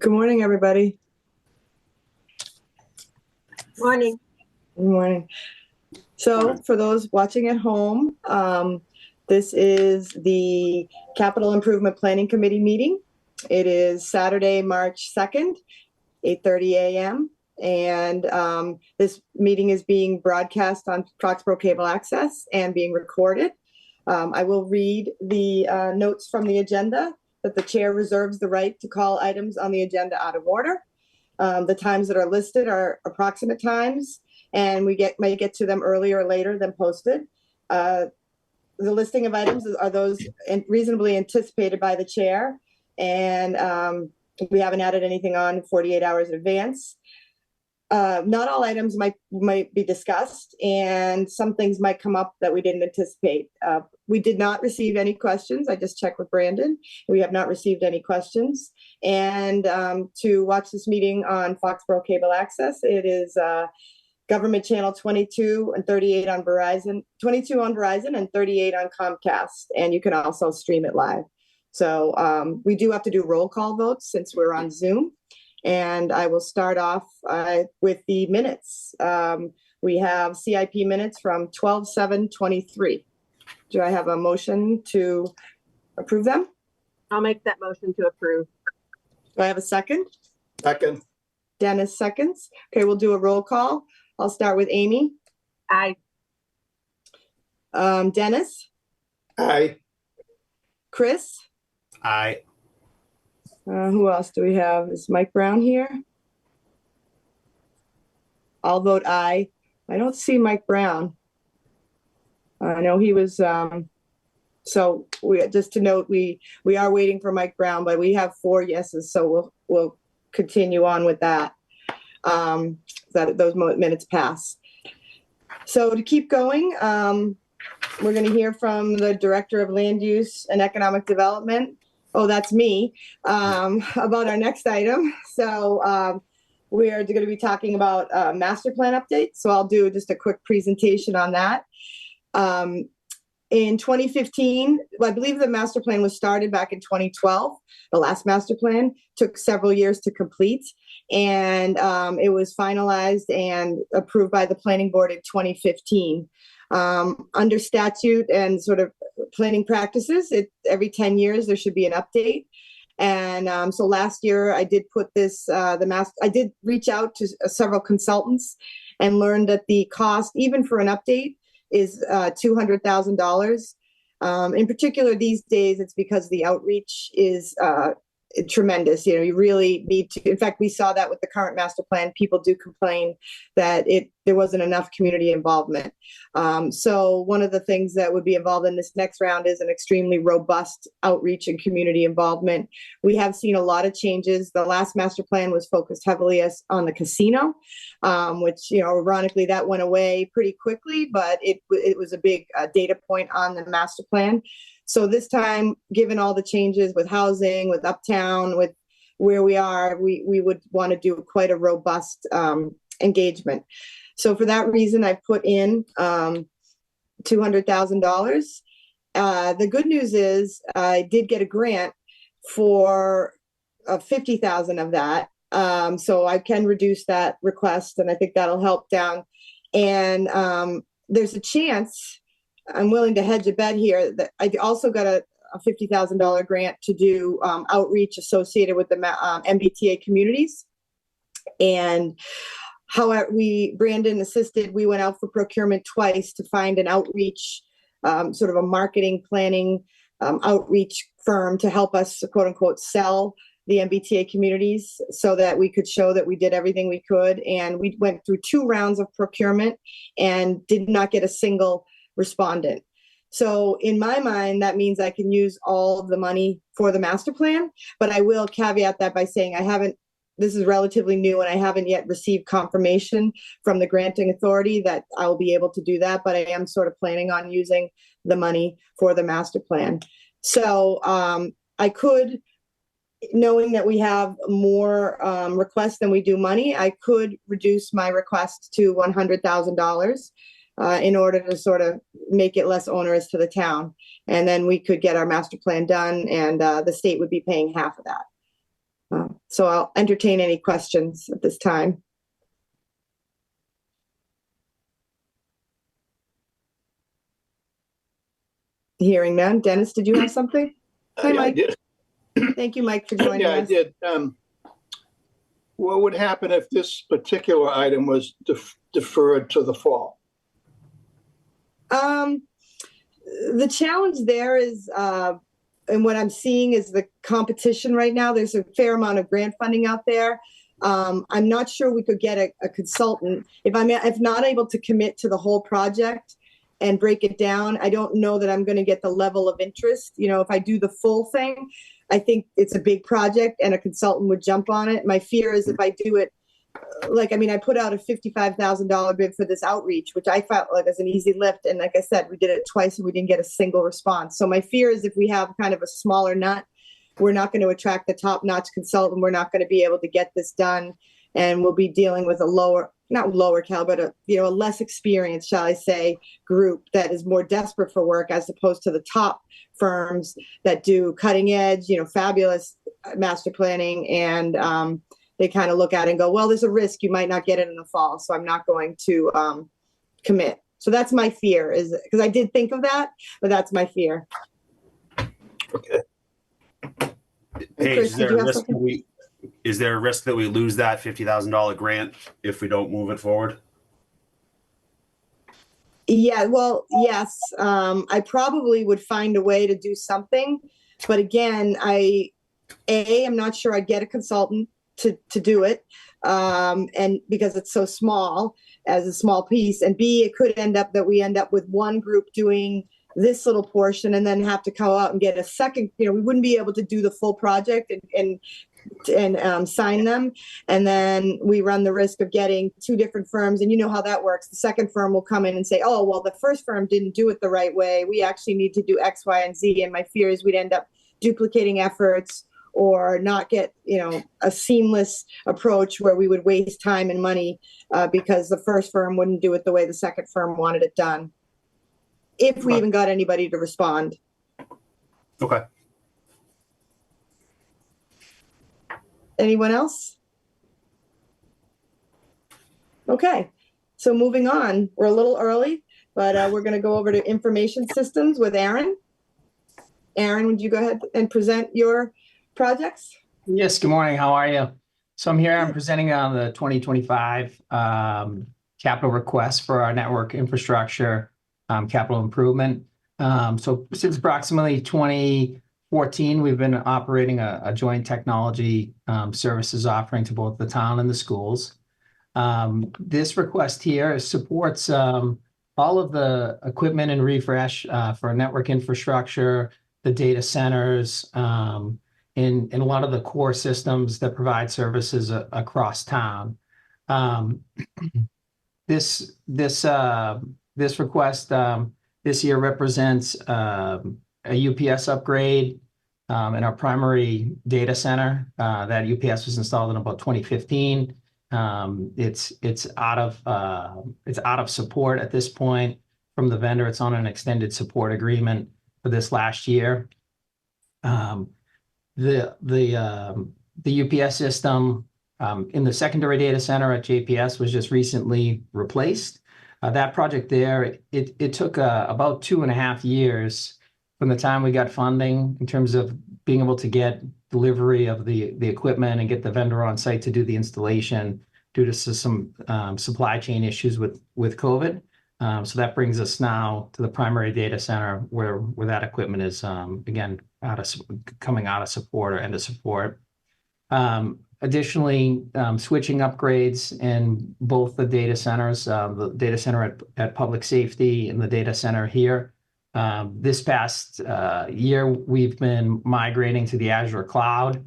Good morning, everybody. Morning. Good morning. So for those watching at home, this is the Capital Improvement Planning Committee meeting. It is Saturday, March 2nd, 8:30 a.m. And this meeting is being broadcast on Foxboro Cable Access and being recorded. I will read the notes from the agenda that the chair reserves the right to call items on the agenda out of order. The times that are listed are approximate times, and we may get to them earlier or later than posted. The listing of items are those reasonably anticipated by the chair, and we haven't added anything on 48 hours in advance. Not all items might be discussed, and some things might come up that we didn't anticipate. We did not receive any questions. I just checked with Brandon. We have not received any questions. And to watch this meeting on Foxboro Cable Access, it is government channel 22 and 38 on Verizon, 22 on Verizon and 38 on Comcast. And you can also stream it live. So we do have to do roll call votes since we're on Zoom. And I will start off with the minutes. We have CIP minutes from 12/7/23. Do I have a motion to approve them? I'll make that motion to approve. Do I have a second? Second. Dennis seconds. Okay, we'll do a roll call. I'll start with Amy. Aye. Dennis? Aye. Chris? Aye. Who else do we have? Is Mike Brown here? I'll vote aye. I don't see Mike Brown. I know he was, so just to note, we are waiting for Mike Brown, but we have 4 yeses, so we'll continue on with that. Those minutes pass. So to keep going, we're going to hear from the Director of Land Use and Economic Development. Oh, that's me, about our next item. So we are going to be talking about master plan updates. So I'll do just a quick presentation on that. In 2015, I believe the master plan was started back in 2012. The last master plan took several years to complete, and it was finalized and approved by the planning board in 2015. Under statute and sort of planning practices, every 10 years there should be an update. And so last year I did put this, I did reach out to several consultants and learned that the cost, even for an update, is $200,000. In particular, these days, it's because the outreach is tremendous. You know, you really need to. In fact, we saw that with the current master plan. People do complain that there wasn't enough community involvement. So one of the things that would be involved in this next round is an extremely robust outreach and community involvement. We have seen a lot of changes. The last master plan was focused heavily on the casino, which, you know, ironically, that went away pretty quickly, but it was a big data point on the master plan. So this time, given all the changes with housing, with Uptown, with where we are, we would want to do quite a robust engagement. So for that reason, I put in $200,000. The good news is I did get a grant for $50,000 of that. So I can reduce that request, and I think that'll help down. And there's a chance, I'm willing to hedge a bet here, that I also got a $50,000 grant to do outreach associated with the MBTA communities. And however, Brandon assisted, we went out for procurement twice to find an outreach, sort of a marketing planning outreach firm to help us, quote unquote, sell the MBTA communities so that we could show that we did everything we could. And we went through 2 rounds of procurement and did not get a single respondent. So in my mind, that means I can use all of the money for the master plan, but I will caveat that by saying this is relatively new and I haven't yet received confirmation from the granting authority that I'll be able to do that, but I am sort of planning on using the money for the master plan. So I could, knowing that we have more requests than we do money, I could reduce my request to $100,000. In order to sort of make it less onerous to the town. And then we could get our master plan done, and the state would be paying half of that. So I'll entertain any questions at this time. Hearing none. Dennis, did you have something? Hi, Yeah, I Mike. did. Thank you, Mike, for joining Yeah, I us. did. What would happen if this particular item was deferred to the fall? The challenge there is, and what I'm seeing is the competition right now. There's a fair amount of grant funding out there. I'm not sure we could get a consultant. If not able to commit to the whole project and break it down, I don't know that I'm going to get the level of interest. You know, if I do the full thing, I think it's a big project and a consultant would jump on it. My fear is if I do it, I put out a $55,000 bid for this outreach, which I felt like was an easy lift. And like I said, we did it twice and we didn't get a single response. So my fear is if we have kind of a smaller nut, we're not going to attract the top-notch consultant. We're not going to be able to get this done. And we'll be dealing with not lower caliber, but a less experienced, shall I say, group that is more desperate for work as opposed to the top firms that do cutting edge, fabulous master planning. And they kind of look at it and go, well, there's a risk you might not get it in the fall. So I'm not going to commit. So that's my fear, is because I did think of that, but that's my fear. Okay. Paige, Chris, did you have something? Is there a risk that we lose that $50,000 grant if we don't move it forward? Yeah, well, yes. I probably would find a way to do something. But again, I'm not sure I'd get a consultant to do it. And because it's so small as a small piece. And B, it could end up that we end up with one group doing this little portion and then have to go out and get a second, we wouldn't be able to do the full project and sign them. And then we run the risk of getting two different firms. And you know how that works. The second firm will come in and say, oh, well, the first firm didn't do it the right way. We actually need to do X, Y, and Z. And my fear is we'd end up duplicating efforts or not get, a seamless approach where we would waste time and money because the first firm wouldn't do it the way the second firm wanted it done. If we even got anybody to respond. Okay. Anyone else? Okay, so moving on. We're a little early, but we're going to go over to information systems with Aaron. Aaron, would you go ahead and present your projects? Yes, good morning. How are you? So I'm presenting on the 2025 capital request for our network infrastructure capital improvement. So since approximately 2014, we've been operating a joint technology services offering to both the town and the schools. This request here supports all of the equipment and refresh for network infrastructure, the data centers, and a lot of the core systems that provide services across town. This request this year represents a UPS upgrade in our primary data center. That UPS was installed in about 2015. It's out of support at this point from the vendor. It's on an extended support agreement for this last year. The UPS system in the secondary data center at JPS was just recently replaced. That project there, it took about 2.5 years from the time we got funding in terms of being able to get delivery of the equipment and get the vendor on site to do the installation due to some supply chain issues with COVID. So that brings us now to the primary data center where that equipment is, again, coming out of support or end of support. Additionally, switching upgrades in both the data centers, the data center at Public Safety and the data center here. This past year, we've been migrating to the Azure cloud.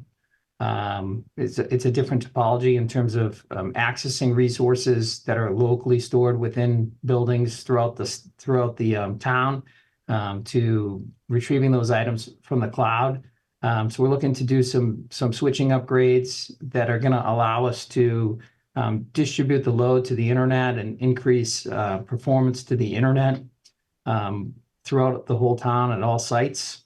It's a different topology in terms of accessing resources that are locally stored within buildings throughout the town to retrieving those items from the cloud. So we're looking to do some switching upgrades that are going to allow us to distribute the load to the internet and increase performance to the internet throughout the whole town at all sites.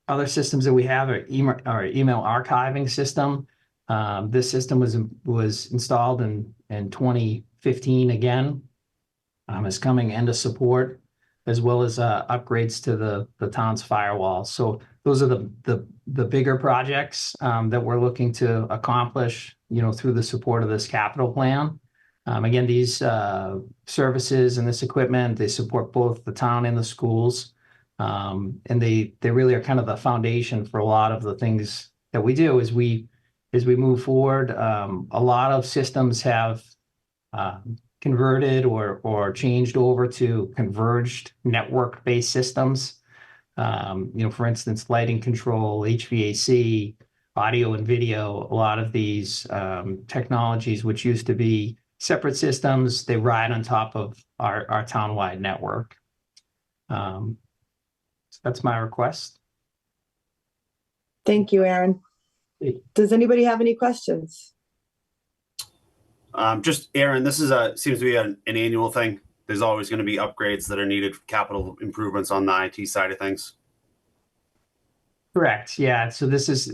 other systems that we have are email archiving system. This system was installed in 2015 again. It's coming end of support, as well as upgrades to the town's firewall. So those are the bigger projects that we're looking to accomplish, through the support of this capital plan. Again, these services and this equipment, they support both the town and the schools. And they really are kind of the foundation for a lot of the things that we do as we move forward. A lot of systems have converted or changed over to converged network-based systems. For instance, lighting control, HVAC, audio and video, a lot of these technologies, which used to be separate systems, they ride on top of our town-wide network. So that's my request. Thank you, Aaron. Does anybody have any questions? Just Aaron, this is seems to be an annual thing. There's always going to be upgrades that are needed, capital improvements on the IT side of things. Correct. Yeah. So this is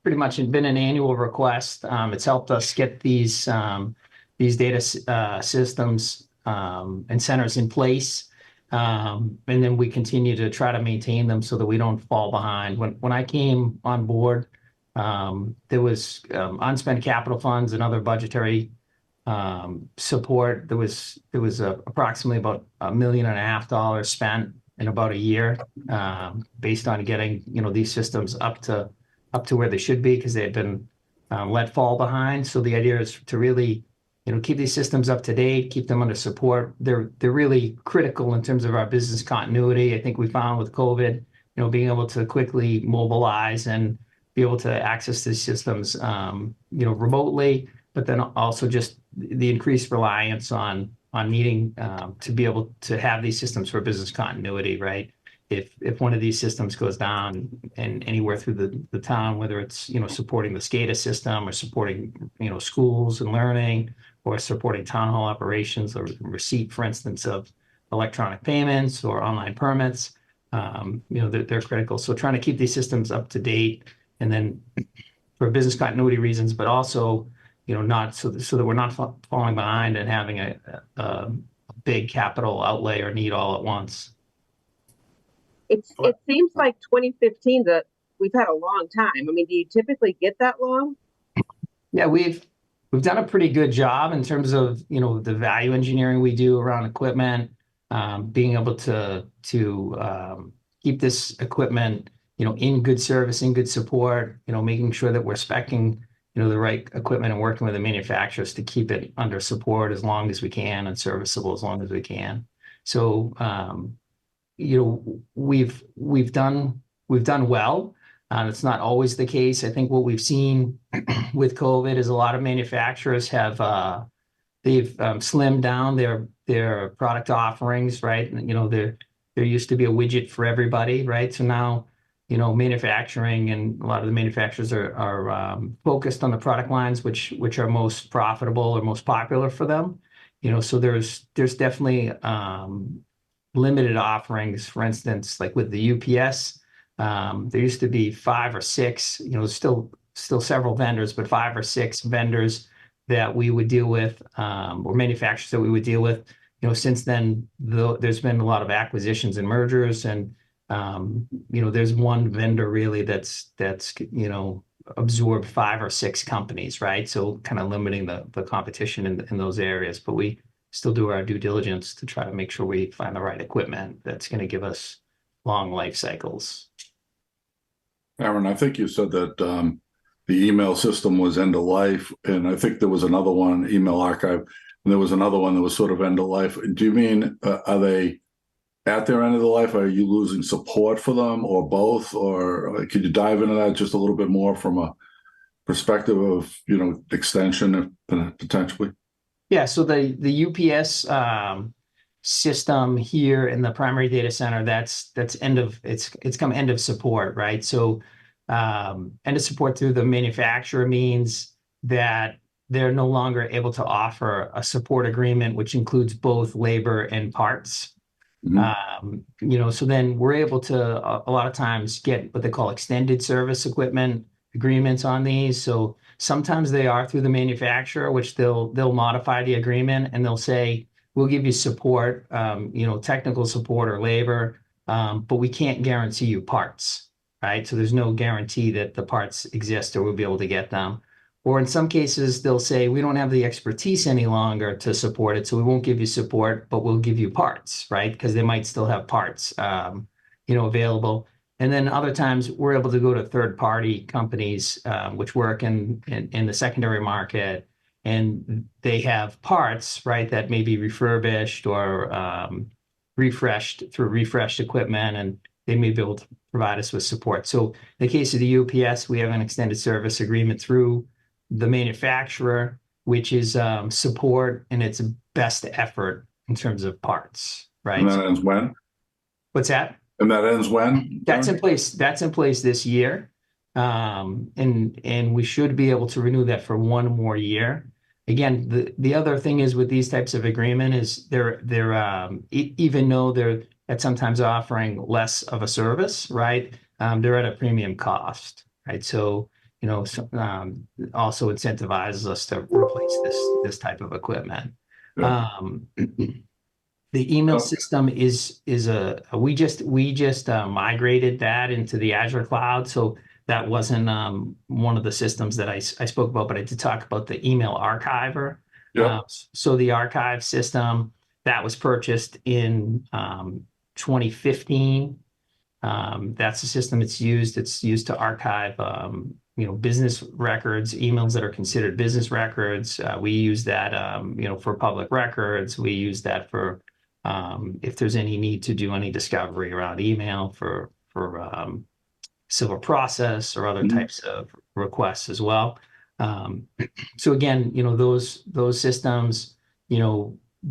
pretty much been an annual request. It's helped us get these data systems and centers in place. And then we continue to try to maintain them so that we don't fall behind. When I came on board, there was unspent capital funds and other budgetary support. There was approximately about $1.5 million spent in about a year, based on getting these systems up to where they should be, because they had been let fall behind. So the idea is to really keep these systems up to date, keep them under support. They're really critical in terms of our business continuity. I think we found with COVID, being able to quickly mobilize and be able to access these systems, remotely, but then also just the increased reliance on needing to be able to have these systems for business continuity, right? If one of these systems goes down and anywhere through the town, whether it's supporting the SCADA system or supporting schools and learning, or supporting town hall operations or receipt, for instance, of electronic payments or online permits, they're critical. So trying to keep these systems up to date, and then for business continuity reasons, but also not so that we're not falling behind and having a big capital outlay or need all at once. It seems like 2015 that we've had a long time. I mean, do you typically get that long? Yeah, we've done a pretty good job in terms of the value engineering we do around equipment, being able to keep this equipment in good service, in good support, making sure that we're speccing the right equipment and working with the manufacturers to keep it under support as long as we can and serviceable as long as we can. So we've done well. It's not always the case. I think what we've seen with COVID is a lot of manufacturers have they've slimmed down their product offerings, right? There used to be a widget for everybody, right? So now manufacturing and a lot of the manufacturers are focused on the product lines which are most profitable or most popular for them. So there's definitely limited offerings. For instance, like with the UPS, there used to be 5 or 6, still several vendors, but 5 or 6 vendors that we would deal with, or manufacturers that we would deal with. Since then, there's been a lot of acquisitions and mergers, and there's one vendor really that's absorbed 5 or 6 companies, right? So kind of limiting the competition in those areas, but we still do our due diligence to try to make sure we find the right equipment that's going to give us long life cycles. Aaron, I think you said that the email system was end of life, and I think there was another one, email archive, and there was another one that was sort of end of life. Do you mean, are they at their end of the life? Are you losing support for them, or both? Or could you dive into that just a little bit more from a perspective of, extension potentially? Yeah, so the UPS system here in the primary data center, that's it's come end of support, right? So end of support through the manufacturer means that they're no longer able to offer a support agreement which includes both labor and parts. So then we're able to a lot of times get what they call extended service equipment agreements on these. So sometimes they are through the manufacturer, which they'll modify the agreement and they'll say, we'll give you support, technical support or labor, but we can't guarantee you parts, right? So there's no guarantee that the parts exist or we'll be able to get them. Or in some cases, they'll say, we don't have the expertise any longer to support it, so we won't give you support, but we'll give you parts, right? Because they might still have parts, available. And then other times, we're able to go to third-party companies, which work in the secondary market, and they have parts, right, that may be refurbished or refreshed through refreshed equipment, and they may be able to provide us with support. So in the case of the UPS, we have an extended service agreement through the manufacturer, which is support and its best effort in terms of parts, right? And that ends when? What's that? And that ends when? That's in place. That's in place this year, and we should be able to renew that for one more year. Again, the other thing is with these types of agreement is they're even though they're at sometimes offering less of a service, right? They're at a premium cost, right? So also incentivizes us to replace this type of equipment. Yeah. The email system we just migrated that into the Azure cloud. So that wasn't one of the systems that I spoke about, but I did talk about the email archiver. Yeah. So the archive system that was purchased in 2015. That's the system it's used. It's used to archive business records, emails that are considered business records. We use that, for public records. We use that for if there's any need to do any discovery around email for civil process or other types of requests as well. So again, those systems,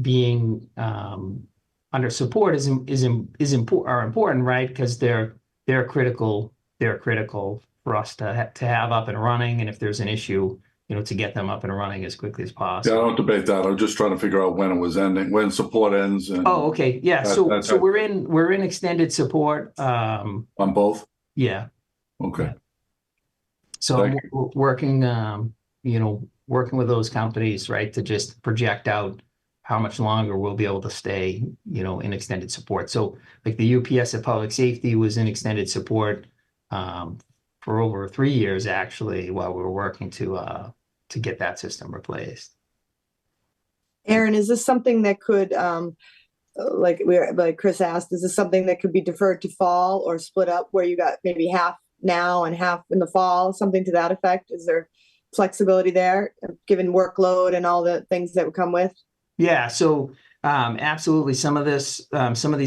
being under support are important, right? Because they're critical. They're critical for us to have up and running, and if there's an issue, to get them up and running as quickly as possible. Yeah, I don't debate that. I'm just trying to figure out when it was ending, when support ends. And oh, okay, yeah. So we're in extended support. On both. Yeah. Okay. So I'm working, working with those companies, right, to just project out how much longer we'll be able to stay, in extended support. So like the UPS at Public Safety was in extended support for over 3 years, actually, while we were working to get that system replaced. Aaron, is this something that could, like Chris asked, is this something that could be deferred to fall or split up where you got maybe half now and half in the fall, something to that effect? Is there flexibility there, given workload and all the things that would come with? Yeah, so absolutely. Some of these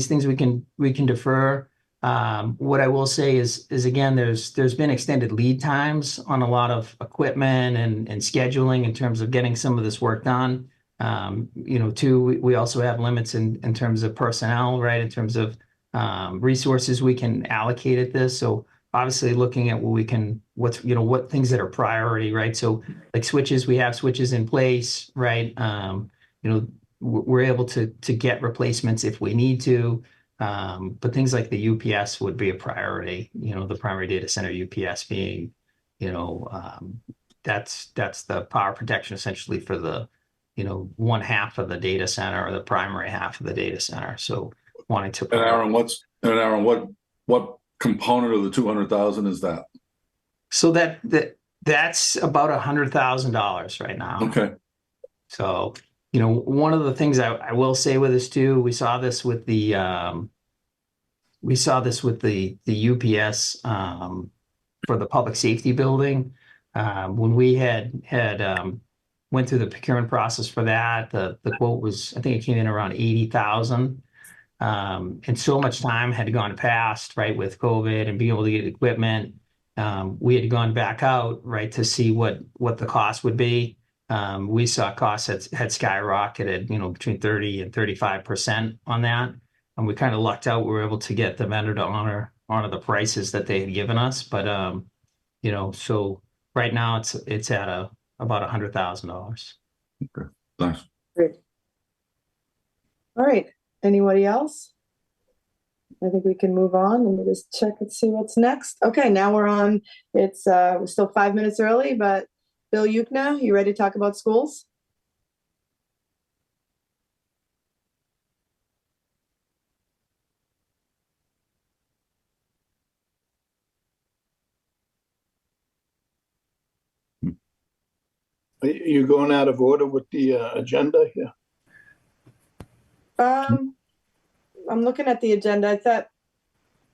things we can defer. What I will say is again, there's been extended lead times on a lot of equipment and scheduling in terms of getting some of this work done. Too, we also have limits in terms of personnel, right? In terms of resources we can allocate at this. So obviously looking at what things that are priority, right? So like switches, we have switches in place, right? We're able to get replacements if we need to. But things like the UPS would be a priority, the primary data center UPS being, that's the power protection essentially for the, one half of the data center or the primary half of the data center. So wanting to. And Aaron, what component of the 200,000 is that? So that's about $100,000 right now. Okay. So, one of the things I will say with this too, we saw this with the UPS for the public safety building. When we had went through the procurement process for that, the quote was, I think it came in around 80,000. And so much time had gone past, right, with COVID and being able to get equipment. We had gone back out, right, to see what the cost would be. We saw costs had skyrocketed, between 30 and 35% on that. And we kind of lucked out. We were able to get the vendor to honor the prices that they had given us. But, so right now it's at about $100,000. Okay, thanks. Great. All right. Anybody else? I think we can move on. Let me just check and see what's next. Okay, now we're on. It's we're still 5 minutes early, but Bill Yukna, you ready to talk about schools? Are you going out of order with the agenda here? I'm looking at the agenda. I thought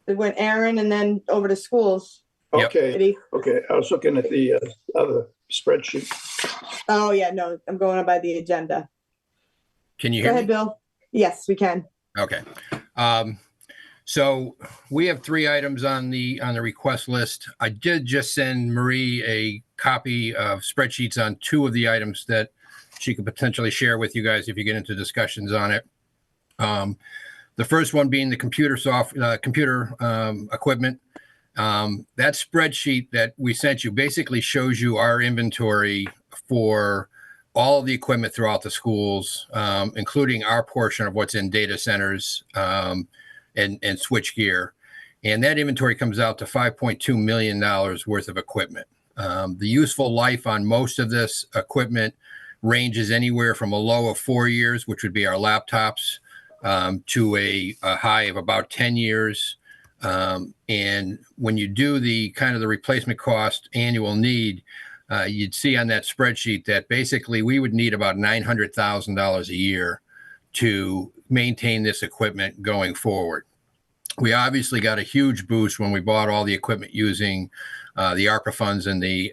it went Aaron and then over to schools. Yep. Okay, Did he? okay. I was looking at the other spreadsheet. Oh yeah, no, I'm going by the agenda. Can you Go hear ahead, me? Bill. Yes, we can. Okay. So we have 3 items on the request list. I did just send Marie a copy of spreadsheets on 2 of the items that she could potentially share with you guys if you get into discussions on it. The first one being the computer equipment. That spreadsheet that we sent you basically shows you our inventory for all of the equipment throughout the schools, including our portion of what's in data centers and switch gear. And that inventory comes out to $5.2 million worth of equipment. The useful life on most of this equipment ranges anywhere from a low of 4 years, which would be our laptops, to a high of about 10 years. And when you do the kind of the replacement cost annual need, you'd see on that spreadsheet that basically we would need about $900,000 a year to maintain this equipment going forward. We obviously got a huge boost when we bought all the equipment using the ARPA funds and the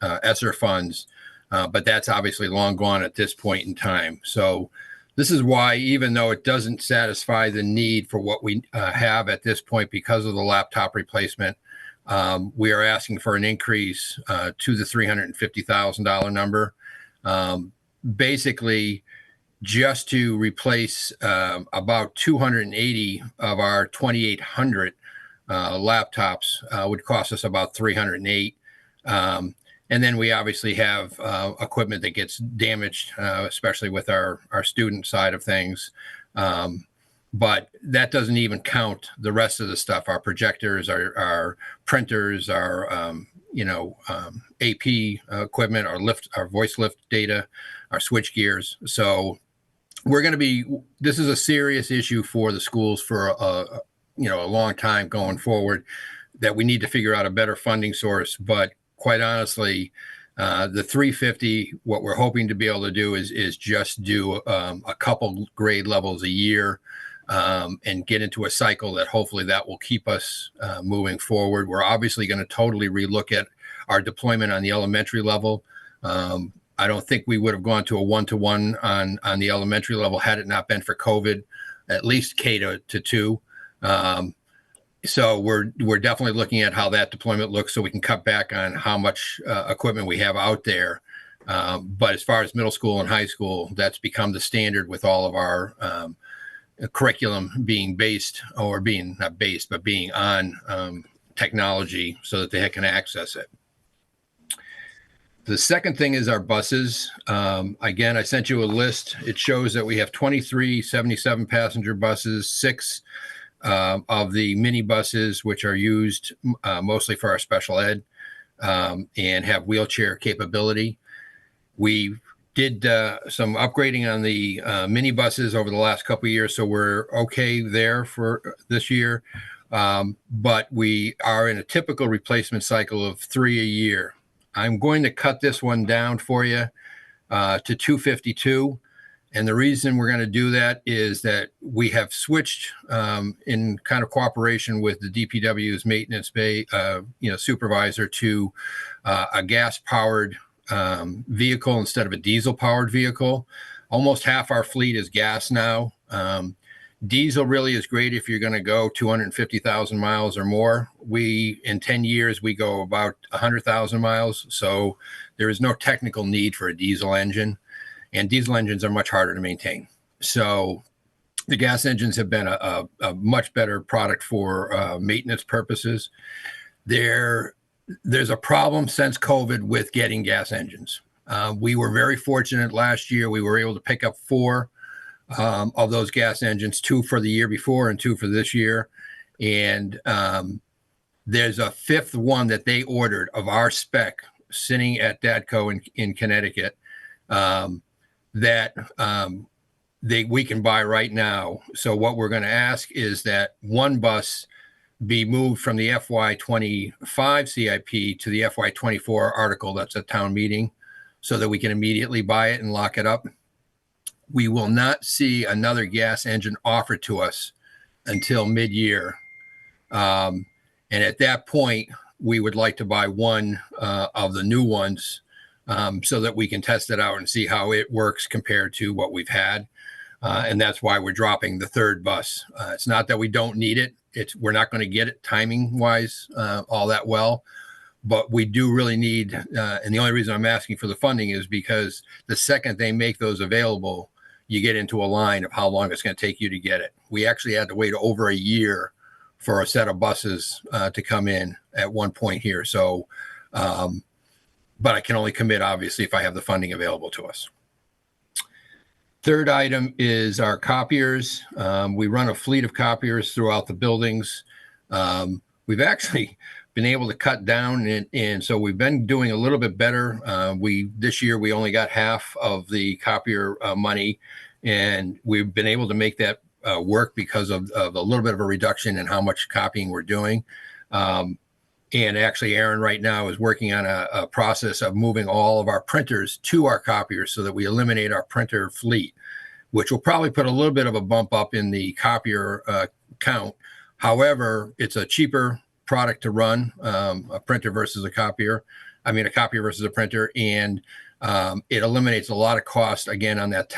ESSER funds, but that's obviously long gone at this point in time. So this is why, even though it doesn't satisfy the need for what we have at this point because of the laptop replacement, we are asking for an increase to the $350,000 number. Basically, just to replace about 280 of our 2,800 laptops would cost us about $308. And then we obviously have equipment that gets damaged, especially with our student side of things. But that doesn't even count the rest of the stuff, our projectors, our printers, our AP equipment, our voice lift data, our switch gears. So we're going to be, this is a serious issue for the schools for a long time going forward, that we need to figure out a better funding source. But quite honestly, the 350, what we're hoping to be able to do is just do a couple grade levels a year and get into a cycle that hopefully that will keep us moving forward. We're obviously going to totally relook at our deployment on the elementary level. I don't think we would have gone to a 1-to-1 on the elementary level had it not been for COVID, at least K to 2. So we're definitely looking at how that deployment looks so we can cut back on how much equipment we have out there. But as far as middle school and high school, that's become the standard with all of our curriculum being based, or being not based, but being on technology so that they can access it. The second thing is our buses. Again, I sent you a list. It shows that we have 23 77 passenger buses, 6 of the mini buses, which are used mostly for our special ed and have wheelchair capability. We did some upgrading on the mini buses over the last couple of years, so we're okay there for this year. But we are in a typical replacement cycle of 3 a year. I'm going to cut this one down for you to 252. And the reason we're going to do that is that we have switched in kind of cooperation with the DPW's maintenance bay, supervisor to a gas-powered vehicle instead of a diesel-powered vehicle. Almost half our fleet is gas now. Diesel really is great if you're going to go 250,000 miles or more. In 10 years, we go about 100,000 miles. So there is no technical need for a diesel engine. And diesel engines are much harder to maintain. So the gas engines have been a much better product for maintenance purposes. There's a problem since COVID with getting gas engines. We were very fortunate last year. We were able to pick up 4 of those gas engines, 2 for the year before and 2 for this year. And there's a 5th one that they ordered of our spec sitting at Dadco in Connecticut that we can buy right now. So what we're going to ask is that one bus be moved from the FY25 CIP to the FY24 article that's at town meeting so that we can immediately buy it and lock it up. We will not see another gas engine offered to us until mid-year. And at that point, we would like to buy one of the new ones so that we can test it out and see how it works compared to what we've had. And that's why we're dropping the 3rd bus. It's not that we don't need it. We're not going to get it timing wise all that well, but we do really need, and the only reason I'm asking for the funding is because the second they make those available, you get into a line of how long it's going to take you to get it. We actually had to wait over a year for a set of buses to come in at one point here. So, but I can only commit obviously if I have the funding available to us. 3rd item is our copiers. We run a fleet of copiers throughout the buildings. We've actually been able to cut down, and so we've been doing a little bit better. This year we only got half of the copier money, and we've been able to make that work because of a little bit of a reduction in how much copying we're doing. And actually, Aaron right now is working on a process of moving all of our printers to our copiers so that we eliminate our printer fleet, which will probably put a little bit of a bump up in the copier count. However, it's a cheaper product to run, a printer versus a copier. I mean, a copier versus a printer. And it eliminates a lot of cost, again, on that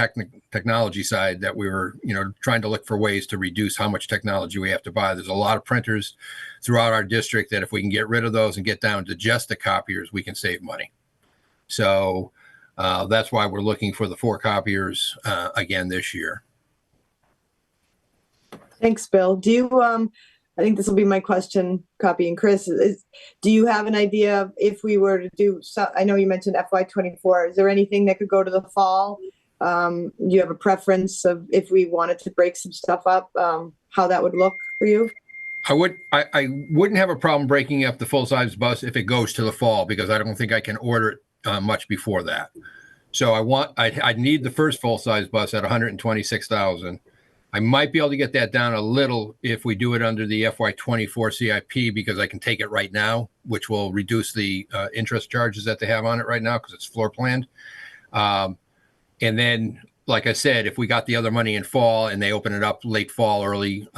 technology side that we were, trying to look for ways to reduce how much technology we have to buy. There's a lot of printers throughout our district that if we can get rid of those and get down to just the copiers, we can save money. So that's why we're looking for the 4 copiers again this year. Thanks, Bill. Do you, I think this will be my question, copying Chris, do you have an idea of if we were to do, I know you mentioned FY24, is there anything that could go to the fall? Do you have a preference of if we wanted to break some stuff up, how that would look for you? I wouldn't have a problem breaking up the full-size bus if it goes to the fall, because I don't think I can order it much before that. So I need the first full-size bus at 126,000. I might be able to get that down a little if we do it under the FY24 CIP, because I can take it right now, which will reduce the interest charges that they have on it right now because it's floor planned. And then, like I said, if we got the other money in fall and they open it up late fall, early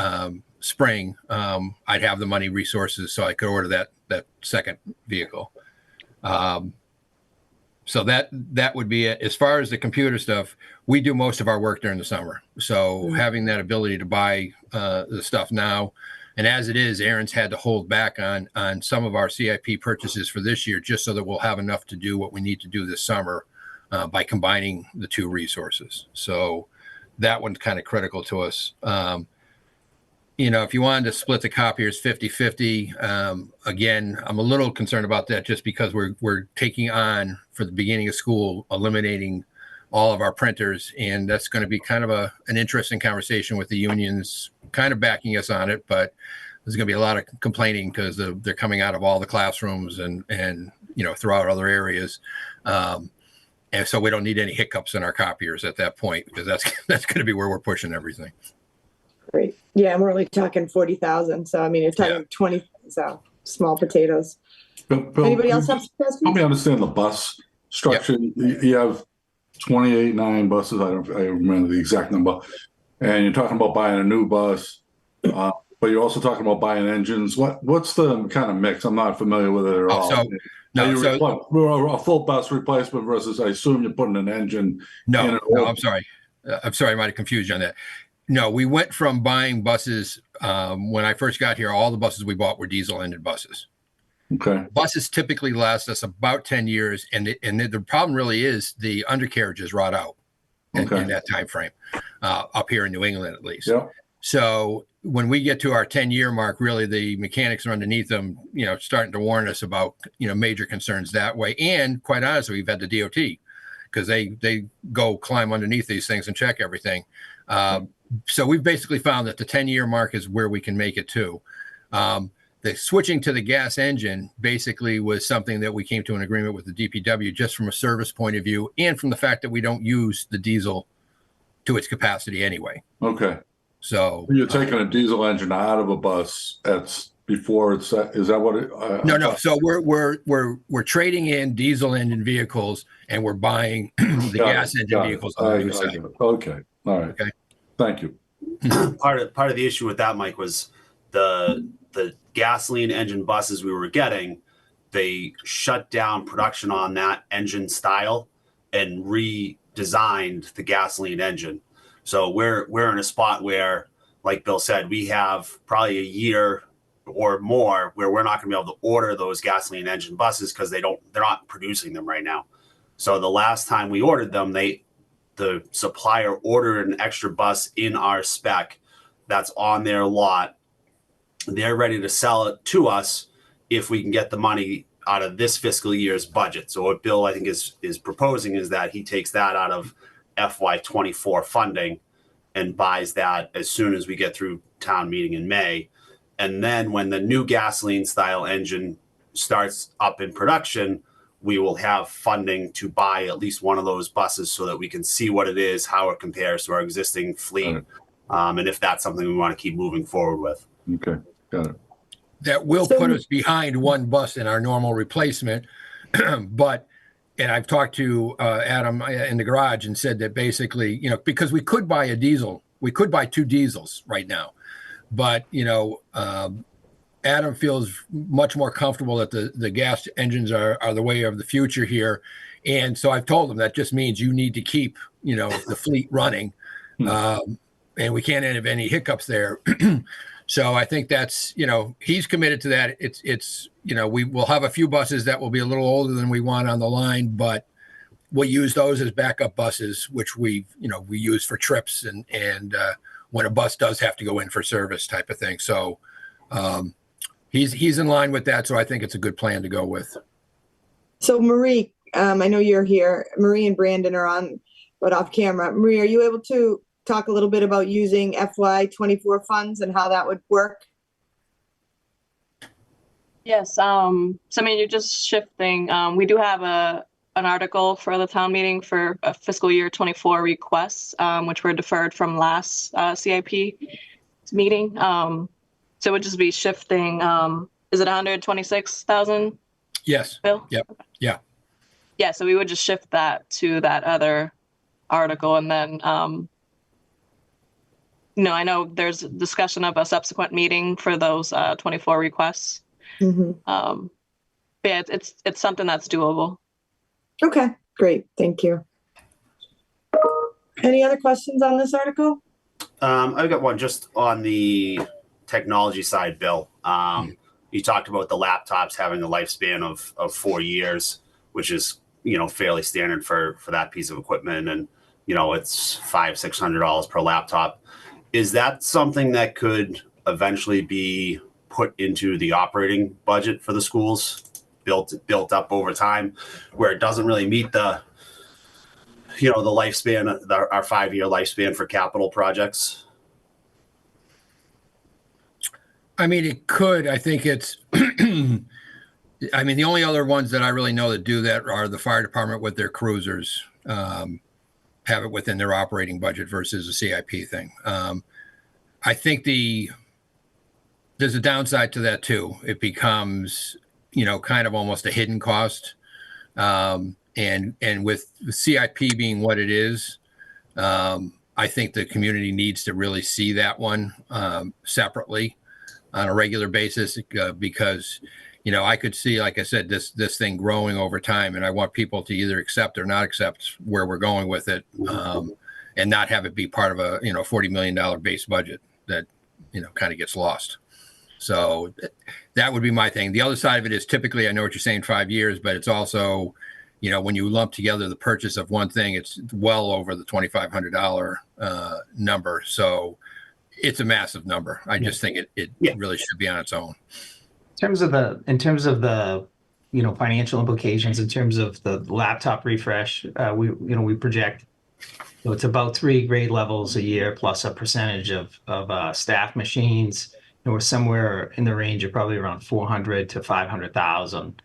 spring, I'd have the money resources so I could order that second vehicle. So that would be it. As far as the computer stuff, we do most of our work during the summer. So having that ability to buy the stuff now, and as it is, Aaron's had to hold back on some of our CIP purchases for this year, just so that we'll have enough to do what we need to do this summer by combining the 2 resources. So that one's kind of critical to us. If you wanted to split the copiers 50-50, again, I'm a little concerned about that just because we're taking on, for the beginning of school, eliminating all of our printers. And that's going to be kind of an interesting conversation with the unions kind of backing us on it. But there's going to be a lot of complaining because they're coming out of all the classrooms and throughout other areas. And so we don't need any hiccups in our copiers at that point, because that's going to be where we're pushing everything. Great. Yeah, and we're only talking 40,000. So, I mean, you're talking 20, so small potatoes. Bill, Anybody else have some help questions? me understand the bus structure. Yep. You have 28 buses. I remember the exact number. And you're talking about buying a new bus, but you're also talking about buying engines. What's the kind of mix? I'm not familiar with it at all. A full bus replacement versus, I assume you're putting an engine. No, I'm sorry. I'm sorry, I might have confused you on that. No, we went from buying buses when I first got here. All the buses we bought were diesel-engine buses. Okay. Buses typically last us about 10 years, and the problem really is the undercarriages rot out in that time frame, up here in New England at least. Yeah. So when we get to our 10-year mark, really the mechanics are underneath them, starting to warn us about major concerns that way. And quite honestly, we've had the DOT, because they go climb underneath these things and check everything. So we've basically found that the 10-year mark is where we can make it to. The switching to the gas engine basically was something that we came to an agreement with the DPW just from a service point of view and from the fact that we don't use the diesel to its capacity anyway. Okay. So You're taking a diesel engine out of a bus before it's, is that what it? no. So we're trading in diesel engine vehicles and we're buying the gas engine vehicles on the new side. Okay. All right. Okay. Thank you. Part of the issue with that, Mike, was the gasoline engine buses we were getting. They shut down production on that engine style and redesigned the gasoline engine. So we're in a spot where, like Bill said, we have probably a year or more where we're not going to be able to order those gasoline engine buses because they're not producing them right now. So the last time we ordered them, the supplier ordered an extra bus in our spec that's on their lot. They're ready to sell it to us if we can get the money out of this fiscal year's budget. So what Bill, I think, is proposing is that he takes that out of FY24 funding and buys that as soon as we get through town meeting in May. And then when the new gasoline style engine starts up in production, we will have funding to buy at least one of those buses so that we can see what it is, how it compares to our existing fleet, and if that's something we want to keep moving forward with. Okay. Got it. That will put us behind one bus in our normal replacement. But, and I've talked to Adam in the garage and said that basically, because we could buy a diesel, we could buy 2 diesels right now. But, Adam feels much more comfortable that the gas engines are the way of the future here. And so I've told him that just means you need to keep, the fleet running. And we can't have any hiccups there. So I think that's, he's committed to that. It's we will have a few buses that will be a little older than we want on the line, but we'll use those as backup buses, which we use for trips and when a bus does have to go in for service type of thing. So he's in line with that. So I think it's a good plan to go with. So Marie, I know you're here. Marie and Brandon are on, but off camera. Marie, are you able to talk a little bit about using FY24 funds and how that would work? Yes. You're just shifting. We do have an article for the town meeting for a fiscal year 24 requests, which were deferred from last CIP meeting. So it would just be shifting. Is it 126,000? Yes. Bill? Yep. Yeah. Yeah. So we would just shift that to that other article, and then I know there's a discussion of a subsequent meeting for those 24 requests. Mm-hmm. But yeah, it's something that's doable. Okay, great. Thank you. Any other questions on this article? I've got one just on the technology side, Bill. You talked about the laptops having a lifespan of 4 years, which is, fairly standard for that piece of equipment. And, it's $500-600 per laptop. Is that something that could eventually be put into the operating budget for the schools, built up over time, where it doesn't really meet the lifespan, our 5-year lifespan for capital projects? I mean, it could. I think it's, the only other ones that I really know that do that are the fire department with their cruisers, have it within their operating budget versus a CIP thing. I think there's a downside to that too. It becomes, kind of almost a hidden cost. And with the CIP being what it is, I think the community needs to really see that one separately on a regular basis, because, I could see, like I said, this thing growing over time, and I want people to either accept or not accept where we're going with it, and not have it be part of a, $40 million base budget that, kind of gets lost. So that would be my thing. The other side of it is typically, I know what you're saying, 5 years, but it's also, when you lump together the purchase of one thing, it's well over the $2,500 number. So it's a massive number. I just think it really should be on its own. In terms of the financial implications, in terms of the laptop refresh, we project So it's about 3 grade levels a year plus a percentage of staff machines. And we're somewhere in the range of probably around 400 to 500,000.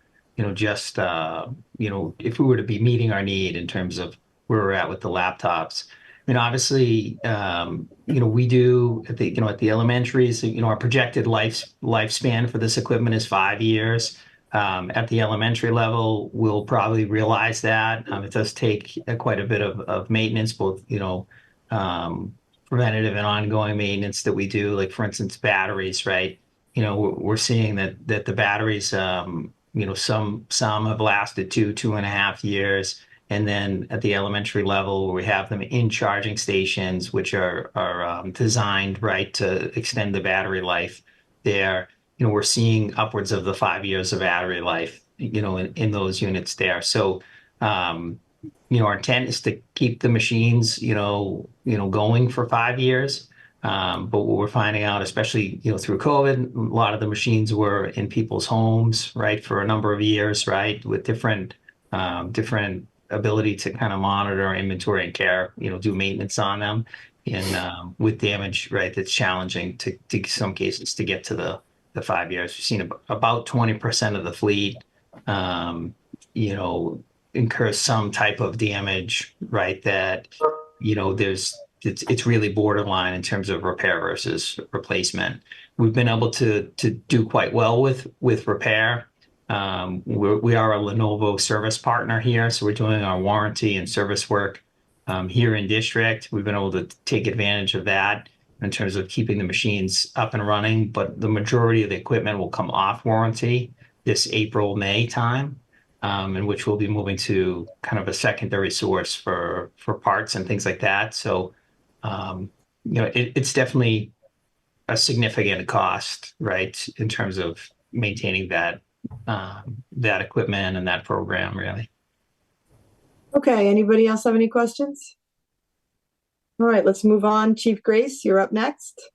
Just if we were to be meeting our need in terms of where we're at with the laptops. I mean, obviously, we do at the elementaries. Our projected lifespan for this equipment is 5 years. At the elementary level, we'll probably realize that. It does take quite a bit of maintenance, both, preventative and ongoing maintenance that we do. Like, for instance, batteries, right? We're seeing that the batteries, some have lasted 2.5 years. And then at the elementary level, we have them in charging stations, which are designed, right, to extend the battery life there. We're seeing upwards of the 5 years of battery life, in those units there. So, our intent is to keep the machines, going for 5 years. But what we're finding out, especially, through COVID, a lot of the machines were in people's homes, right, for a number of years, right, with different ability to kind of monitor inventory and care, do maintenance on them. And with damage, right, that's challenging to some cases to get to the 5 years. We've seen about 20% of the fleet, incur some type of damage, right? That, it's really borderline in terms of repair versus replacement. We've been able to do quite well with repair. We are a Lenovo service partner here, so we're doing our warranty and service work here in district. We've been able to take advantage of that in terms of keeping the machines up and running, but the majority of the equipment will come off warranty this April, May time, in which we'll be moving to kind of a secondary source for parts and things like that. So, it's definitely a significant cost, right, in terms of maintaining that equipment and that program, really. Okay, anybody else have any questions? All right, let's move on. Chief Grace, you're up next.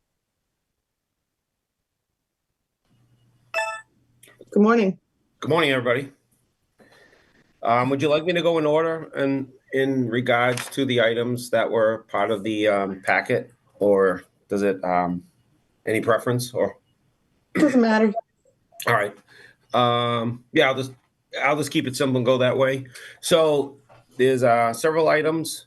Good morning. Good morning, everybody. Would you like me to go in order and in regards to the items that were part of the packet, or does it any preference? Or Doesn't matter. all right. Yeah, I'll just keep it simple and go that way. So there's several items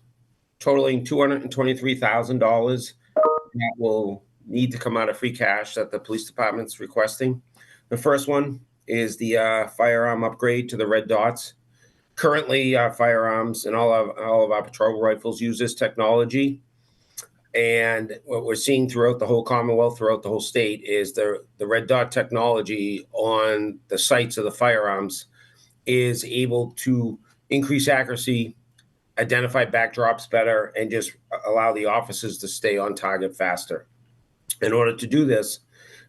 totaling $223,000 that will need to come out of free cash that the police department's requesting. The first one is the firearm upgrade to the red dots. Currently, firearms and all of our patrol rifles use this technology. And what we're seeing throughout the whole Commonwealth, throughout the whole state, is the red dot technology on the sights of the firearms is able to increase accuracy, identify backdrops better, and just allow the officers to stay on target faster. In order to do this,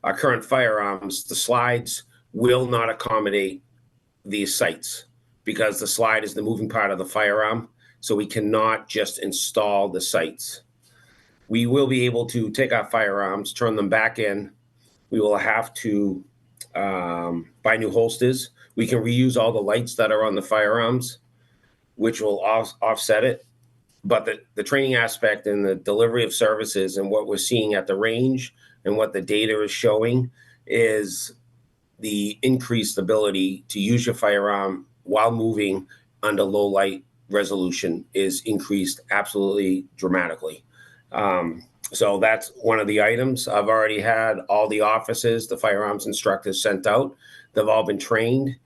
our current firearms, the slides will not accommodate these sights because the slide is the moving part of the firearm. So we cannot just install the sights. We will be able to take our firearms, turn them back in. We will have to buy new holsters. We can reuse all the lights that are on the firearms, which will offset it. But the training aspect and the delivery of services and what we're seeing at the range and what the data is showing is the increased ability to use your firearm while moving under low light resolution is increased absolutely dramatically. So that's one of the items. I've already had all the officers, the firearms instructors sent out. They've all been trained.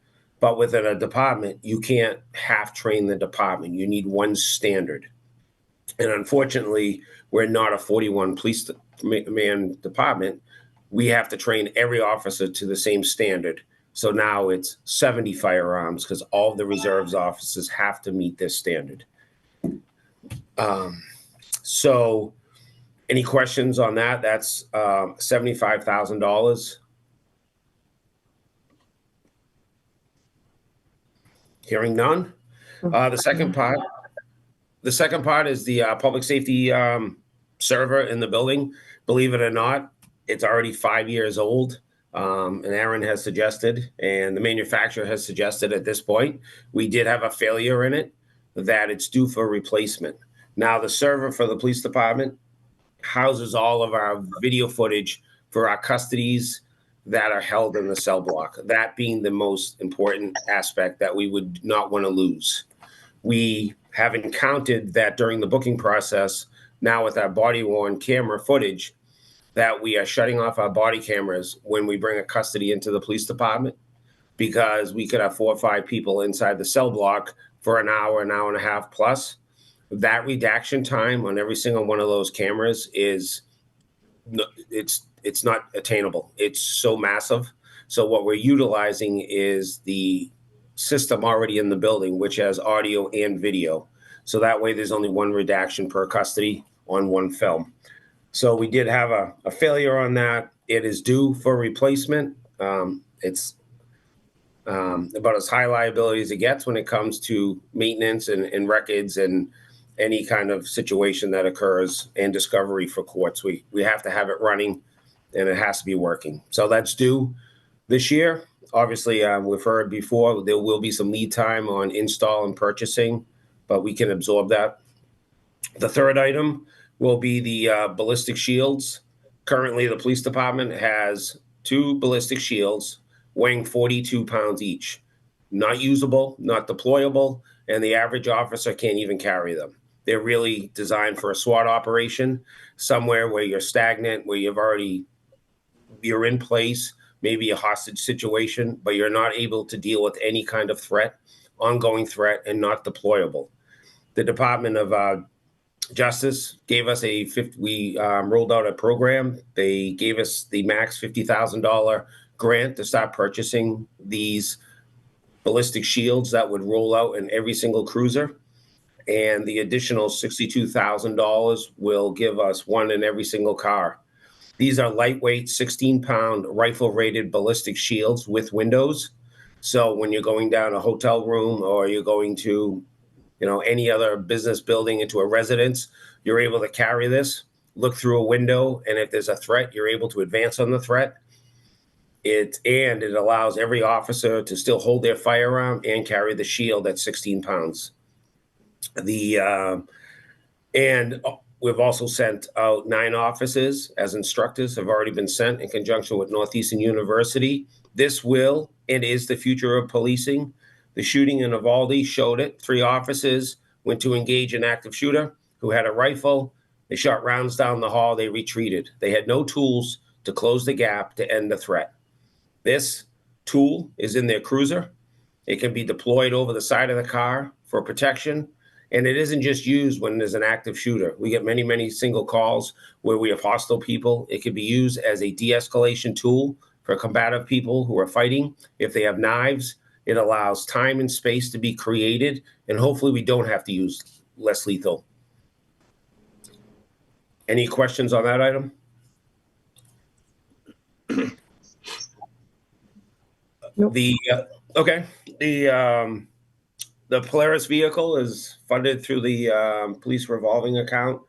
But within a department, you can't half train the department. You need one standard. And unfortunately, we're not a 41 police man department. We have to train every officer to the same standard. So now it's 70 firearms because all the reserves officers have to meet this standard. So any questions on that? That's $75,000. Hearing none. The second part is the public safety server in the building. Believe it or not, it's already 5 years old. And Aaron has suggested, and the manufacturer has suggested at this point, we did have a failure in it, that it's due for replacement. Now, the server for the police department houses all of our video footage for our custodies that are held in the cell block, that being the most important aspect that we would not want to lose. We have encountered that during the booking process, now with our body-worn camera footage, that we are shutting off our body cameras when we bring a custody into the police department, because we could have 4 or 5 people inside the cell block for an hour and a half plus. That redaction time on every single one of those cameras is, it's not attainable. It's so massive. So what we're utilizing is the system already in the building, which has audio and video. So that way there's only one redaction per custody on one film. So we did have a failure on that. It is due for replacement. It's about as high liability as it gets when it comes to maintenance and records and any kind of situation that occurs and discovery for courts. We have to have it running, and it has to be working. So that's due this year. Obviously, we've heard before there will be some lead time on install and purchasing, but we can absorb that. The third item will be the ballistic shields. Currently, the police department has 2 ballistic shields weighing 42 pounds each. Not usable, not deployable, and the average officer can't even carry them. They're really designed for a SWAT operation, somewhere where you're stagnant, where you're in place, maybe a hostage situation, but you're not able to deal with any kind of threat, ongoing threat, and not deployable. The Department of Justice gave us we rolled out a program. They gave us the max $50,000 grant to start purchasing these ballistic shields that would roll out in every single cruiser. And the additional $62,000 will give us one in every single car. These are lightweight, 16-pound rifle-rated ballistic shields with windows. So when you're going down a hotel room or you're going to, any other business building into a residence, you're able to carry this, look through a window, and if there's a threat, you're able to advance on the threat. It allows every officer to still hold their firearm and carry the shield at 16 pounds. And we've also sent out 9 officers as instructors have already been sent in conjunction with Northeastern University. This will and is the future of policing. The shooting in Uvalde showed it. 3 officers went to engage an active shooter who had a rifle. They shot rounds down the hall. They retreated. They had no tools to close the gap to end the threat. This tool is in their cruiser. It can be deployed over the side of the car for protection. And it isn't just used when there's an active shooter. We get many, many single calls where we have hostile people. It can be used as a de-escalation tool for combative people who are fighting. If they have knives, it allows time and space to be created. And hopefully we don't have to use less lethal. Any questions on that item? Nope. The Polaris vehicle is funded through the police revolving account.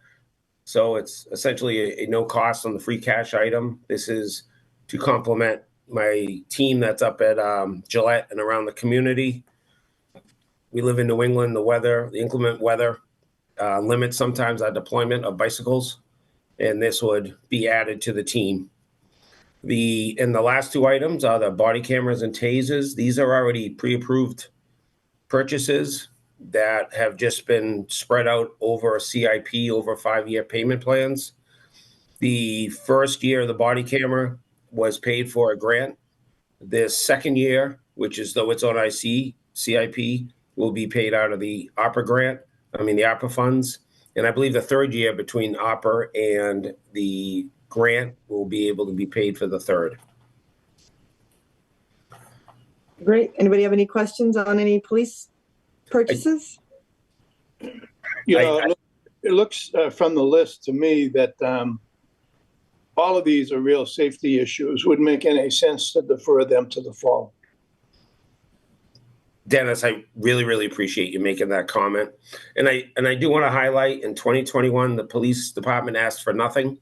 So it's essentially a no cost on the free cash item. This is to complement my team that's up at Gillette and around the community. We live in New England. The inclement weather limits sometimes our deployment of bicycles, and this would be added to the team. The last 2 items are the body cameras and tasers. These are already pre-approved purchases that have just been spread out over a CIP, over 5-year payment plans. The first year of the body camera was paid for a grant. The second year, which is though it's on CIP, will be paid out of the ARPA funds. And I believe the third year between ARPA and the grant will be able to be paid for the third. Great. Anybody have any questions on any police purchases? It looks from the list to me that all of these are real safety issues. Wouldn't make any sense to defer them to the fall. Dennis, I really, really appreciate you making that comment. And I do want to highlight in 2021, the police department asked for nothing.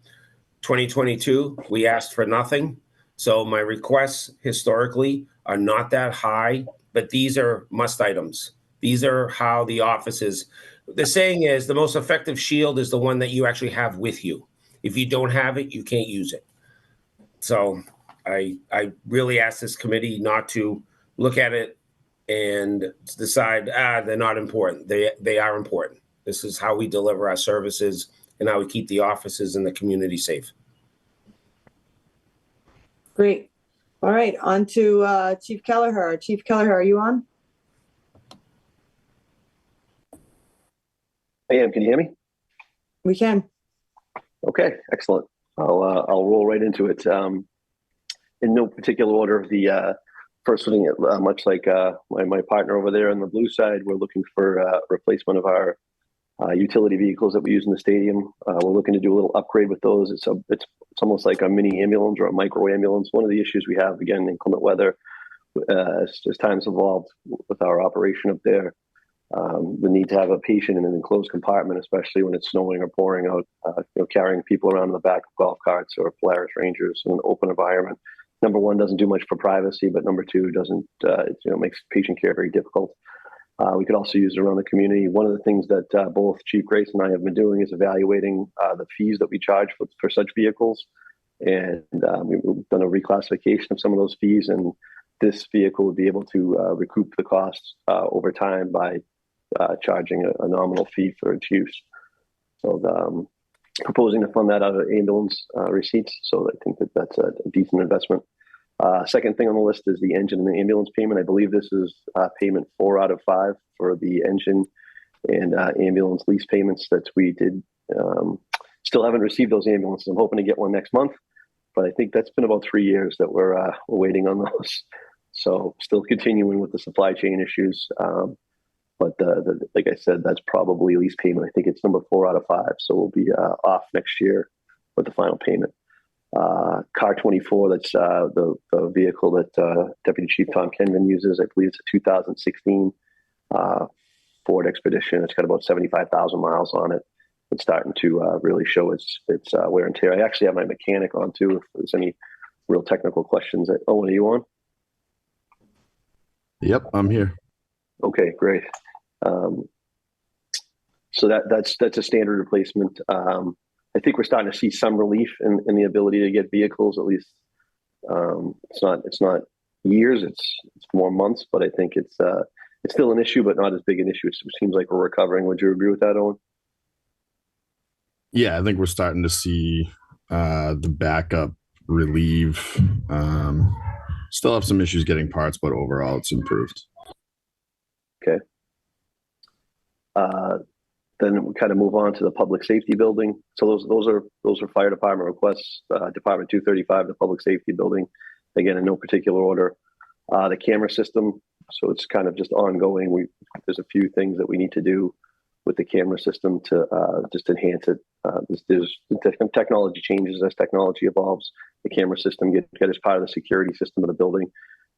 2022, we asked for nothing. So my requests historically are not that high, but these are must items. These are how the offices, the saying is the most effective shield is the one that you actually have with you. If you don't have it, you can't use it. So I really ask this committee not to look at it and decide, they're not important. They are important. This is how we deliver our services and how we keep the offices and the community safe. Great. All right, on to Chief Kelleher. Chief Kelleher, are you on? I am. Can you hear me? We can. Okay, excellent. I'll roll right into it. In no particular order, the first thing, much like my partner over there on the blue side, we're looking for replacement of our utility vehicles that we use in the stadium. We're looking to do a little upgrade with those. It's almost like a mini ambulance or a micro ambulance. One of the issues we have, again, in inclement weather, as time's evolved with our operation up there, the need to have a patient in an enclosed compartment, especially when it's snowing or pouring out, carrying people around in the back of golf carts or Polaris Rangers in an open environment. Number one, doesn't do much for privacy, but number two, doesn't makes patient care very difficult. We could also use it around the community. One of the things that both Chief Grace and I have been doing is evaluating the fees that we charge for such vehicles. And we've done a reclassification of some of those fees, and this vehicle would be able to recoup the costs over time by charging a nominal fee for its use. So proposing to fund that out of ambulance receipts. So I think that's a decent investment. Second thing on the list is the engine and the ambulance payment. I believe this is payment 4 out of 5 for the engine and ambulance lease payments that we did. Still haven't received those ambulances. I'm hoping to get one next month, but I think that's been about 3 years that we're waiting on those. So still continuing with the supply chain issues. But like I said, that's probably lease payment. I think it's number 4 out of 5. So we'll be off next year with the final payment. Car 24, that's the vehicle that Deputy Chief Tom Kenman uses. I believe it's a 2016 Ford Expedition. It's got about 75,000 miles on it. It's starting to really show its wear and tear. I actually have my mechanic on too, if there's any real technical questions. Owen, are you on? Yep, I'm here. Okay, great. So that's a standard replacement. I think we're starting to see some relief in the ability to get vehicles. At least it's not years, it's more months, but I think it's still an issue, but not as big an issue. It seems like we're recovering. Would you agree with that, Owen? Yeah, I think we're starting to see the backup relieve. Still have some issues getting parts, but overall it's improved. Okay. Then we kind of move on to the public safety building. So those are fire department requests. Department 235, the public safety building. Again, in no particular order. The camera system. So it's kind of just ongoing. There's a few things that we need to do with the camera system to just enhance it. There's technology changes as technology evolves. The camera system get as part of the security system of the building.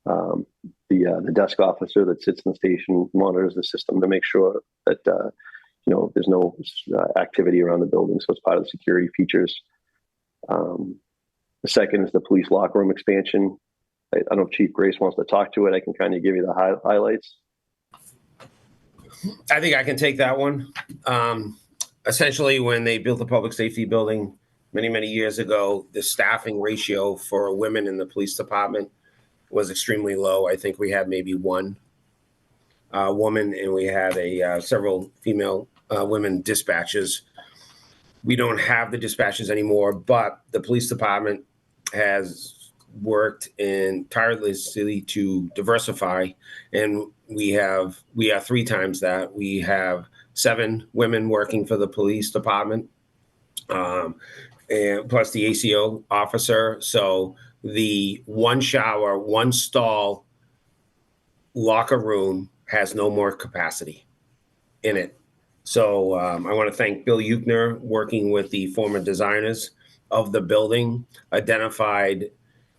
The desk officer that sits in the station monitors the system to make sure that there's no activity around the building, so it's part of the security features. The second is the police locker room expansion. I don't know if Chief Grace wants to talk to it. I can kind of give you the highlights. I think I can take that one. Essentially, when they built the public safety building many, many years ago, the staffing ratio for women in the police department was extremely low. I think we had maybe one woman, and we had several female women dispatchers. We don't have the dispatchers anymore, but the police department has worked tirelessly to diversify, and we are 3 times that. We have 7 women working for the police department, and plus the ACO officer. So the 1 shower, 1 stall locker room has no more capacity in it. So I want to thank Bill Yukna, working with the former designers of the building, identified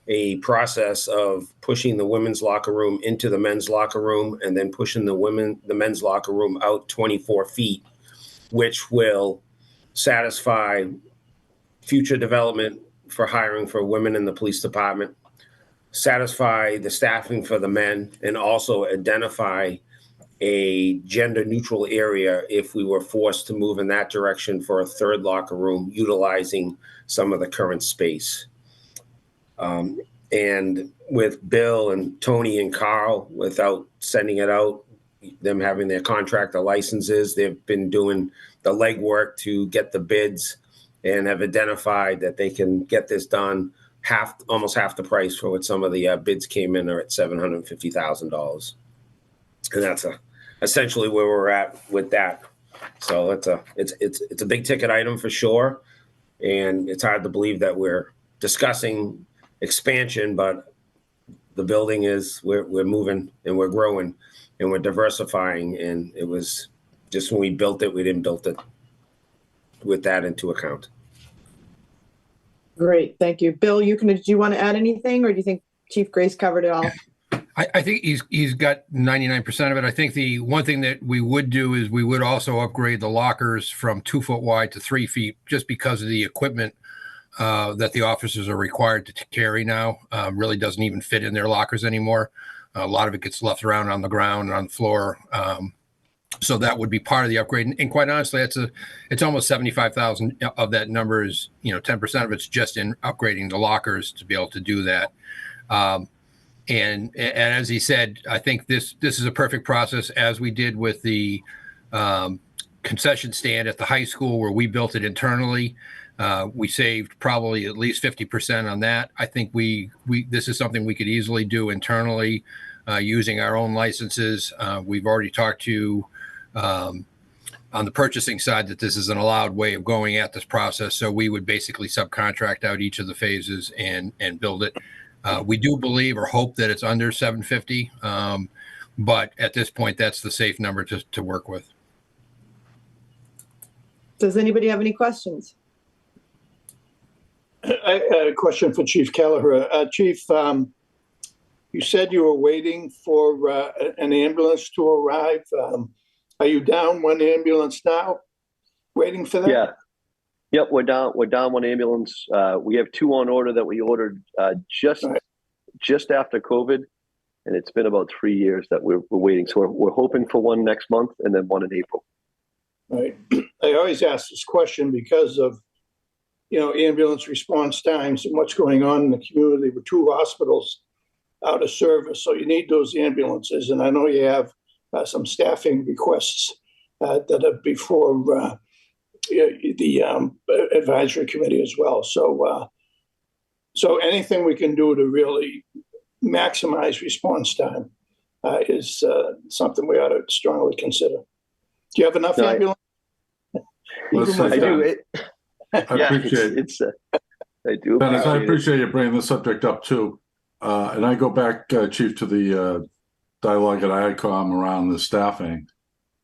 a process of pushing the women's locker room into the men's locker room and then pushing the men's locker room out 24 feet, which will satisfy future development for hiring for women in the police department, satisfy the staffing for the men, and also identify a gender neutral area if we were forced to move in that direction for a third locker room, utilizing some of the current space. And with Bill and Tony and Carl, without sending it out, them having their contractor licenses, they've been doing the legwork to get the bids and have identified that they can get this done almost half the price for what some of the bids came in are at $750,000. And that's essentially where we're at with that. So it's a big ticket item for sure. And it's hard to believe that we're discussing expansion, but the building is, we're moving and we're growing and we're diversifying. And it was just when we built it, we didn't build it with that into account. Great, thank you. Bill, did you want to add anything, or do you think Chief Grace covered it all? I think he's got 99% of it. I think the one thing that we would do is we would also upgrade the lockers from 2 foot wide to 3 feet, just because of the equipment that the officers are required to carry now. Really doesn't even fit in their lockers anymore. A lot of it gets left around on the ground and on the floor. So that would be part of the upgrade. And quite honestly, it's almost 75,000 of that number is, 10% of it's just in upgrading the lockers to be able to do that. And as he said, I think this is a perfect process, as we did with the concession stand at the high school, where we built it internally. We saved probably at least 50% on that. I think this is something we could easily do internally using our own licenses. We've already talked to on the purchasing side that this is an allowed way of going at this process. So we would basically subcontract out each of the phases and build it. We do believe or hope that it's under 750, but at this point, that's the safe number to work with. Does anybody have any questions? I had a question for Chief Kelleher. Chief, you said you were waiting for an ambulance to arrive. Are you down one ambulance now, waiting for that? Yeah. Yep, we're down one ambulance. We have 2 on order that we ordered just after COVID, and it's been about 3 years that we're waiting. So we're hoping for one next month and then one in April. Right. I always ask this question because of, ambulance response times and what's going on in the community with 2 hospitals out of service. So you need those ambulances. And I know you have some staffing requests that are before the advisory committee as well. So anything we can do to really maximize response time is something we ought to strongly consider. Do you have enough ambulance? I do. I appreciate I do. Dennis, I appreciate you bringing this subject up too. And I go back, Chief, to the dialogue at ICOM around the staffing.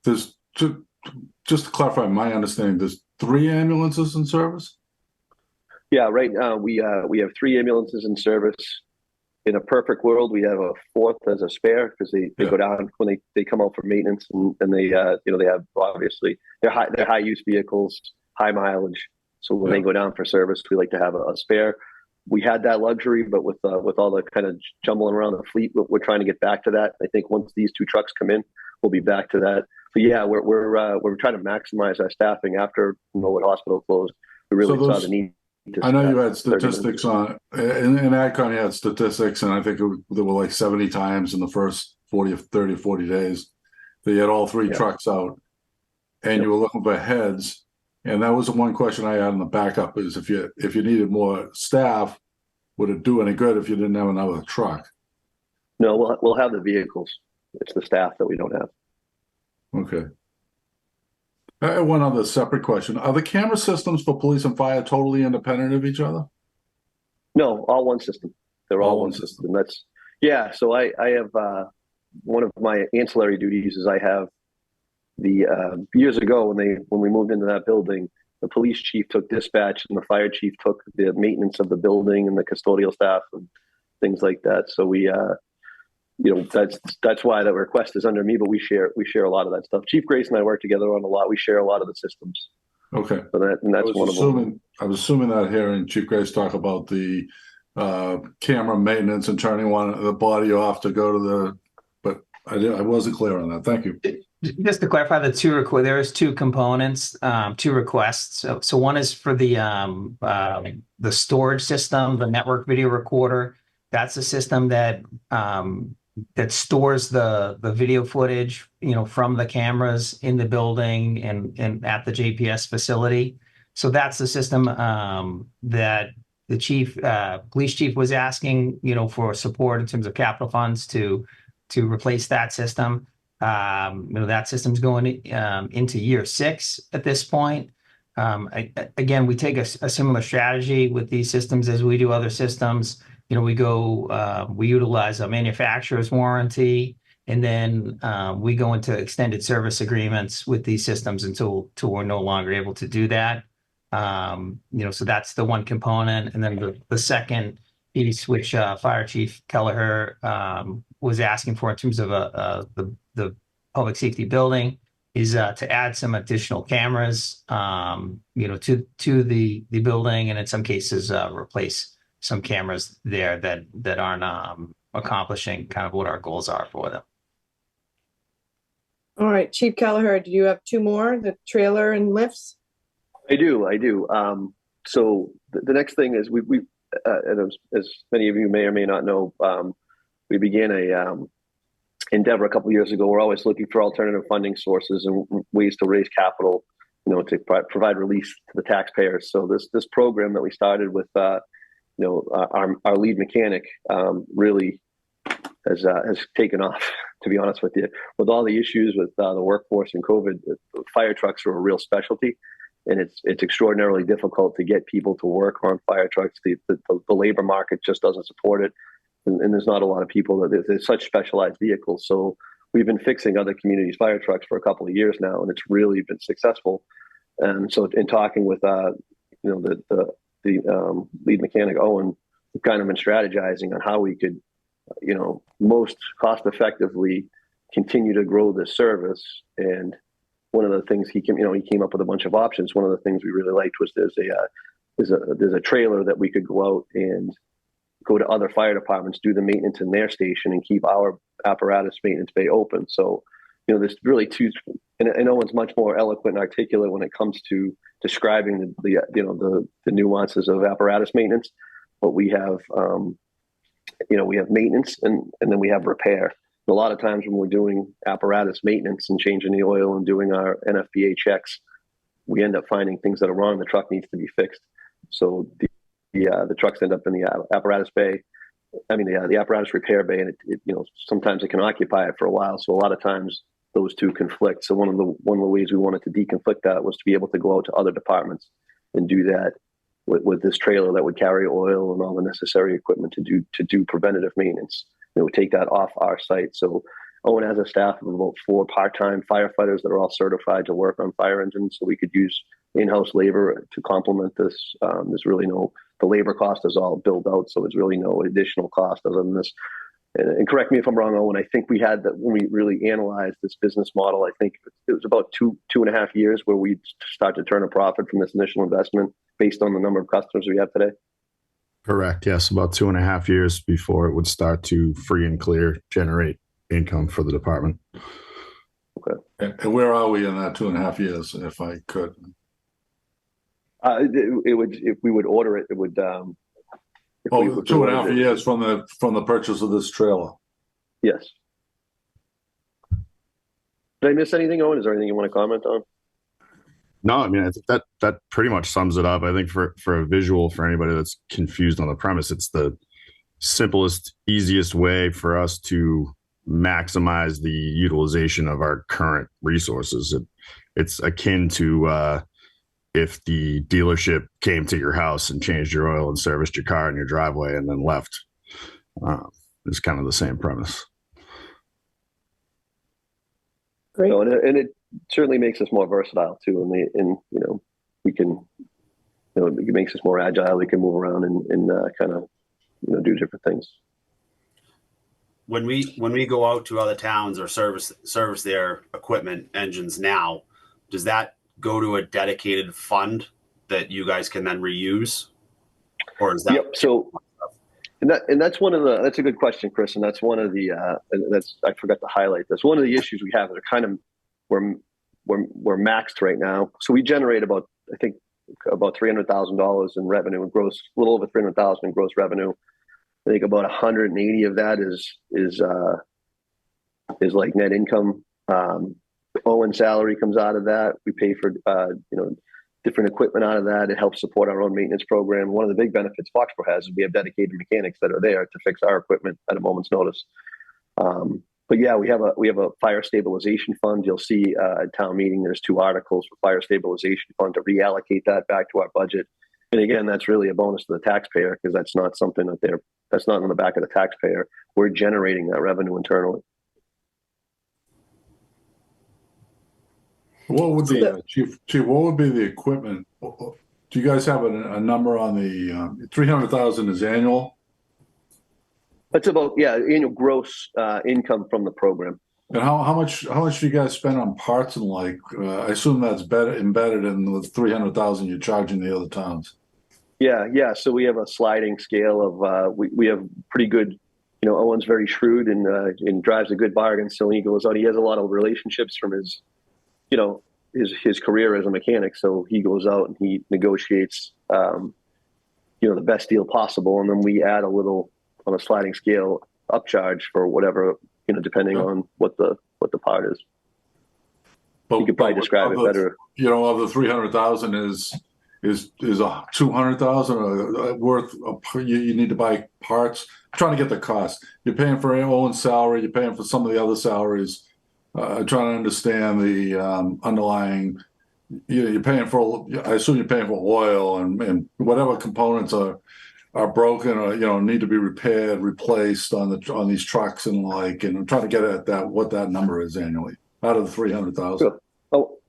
There's just to clarify my understanding, there's 3 ambulances in service? Yeah, right now we have 3 ambulances in service. In a perfect world, we have a 4th as a spare, because they go down when they come out for maintenance, and they they have, obviously they're high use vehicles, high mileage. So when they go down for service, we like to have a spare. We had that luxury, but with all the kind of jumbling around the fleet, we're trying to get back to that. I think once these 2 trucks come in, we'll be back to that. But yeah, we're trying to maximize our staffing after what hospital closed. We really saw the need. I know you had statistics on in AdCon. You had statistics, and I think there were like 70 times in the first 40 days that you had all 3 trucks out, and you were looking for heads. And that was the one question I had in the backup: is if you needed more staff, would it do any good if you didn't have another truck? No, we'll have the vehicles. It's the staff that we don't have. Okay. I have one other separate question. Are the camera systems for police and fire totally independent of each other? No, all one system. They're all one system. So I have one of my ancillary duties is I have the years ago when we moved into that building, the police chief took dispatch and the fire chief took the maintenance of the building and the custodial staff and things like that. So we that's why that request is under me, but we share a lot of that stuff. Chief Grace and I work together on a lot. We share a lot of the systems. Okay. So that's one of them. I was assuming that hearing Chief Grace talk about the camera maintenance and turning the body off to go to but I wasn't clear on that. Thank you. Just to clarify, there's two components, two requests. So one is for the storage system, the network video recorder. That's a system that that stores the video footage, from the cameras in the building and at the JPS facility. So that's the system that the police chief was asking, for support in terms of capital funds to replace that system. That system's going into year 6 at this point. Again, we take a similar strategy with these systems as we do other systems. We utilize a manufacturer's warranty, and then we go into extended service agreements with these systems until we're no longer able to do that. So that's the one component. And then the second piece, which Fire Chief Kelleher was asking for in terms of the public safety building, is to add some additional cameras, to the building, and in some cases replace some cameras there that aren't accomplishing kind of what our goals are for them. All right, Chief Kelleher, do you have 2 more, the trailer and lifts? I do. So the next thing is we and as many of you may or may not know, we began a endeavor a couple of years ago. We're always looking for alternative funding sources and ways to raise capital, to provide release to the taxpayers. So this program that we started with, our lead mechanic really has taken off. To be honest with you, with all the issues with the workforce and COVID, fire trucks are a real specialty. And it's extraordinarily difficult to get people to work on fire trucks. The labor market just doesn't support it. And there's not a lot of people there's such specialized vehicles. So we've been fixing other communities' fire trucks for a couple of years now, and it's really been successful. And so in talking with, the lead mechanic, Owen, we've kind of been strategizing on how we could, most cost effectively continue to grow this service. And one of the things he came up with a bunch of options. One of the things we really liked was there's a trailer that we could go out and go to other fire departments, do the maintenance in their station, and keep our apparatus maintenance bay open. So, there's really two, and Owen's much more eloquent and articulate when it comes to describing the nuances of apparatus maintenance. But we have, we have maintenance and then we have repair. A lot of times when we're doing apparatus maintenance and changing the oil and doing our NFPA checks, we end up finding things that are wrong. The truck needs to be fixed. So the trucks end up in the apparatus bay. The apparatus repair bay, and it sometimes it can occupy it for a while. So a lot of times those two conflict. So one of the ways we wanted to deconflict that was to be able to go out to other departments and do that with this trailer that would carry oil and all the necessary equipment to do preventative maintenance. Would take that off our site. So Owen has a staff of about 4 part-time firefighters that are all certified to work on fire engines. So we could use in-house labor to complement this. There's really the labor cost is all built out. So there's really no additional cost other than this. And correct me if I'm wrong, Owen, I think we had that when we really analyzed this business model, I think it was about 2.5 years where we start to turn a profit from this initial investment based on the number of customers we have today. Correct. Yes, about 2.5 years before it would start to free and clear generate income for the department. Okay. And where are we in that 2.5 years, if I could? It would, if we would order it, it would. 2.5 years from the purchase of this trailer. Yes. Did I miss anything, Owen? Is there anything you want to comment on? No, I think that pretty much sums it up. I think for a visual for anybody that's confused on the premise, it's the simplest, easiest way for us to maximize the utilization of our current resources. It's akin to if the dealership came to your house and changed your oil and serviced your car in your driveway and then left. It's kind of the same premise. Great. And it certainly makes us more versatile too. And we can, it makes us more agile. We can move around and kind of, do different things. When we go out to other towns or service their equipment engines now, does that go to a dedicated fund that you guys can then reuse, or is that? Yep. So And that's that's a good question, Chris. And that's one of the I forgot to highlight this. One of the issues we have that are kind of we're maxed right now. So we generate about $300,000 in revenue and gross, a little over 300,000 in gross revenue. I think about 180 of that is like net income. Owen salary comes out of that. We pay for different equipment out of that. It helps support our own maintenance program. One of the big benefits Foxboro has is we have dedicated mechanics that are there to fix our equipment at a moment's notice. But yeah, we have a fire stabilization fund. You'll see at town meeting there's 2 articles for fire stabilization fund to reallocate that back to our budget. And again, that's really a bonus to the taxpayer because that's not something that's not on the back of the taxpayer. We're generating that revenue internally. What would the chief? What would be the equipment? Do you guys have a number on the 300,000 is annual? That's about annual gross income from the program. And how much do you guys spend on parts and like? I assume that's embedded in the 300,000 you're charging the other towns. Yeah. So we have a sliding scale of we have pretty good. Owen's very shrewd and drives a good bargain. So when he goes out, he has a lot of relationships from his his career as a mechanic. So he goes out and he negotiates, the best deal possible. And then we add a little on a sliding scale upcharge for whatever, depending on what the part is. But you could probably describe it better. Of the 300,000 is a 200,000 worth of, you need to buy parts. I'm trying to get the cost. You're paying for Owen's salary. You're paying for some of the other salaries. Trying to understand the underlying. You're paying for. I assume you're paying for oil and whatever components are broken or need to be repaired, replaced on these trucks and like. And I'm trying to get at what that number is annually out of the 300,000. Sure.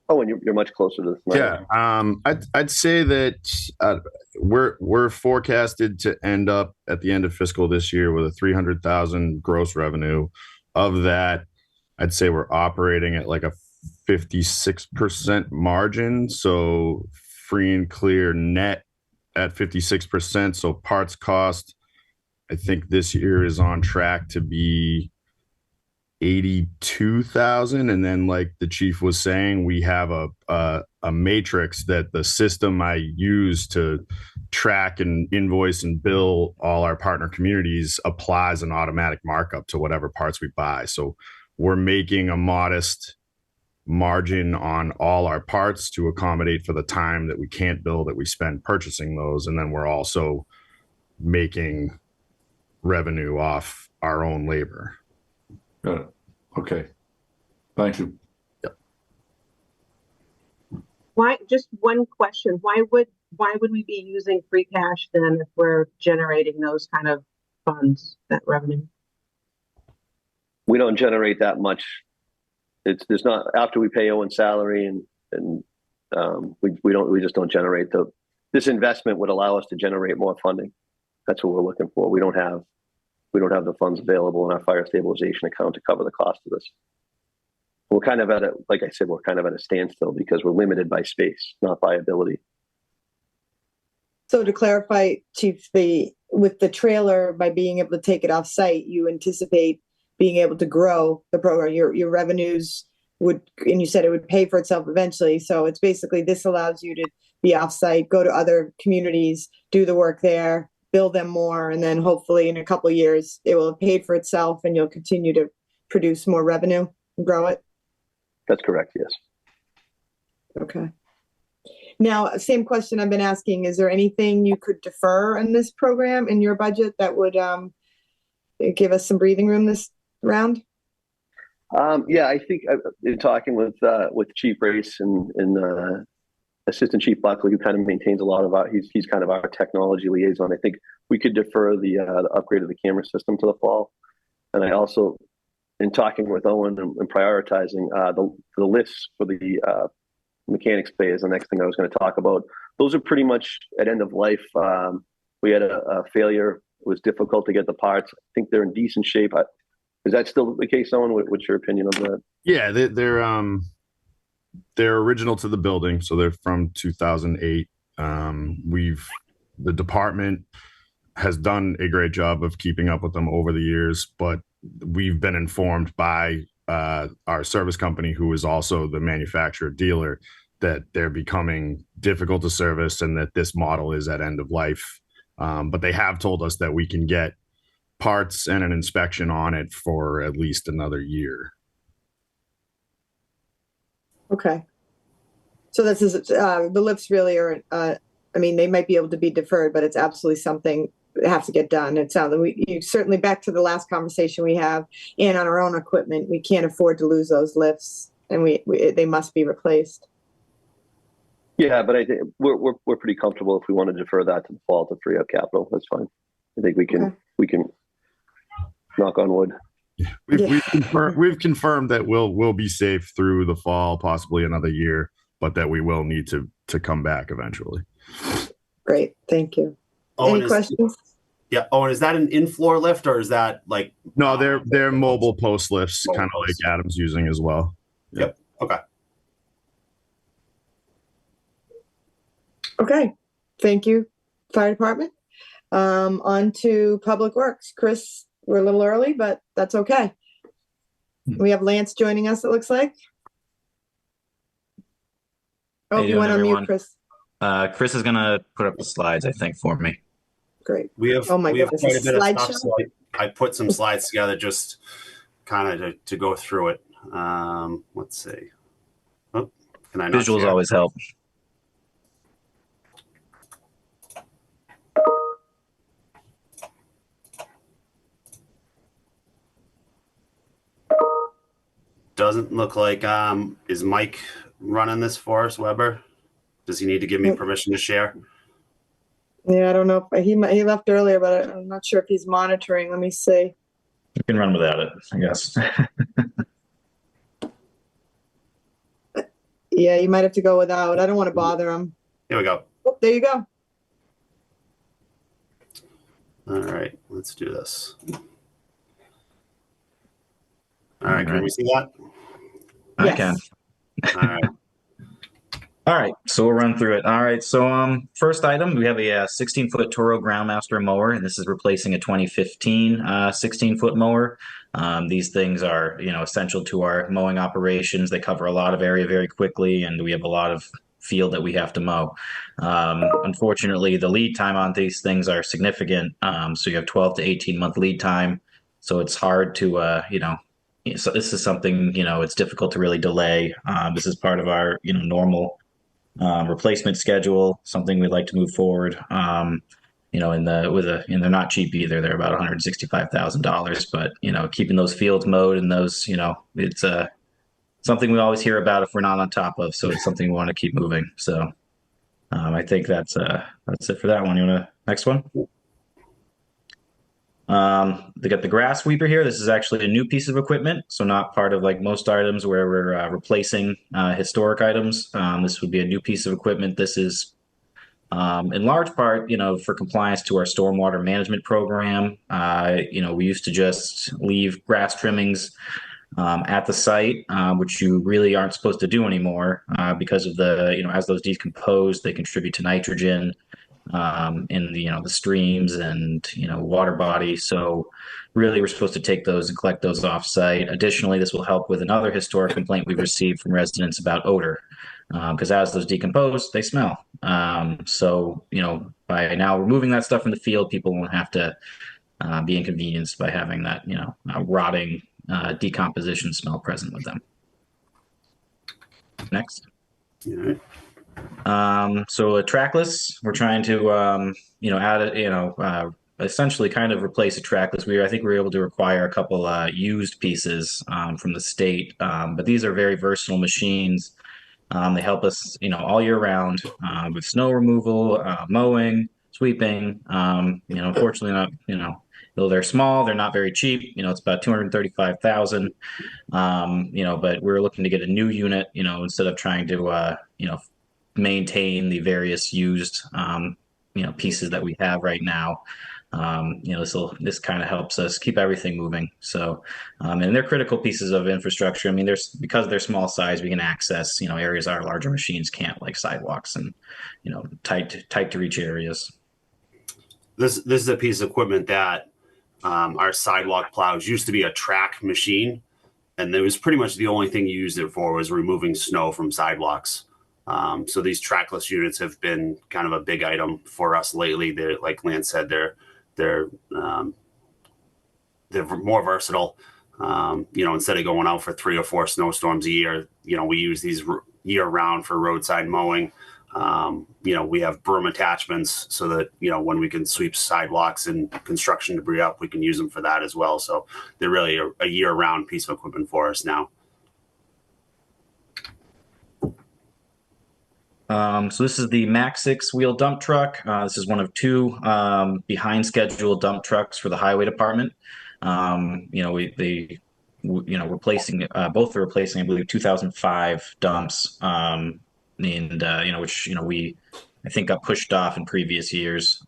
Oh, and you're much closer to this. Yeah, I'd say that we're forecasted to end up at the end of fiscal this year with a 300,000 gross revenue. Of that, I'd say we're operating at like a 56% margin. So free and clear net at 56%. So parts cost, I think this year is on track to be 82,000. And then like the chief was saying, we have a matrix that the system I use to track and invoice and bill all our partner communities applies an automatic markup to whatever parts we buy. So we're making a modest margin on all our parts to accommodate for the time that we can't bill that we spend purchasing those. And then we're also making revenue off our own labor. Got it. Okay. Thank you. Yep. Just one question. Why would we be using free cash then if we're generating those kind of funds, that revenue? We don't generate that much. There's not after we pay Owen's salary and we just don't generate this investment would allow us to generate more funding. That's what we're looking for. We don't have the funds available in our fire stabilization account to cover the cost of this. We're kind of like I said, we're kind of at a standstill because we're limited by space, not by ability. So to clarify, Chief, with the trailer, by being able to take it off site, you anticipate being able to grow the program. Your revenues would, and you said it would pay for itself eventually. So it's basically, this allows you to be off site, go to other communities, do the work there, bill them more, and then hopefully in a couple of years it will have paid for itself and you'll continue to produce more revenue and grow it. That's correct. Yes. Okay. Now, same question I've been asking, is there anything you could defer in this program in your budget that would give us some breathing room this round? Yeah, I think in talking with Chief Race and Assistant Chief Buckley, who kind of maintains a lot of he's kind of our technology liaison. I think we could defer the upgrade of the camera system to the fall. And I also, in talking with Owen and prioritizing the lists for the mechanics bay is the next thing I was going to talk about. Those are pretty much at end of life. We had a failure. It was difficult to get the parts. I think they're in decent shape. Is that still the case, Owen? What's your opinion on that? Yeah, they're original to the building, so they're from 2008. The department has done a great job of keeping up with them over the years, but we've been informed by our service company, who is also the manufacturer dealer, that they're becoming difficult to service and that this model is at end of life. But they have told us that we can get parts and an inspection on it for at least another year. Okay. So this is, the lifts really are, I mean, they might be able to be deferred, but it's absolutely something that has to get done. It sounds like you certainly, back to the last conversation we have, and on our own equipment, we can't afford to lose those lifts, and they must be replaced. Yeah, but I think we're pretty comfortable if we want to defer that to the fall to free up capital. That's fine. I think we can knock on wood. We've confirmed that we'll be safe through the fall, possibly another year, but that we will need to come back eventually. Great, thank you. Any questions? Yeah. Oh, and is that an in-floor lift, or is that like? No, they're mobile post lifts, kind of like Adam's using as well. Yep. Okay. Okay, thank you, Fire Department. On to Public Works. Chris, we're a little early, but that's okay. We have Lance joining us, it looks like. Oh, you went on mute, Chris. Chris is gonna put up the slides, I think, for me. Great. We have quite a bit of stuff, so I put some slides together just kind of to go through it. Let's see. Oh, can I not Visuals share? always help. Doesn't look like, is Mike running this for us, Weber? Does he need to give me permission to share? Yeah, I don't know if he left earlier, but I'm not sure if he's monitoring. Let me see. You can run without it, I guess. Yeah, you might have to go without. I don't want to bother him. Here we go. Oh, there you go. All right, let's do this. All right, can we see that? I Yes. can. All right. All right, so we'll run through it. All right, so first item, we have a 16-foot Toro Groundsmaster mower, and this is replacing a 2015 16-foot mower. These things are, essential to our mowing operations. They cover a lot of area very quickly, and we have a lot of field that we have to mow. Unfortunately, the lead time on these things are significant. So you have 12 to 18-month lead time. So it's hard to, so this is something, it's difficult to really delay. This is part of our, normal replacement schedule, something we'd like to move forward. And they're not cheap either. They're about $165,000, but keeping those fields mowed and those, it's something we always hear about if we're not on top of. So it's something we want to keep moving. So I think that's it for that one. You want to next one? They got the grass sweeper here. This is actually a new piece of equipment, so not part of like most items where we're replacing historic items. This would be a new piece of equipment. This is in large part, for compliance to our stormwater management program. We used to just leave grass trimmings at the site, which you really aren't supposed to do anymore because of the, as those decompose, they contribute to nitrogen in the streams and water body. So really we're supposed to take those and collect those off site. Additionally, this will help with another historic complaint we've received from residents about odor, because as those decompose, they smell. So by now removing that stuff from the field, people won't have to be inconvenienced by having that rotting decomposition smell present with them. Next. All right. So a trackless, we're trying to, add essentially kind of replace a trackless. I think we were able to acquire a couple used pieces from the state, but these are very versatile machines. They help us, all year round with snow removal, mowing, sweeping. Unfortunately not, though they're small, they're not very cheap. It's about $235,000. But we're looking to get a new unit, instead of trying to, maintain the various used pieces that we have right now. This kind of helps us keep everything moving. So and they're critical pieces of infrastructure. I mean, because they're small size, we can access areas our larger machines can't, like sidewalks and tight to reach areas. this is a piece of equipment that our sidewalk plows used to be a track machine, and it was pretty much the only thing you used it for was removing snow from sidewalks. So these trackless units have been kind of a big item for us lately. They're, like Lance said, they're more versatile. Instead of going out for 3 or 4 snowstorms a year, we use these year round for roadside mowing. We have broom attachments so that, when we can sweep sidewalks and construction debris up, we can use them for that as well. So they're really a year round piece of equipment for us now. So this is the Mack 6-wheel dump truck. This is one of 2 behind schedule dump trucks for the highway department. Replacing both are replacing, I believe, 2005 dumps, which we I think got pushed off in previous years.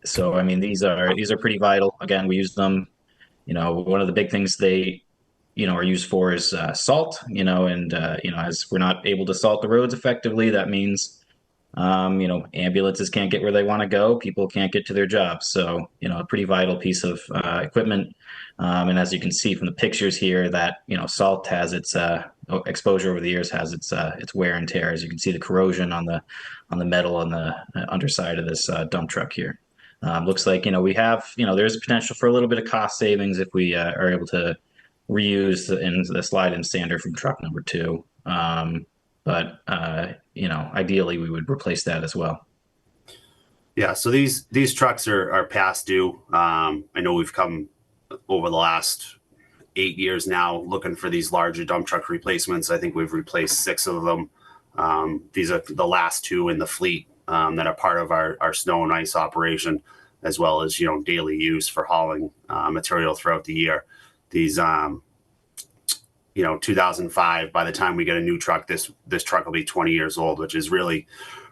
So I mean, these are pretty vital. Again, we use them. One of the big things they are used for is salt. As we're not able to salt the roads effectively, that means ambulances can't get where they want to go. People can't get to their jobs. So, a pretty vital piece of equipment. And as you can see from the pictures here, that, salt has its exposure over the years, has its wear and tear. As you can see, the corrosion on the metal on the underside of this dump truck here. Looks like, we have, there's potential for a little bit of cost savings if we are able to reuse the slide-in sander from truck number 2. But ideally we would replace that as well. Yeah, so these trucks are past due. I know we've come over the last 8 years now looking for these larger dump truck replacements. I think we've replaced 6 of them. These are the last 2 in the fleet that are part of our snow and ice operation, as well as daily use for hauling material throughout the year. These 2005, by the time we get a new truck, this truck will be 20 years old, which is really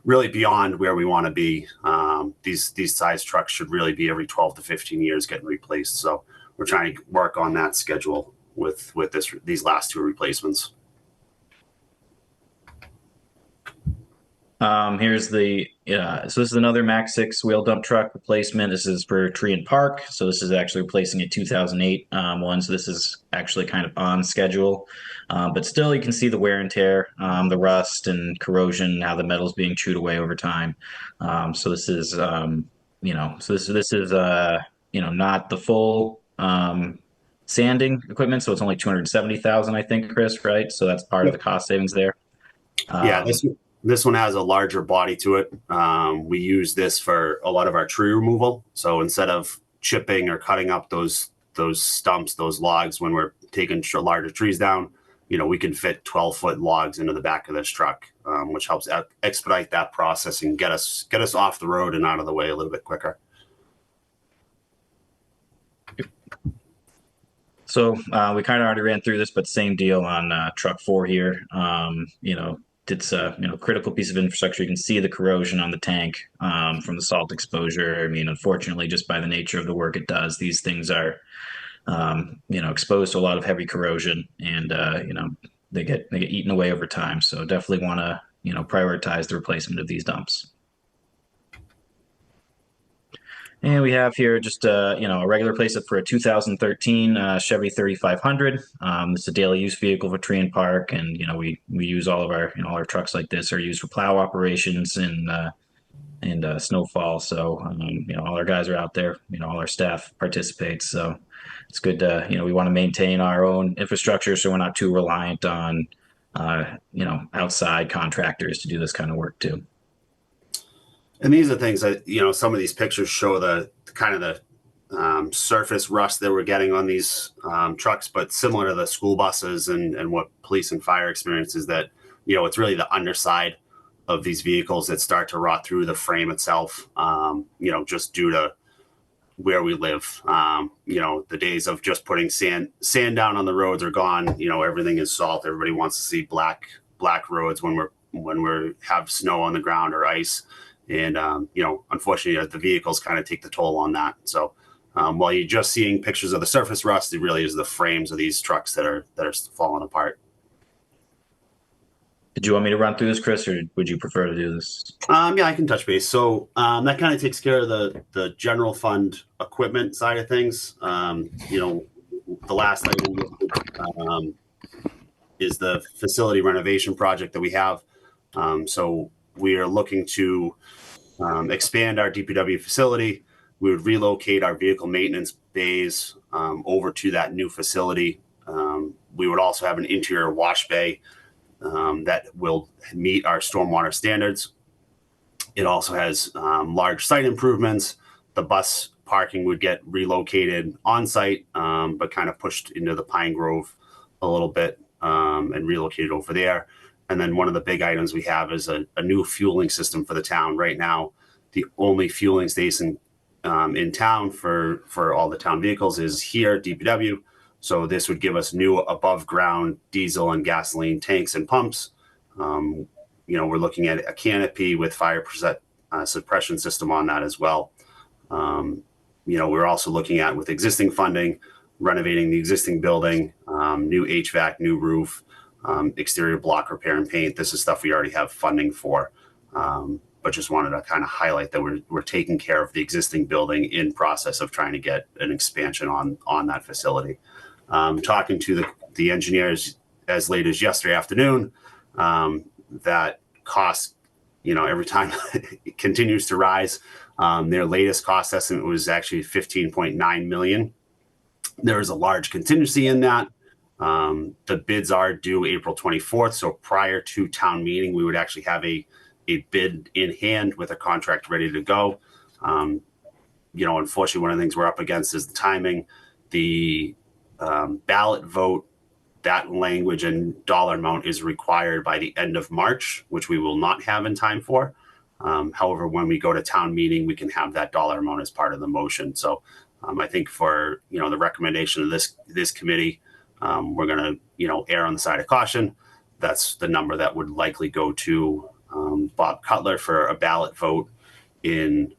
beyond where we want to be. These size trucks should really be every 12 to 15 years getting replaced. So we're trying to work on that schedule with these last 2 replacements. Here's so this is another Mack 6-wheel dump truck replacement. This is for Tree and Park. So this is actually replacing a 2008 one. So this is actually kind of on schedule, but still you can see the wear and tear, the rust and corrosion, how the metal's being chewed away over time. So this is, this is not the full sanding equipment. So it's only $270,000, I think, Chris, right? So that's part of the cost savings there. Yeah. This one has a larger body to it. We use this for a lot of our tree removal. So instead of chipping or cutting up those stumps, those logs, when we're taking larger trees down, we can fit 12-foot logs into the back of this truck, which helps expedite that process and get us off the road and out of the way a little bit quicker. So we kind of already ran through this, but same deal on truck 4 here. It's a critical piece of infrastructure. You can see the corrosion on the tank from the salt exposure. I mean, unfortunately, just by the nature of the work it does, these things are exposed to a lot of heavy corrosion, and they get eaten away over time. So definitely want to prioritize the replacement of these dumps. And we have here just a regular replacement for a 2013 Chevy 3500. It's a daily use vehicle for Tree and Park, and we use all of our our trucks like this are used for plow operations and snowfall. So all our guys are out there. All our staff participates. So it's good to we want to maintain our own infrastructure, so we're not too reliant on outside contractors to do this kind of work too. And these are things that, some of these pictures show the kind of the surface rust that we're getting on these trucks, but similar to the school buses and what police and fire experience is that, it's really the underside of these vehicles that start to rot through the frame itself, just due to where we live. The days of just putting sand down on the roads are gone. Everything is salt. Everybody wants to see black roads when we have snow on the ground or ice. And, unfortunately, the vehicles kind of take the toll on that. So while you're just seeing pictures of the surface rust, it really is the frames of these trucks that are falling apart. Did you want me to run through this, Chris, or would you prefer to do this? Yeah, I can touch base. So that kind of takes care of the general fund equipment side of things. The last item is the facility renovation project that we have. So we are looking to expand our DPW facility. We would relocate our vehicle maintenance bays over to that new facility. We would also have an interior wash bay that will meet our stormwater standards. It also has large site improvements. The bus parking would get relocated on site, but kind of pushed into the Pine Grove a little bit and relocated over there. And then one of the big items we have is a new fueling system for the town. Right now, the only fueling station in town for all the town vehicles is here at DPW. So this would give us new above ground diesel and gasoline tanks and pumps. We're looking at a canopy with fire suppression system on that as well. We're also looking at, with existing funding, renovating the existing building, new HVAC, new roof, exterior block repair and paint. This is stuff we already have funding for, but just wanted to kind of highlight that we're taking care of the existing building in process of trying to get an expansion on that facility. Talking to the engineers as late as yesterday afternoon, that cost, every time it continues to rise. Their latest cost estimate was actually $15.9 million. There is a large contingency in that. The bids are due April 24th. So prior to town meeting, we would actually have a bid in hand with a contract ready to go. Unfortunately, one of the things we're up against is the timing. The ballot vote, that language and dollar amount is required by the end of March, which we will not have in time for. However, when we go to town meeting, we can have that dollar amount as part of the motion. So I think for, the recommendation of this committee, we're going to, err on the side of caution. That's the number that would likely go to Bob Cutler for a ballot vote in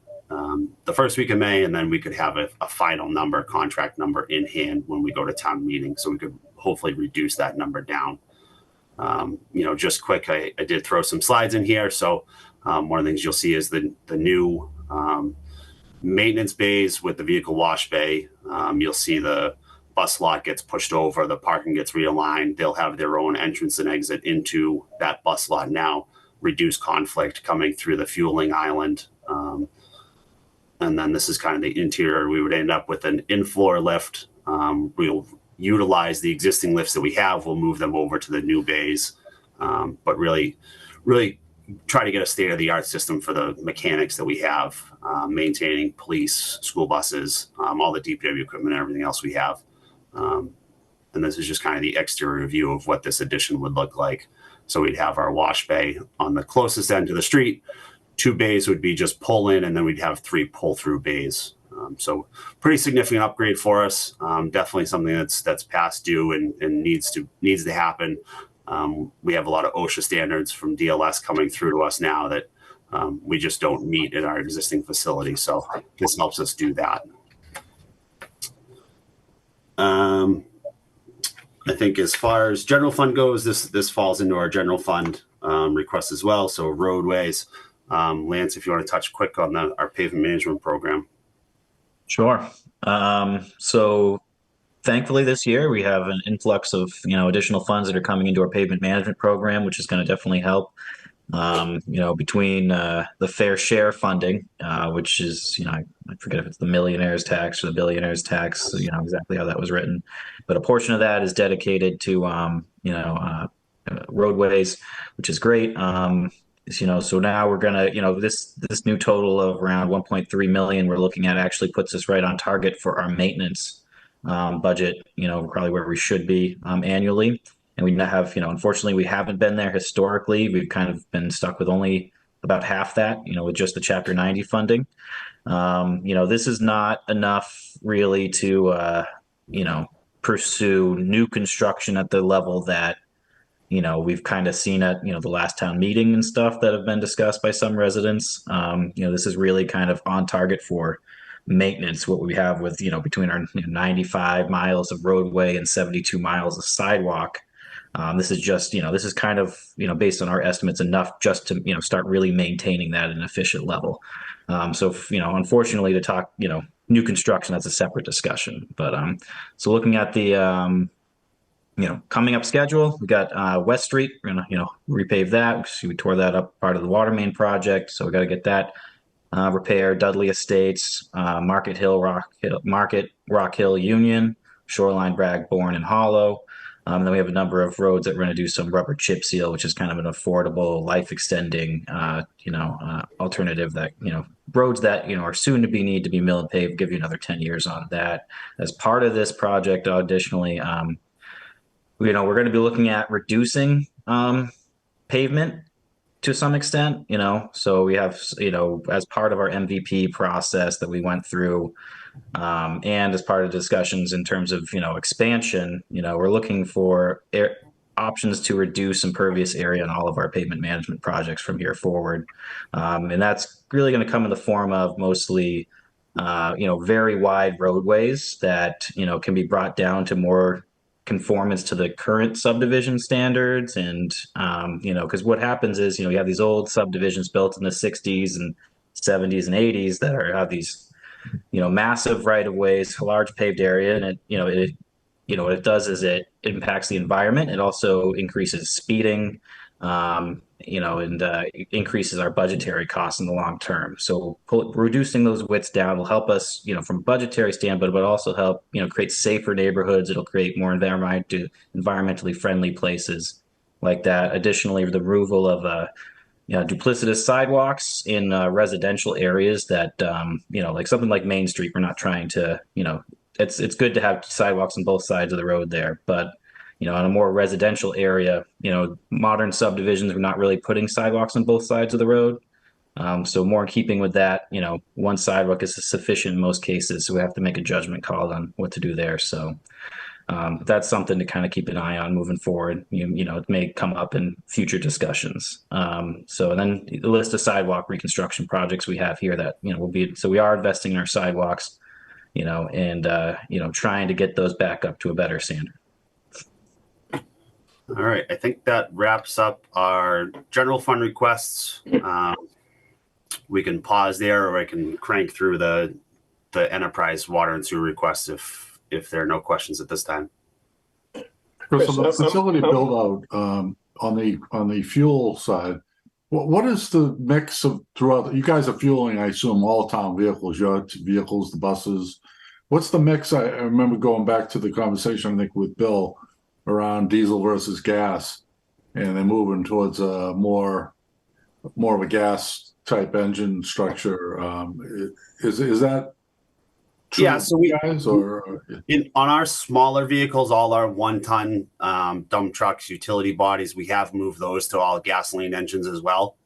the first week of May, and then we could have a final number, contract number in hand when we go to town meeting. So we could hopefully reduce that number down. Just quick, I did throw some slides in here. So one of the things you'll see is the new maintenance bays with the vehicle wash bay. You'll see the bus lot gets pushed over, the parking gets realigned. They'll have their own entrance and exit into that bus lot now, reduce conflict coming through the fueling island. And then this is kind of the interior. We would end up with an in-floor lift. We'll utilize the existing lifts that we have. We'll move them over to the new bays, but really try to get a state-of-the-art system for the mechanics that we have, maintaining police, school buses, all the DPW equipment, and everything else we have. And this is just kind of the exterior view of what this addition would look like. So we'd have our wash bay on the closest end to the street. 2 bays would be just pull in, and then we'd have 3 pull through bays. So pretty significant upgrade for us. Definitely something that's past due and needs to happen. We have a lot of OSHA standards from DLS coming through to us now that we just don't meet in our existing facility. So this helps us do that. I think as far as general fund goes, this falls into our general fund request as well. So roadways. Lance, if you want to touch quick on our pavement management program. Sure. So thankfully this year we have an influx of, additional funds that are coming into our pavement management program, which is going to definitely help. Between the fair share funding, which is, I forget if it's the millionaire's tax or the billionaire's tax, exactly how that was written, but a portion of that is dedicated to, roadways, which is great. So now we're gonna, this new total of around 1.3 million we're looking at actually puts us right on target for our maintenance budget. Probably where we should be annually. And we have, unfortunately, we haven't been there historically. We've kind of been stuck with only about half that, with just the Chapter 90 funding. This is not enough really to, pursue new construction at the level that, we've kind of seen at, the last town meeting and stuff that have been discussed by some residents. This is really kind of on target for maintenance, what we have with, between our 95 miles of roadway and 72 miles of sidewalk. This is just, this is kind of, based on our estimates, enough just to, start really maintaining that at an efficient level. So, unfortunately to talk, new construction, that's a separate discussion. But so looking at the, coming up schedule, we got West Street. We're gonna, repave that. We tore that up, part of the water main project, so we got to get that repaired. Dudley Estates, Market, Rock Hill, Union, Shoreline, Bragg, and Hollow. Then we have a number of roads that we're going to do some rubber chip seal, which is kind of an affordable, life extending, alternative that, roads that, are soon to be need to be mill and paved, give you another 10 years on that. As part of this project, additionally, we're going to be looking at reducing pavement to some extent, so we have, as part of our MVP process that we went through, and as part of discussions in terms of, expansion, we're looking for options to reduce impervious area in all of our pavement management projects from here forward. And that's really going to come in the form of mostly, very wide roadways that, can be brought down to more conformance to the current subdivision standards. And, because what happens is, you have these old subdivisions built in the 60s and 70s and 80s that have these, massive right of ways, a large paved area. And what it does is it impacts the environment. It also increases speeding, and increases our budgetary costs in the long term. So reducing those widths down will help us, from a budgetary standpoint, but also help, create safer neighborhoods. It'll create more environmentally friendly places like that. Additionally, the removal of duplicitous sidewalks in residential areas that, like something like Main Street, we're not trying to, it's good to have sidewalks on both sides of the road there, but in a more residential area, modern subdivisions, we're not really putting sidewalks on both sides of the road. So more in keeping with that, one sidewalk is sufficient in most cases. So we have to make a judgment call on what to do there. So that's something to kind of keep an eye on moving forward. It may come up in future discussions. So then the list of sidewalk reconstruction projects we have here that, will be, so we are investing in our sidewalks, and, trying to get those back up to a better standard. All right, I think that wraps up our general fund requests. We can pause there, or I can crank through the enterprise water and sewer requests if there are no questions at this time. Chris, on the facility build out, on the fuel side, what is the mix of throughout? You guys are fueling, I assume, all town vehicles, your vehicles, the buses. What's the mix? I remember going back to the conversation, I think, with Bill around diesel versus gas, and they're moving towards a more of a gas type engine structure. Is that true? Yeah, so we guys, or on our smaller vehicles, all our 1-ton dump trucks, utility bodies, we have moved those to all gasoline engines as well,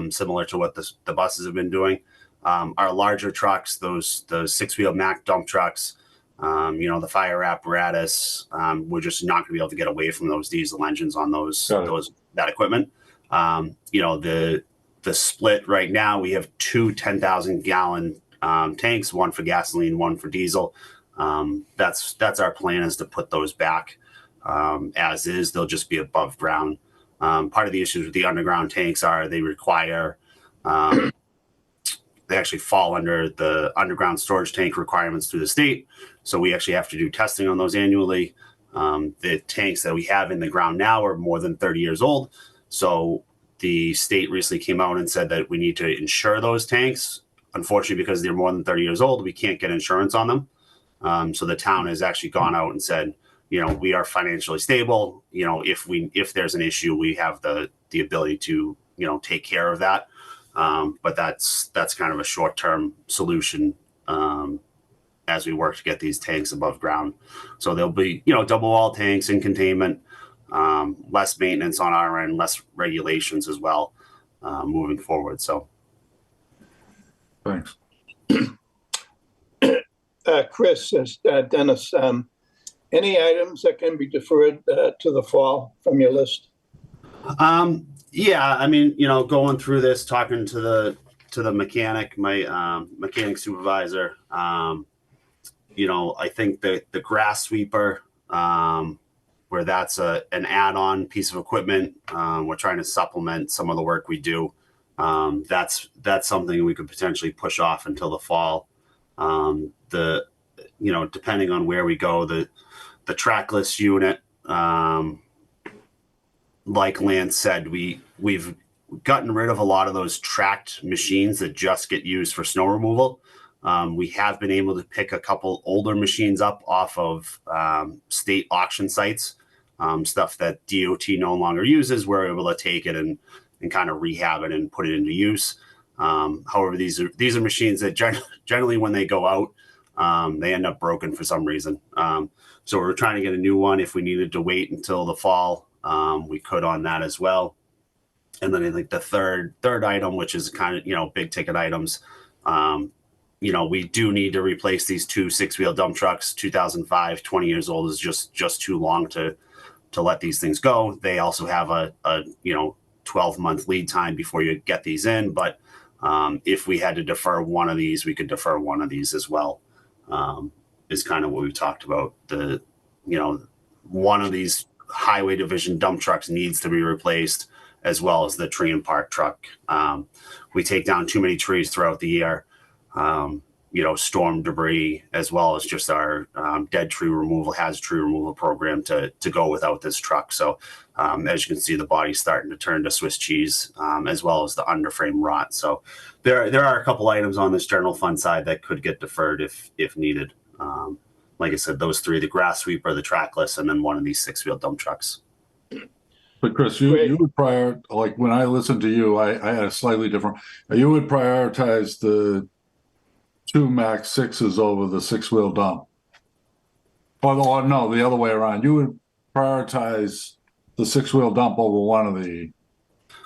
similar to what the buses have been doing. Our larger trucks, those 6-wheel Mack dump trucks, the fire apparatus, we're just not going to be able to get away from those diesel engines on that equipment. The split right now, we have 2 10,000 gallon tanks, one for gasoline, one for diesel. That's our plan, is to put those back as is. They'll just be above ground. Part of the issues with the underground tanks are they require they actually fall under the underground storage tank requirements through the state. So we actually have to do testing on those annually. The tanks that we have in the ground now are more than 30 years old. So the state recently came out and said that we need to insure those tanks. Unfortunately, because they're more than 30 years old, we can't get insurance on them. So the town has actually gone out and said, we are financially stable. If there's an issue, we have the ability to, take care of that. But that's kind of a short-term solution as we work to get these tanks above ground. So there'll be, double wall tanks in containment, less maintenance on our end, less regulations as well moving forward. So, thanks. Chris, Dennis, any items that can be deferred to the fall from your list? Yeah, I mean, going through this, talking to the mechanic, my mechanic supervisor, I think the grass sweeper, we're where that's an add-on piece of equipment. We're trying to supplement some of the work we do. That's something we could potentially push off until the fall. Depending on where we go, the trackless unit, like Lance said, we've gotten rid of a lot of those tracked machines that just get used for snow removal. We have been able to pick a couple older machines up off of state auction sites, stuff that DOT no longer uses. We're able to take it and kind of rehab it and put it into use. However, these are machines that generally when they go out, they end up broken for some reason. So we're trying to get a new one. If we needed to wait until the fall, we could on that as well. And then I think the third item, which is kind of, big ticket items, we do need to replace these 2 6-wheel dump trucks. 2005, 20 years old is just too long to let these things go. They also have a 12-month lead time before you get these in. But if we had to defer one of these, we could defer one of these as well. Is kind of what we've talked about. One of these highway division dump trucks needs to be replaced, as well as the tree and park truck. We take down too many trees throughout the year, storm debris, as well as just our dead tree removal, hazard tree removal program to go without this truck. So as you can see, the body's starting to turn to Swiss cheese, as well as the underframe rot. So there are a couple items on this general fund side that could get deferred if needed. Like I said, those 3, the grass sweeper, the trackless, and then one of these 6-wheel dump trucks. But Chris, you would like when I listened to you, I had a slightly different, you would prioritize the 2 Mack 6s over the 6-wheel dump. Or no, the other way around. You would prioritize the 6-wheel dump over one of the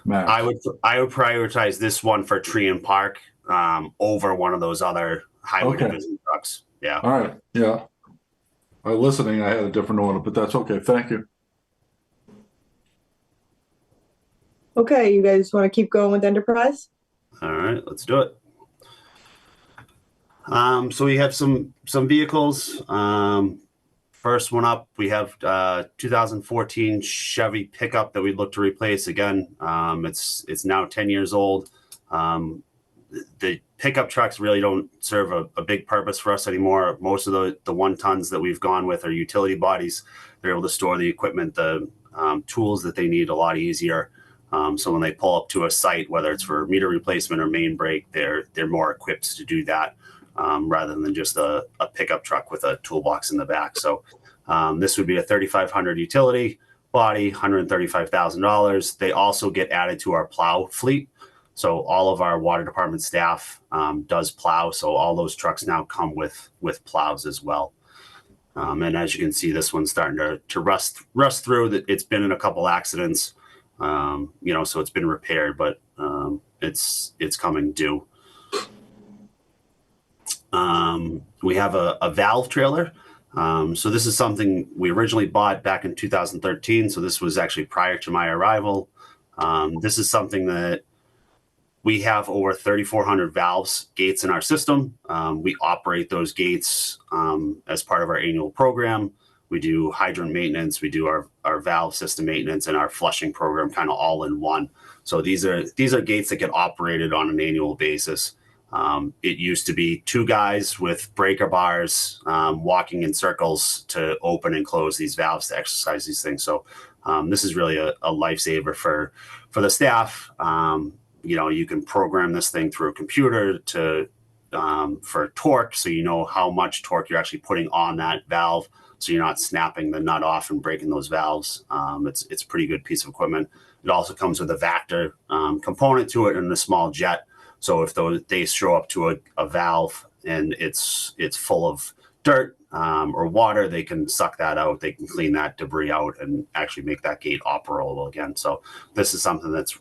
Macks. I would prioritize this one for tree and park over one of those other highway division trucks. Yeah. All right. Yeah. By listening, I had a different order, but that's okay. Thank you. Okay, you guys want to keep going with enterprise? All right, let's do it. So we have some vehicles. First one up, we have 2014 Chevy pickup that we'd look to replace again. It's now 10 years old. The pickup trucks really don't serve a big purpose for us anymore. Most of the 1-tons that we've gone with are utility bodies. They're able to store the equipment, the tools that they need a lot easier. So when they pull up to a site, whether it's for meter replacement or main break, they're more equipped to do that rather than just a pickup truck with a toolbox in the back. So this would be a 3,500 utility body, $135,000. They also get added to our plow fleet. So all of our water department staff does plow. So all those trucks now come with plows as well. And as you can see, this one's starting to rust through. It's been in a couple accidents. So it's been repaired, but it's coming due. We have a valve trailer. So this is something we originally bought back in 2013. So this was actually prior to my arrival. This is something that we have over 3,400 valves, gates in our system. We operate those gates as part of our annual program. We do hydrant maintenance, we do our valve system maintenance, and our flushing program kind of all in one. So these are gates that get operated on an annual basis. It used to be 2 guys with breaker bars walking in circles to open and close these valves to exercise these things. So this is really a lifesaver for the staff. You can program this thing through a computer for torque, so you know how much torque you're actually putting on that valve, so you're not snapping the nut off and breaking those valves. It's a pretty good piece of equipment. It also comes with a Vactor component to it and a small jet. So if they show up to a valve and it's full of dirt or water, they can suck that out. They can clean that debris out and actually make that gate operable again. So this is something that's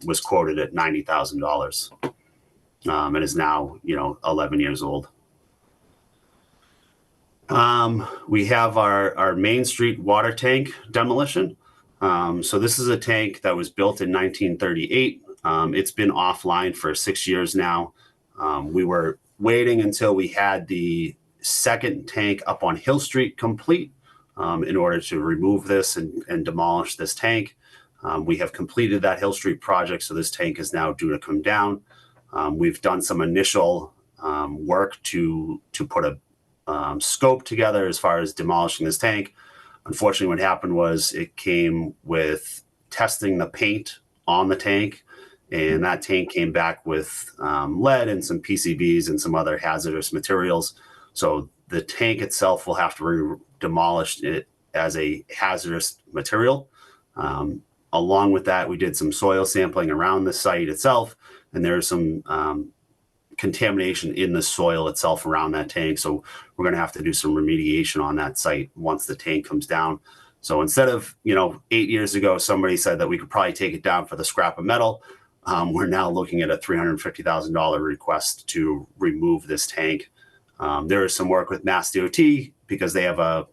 was quoted at $90,000 and is now 11 years old. We have our Main Street water tank demolition. So this is a tank that was built in 1938. It's been offline for 6 years now. We were waiting until we had the second tank up on Hill Street complete in order to remove this and demolish this tank. We have completed that Hill Street project, so this tank is now due to come down. We've done some initial work to put a scope together as far as demolishing this tank. Unfortunately, what happened was it came with testing the paint on the tank, and that tank came back with lead and some PCBs and some other hazardous materials. So the tank itself will have to be demolished it as a hazardous material. Along with that, we did some soil sampling around the site itself, and there's some contamination in the soil itself around that tank. So we're going to have to do some remediation on that site once the tank comes down. So instead of, 8 years ago, somebody said that we could probably take it down for the scrap of metal, we're now looking at a $350,000 request to remove this tank. There is some work with Mass DOT because they have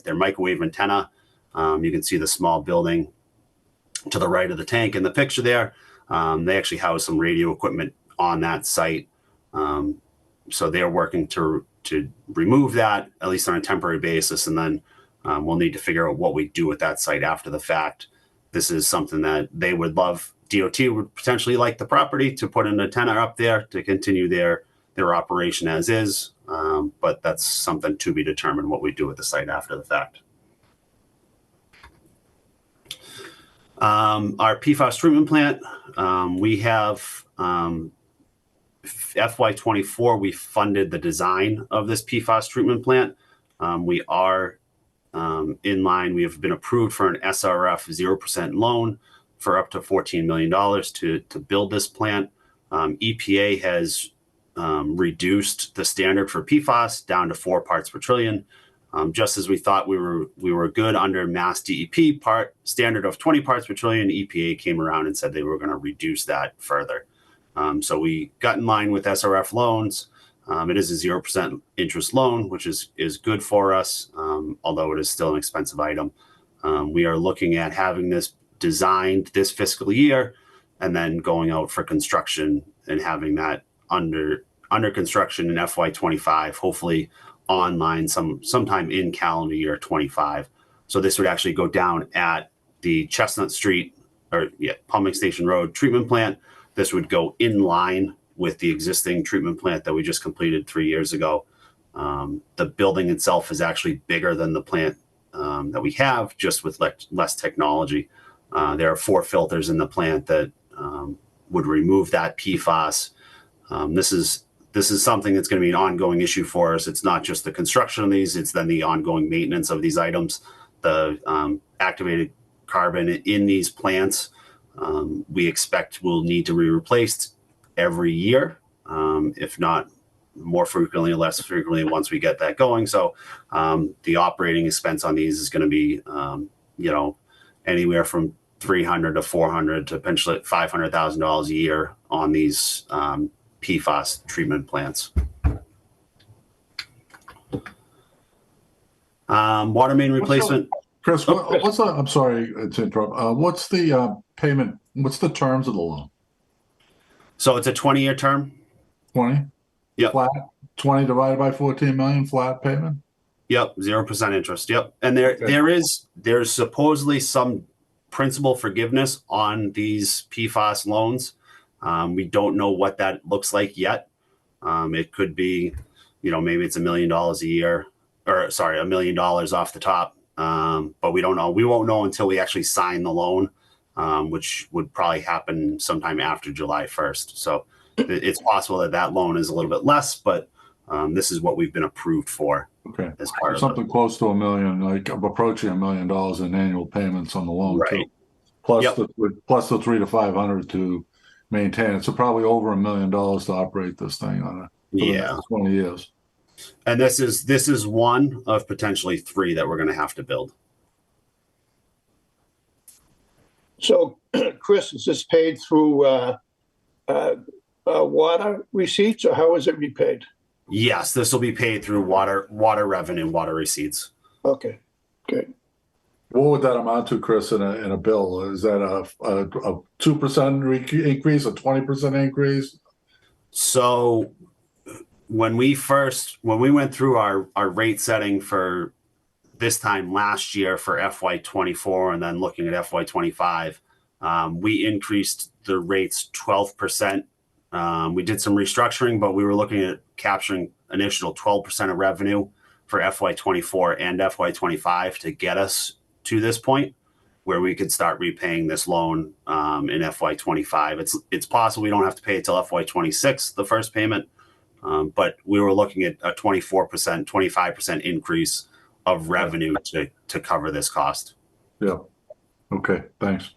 their microwave antenna. You can see the small building to the right of the tank in the picture there. They actually house some radio equipment on that site. So they're working to remove that, at least on a temporary basis, and then we'll need to figure out what we do with that site after the fact. This is something that they would love. DOT would potentially like the property to put an antenna up there to continue their operation as is, but that's something to be determined what we do with the site after the fact. Our PFAS treatment plant, we have FY24, we funded the design of this PFAS treatment plant. We are in line. We have been approved for an SRF 0% loan for up to $14 million to build this plant. EPA has reduced the standard for PFAS down to 4 parts per trillion. Just as we thought we were good under Mass DEP standard of 20 parts per trillion, EPA came around and said they were going to reduce that further. So we got in line with SRF loans. It is a 0% interest loan, which is good for us, although it is still an expensive item. We are looking at having this designed this fiscal year and then going out for construction and having that under construction in FY25, hopefully online sometime in calendar year 25. So this would actually go down at the Chestnut Street Pumping Station Road treatment plant. This would go in line with the existing treatment plant that we just completed 3 years ago. The building itself is actually bigger than the plant that we have, just with less technology. There are 4 filters in the plant that would remove that PFAS. This is something that's going to be an ongoing issue for us. It's not just the construction of these, it's then the ongoing maintenance of these items. The activated carbon in these plants, we expect will need to be replaced every year, if not more frequently or less frequently once we get that going. So the operating expense on these is going to be, anywhere from $300 to $400 to potentially $500,000 a year on these PFAS treatment plants. Water main replacement. Chris, I'm sorry to interrupt. What's the payment? What's the terms of the loan? So it's a 20-year term. 20? Yep. Flat? 20 divided by 14 million flat payment? Yep. 0% interest. Yep. And there's supposedly some principal forgiveness on these PFAS loans. We don't know what that looks like yet. It could be, maybe it's $1 million a year, or sorry, $1 million off the top. But we don't know. We won't know until we actually sign the loan, which would probably happen sometime after July 1st. So it's possible that loan is a little bit less, but this is what we've been approved for. Okay. As part of something close to $1 million, like approaching $1 million in annual payments on the loan, right. Too. Plus the 300 to 500 to maintain it. So probably over $1 million to operate this thing on it. For the next 20 years. And this is one of potentially 3 that we're going to have to build. So, Chris, is this paid through water receipts, or how is it repaid? Yes, this will be paid through water revenue, water receipts. Okay, good. What would that amount to, Chris, in a bill? Is that a 2% increase, a 20% increase? So when we went through our rate setting for this time last year for FY24 and then looking at FY25, we increased the rates 12%. We did some restructuring, but we were looking at capturing an additional 12% of revenue for FY24 and FY25 to get us to this point where we could start repaying this loan in FY25. It's possible we don't have to pay it till FY26, the first payment, but we were looking at a 24%, 25% increase of revenue to cover this cost. Yeah. Okay, thanks.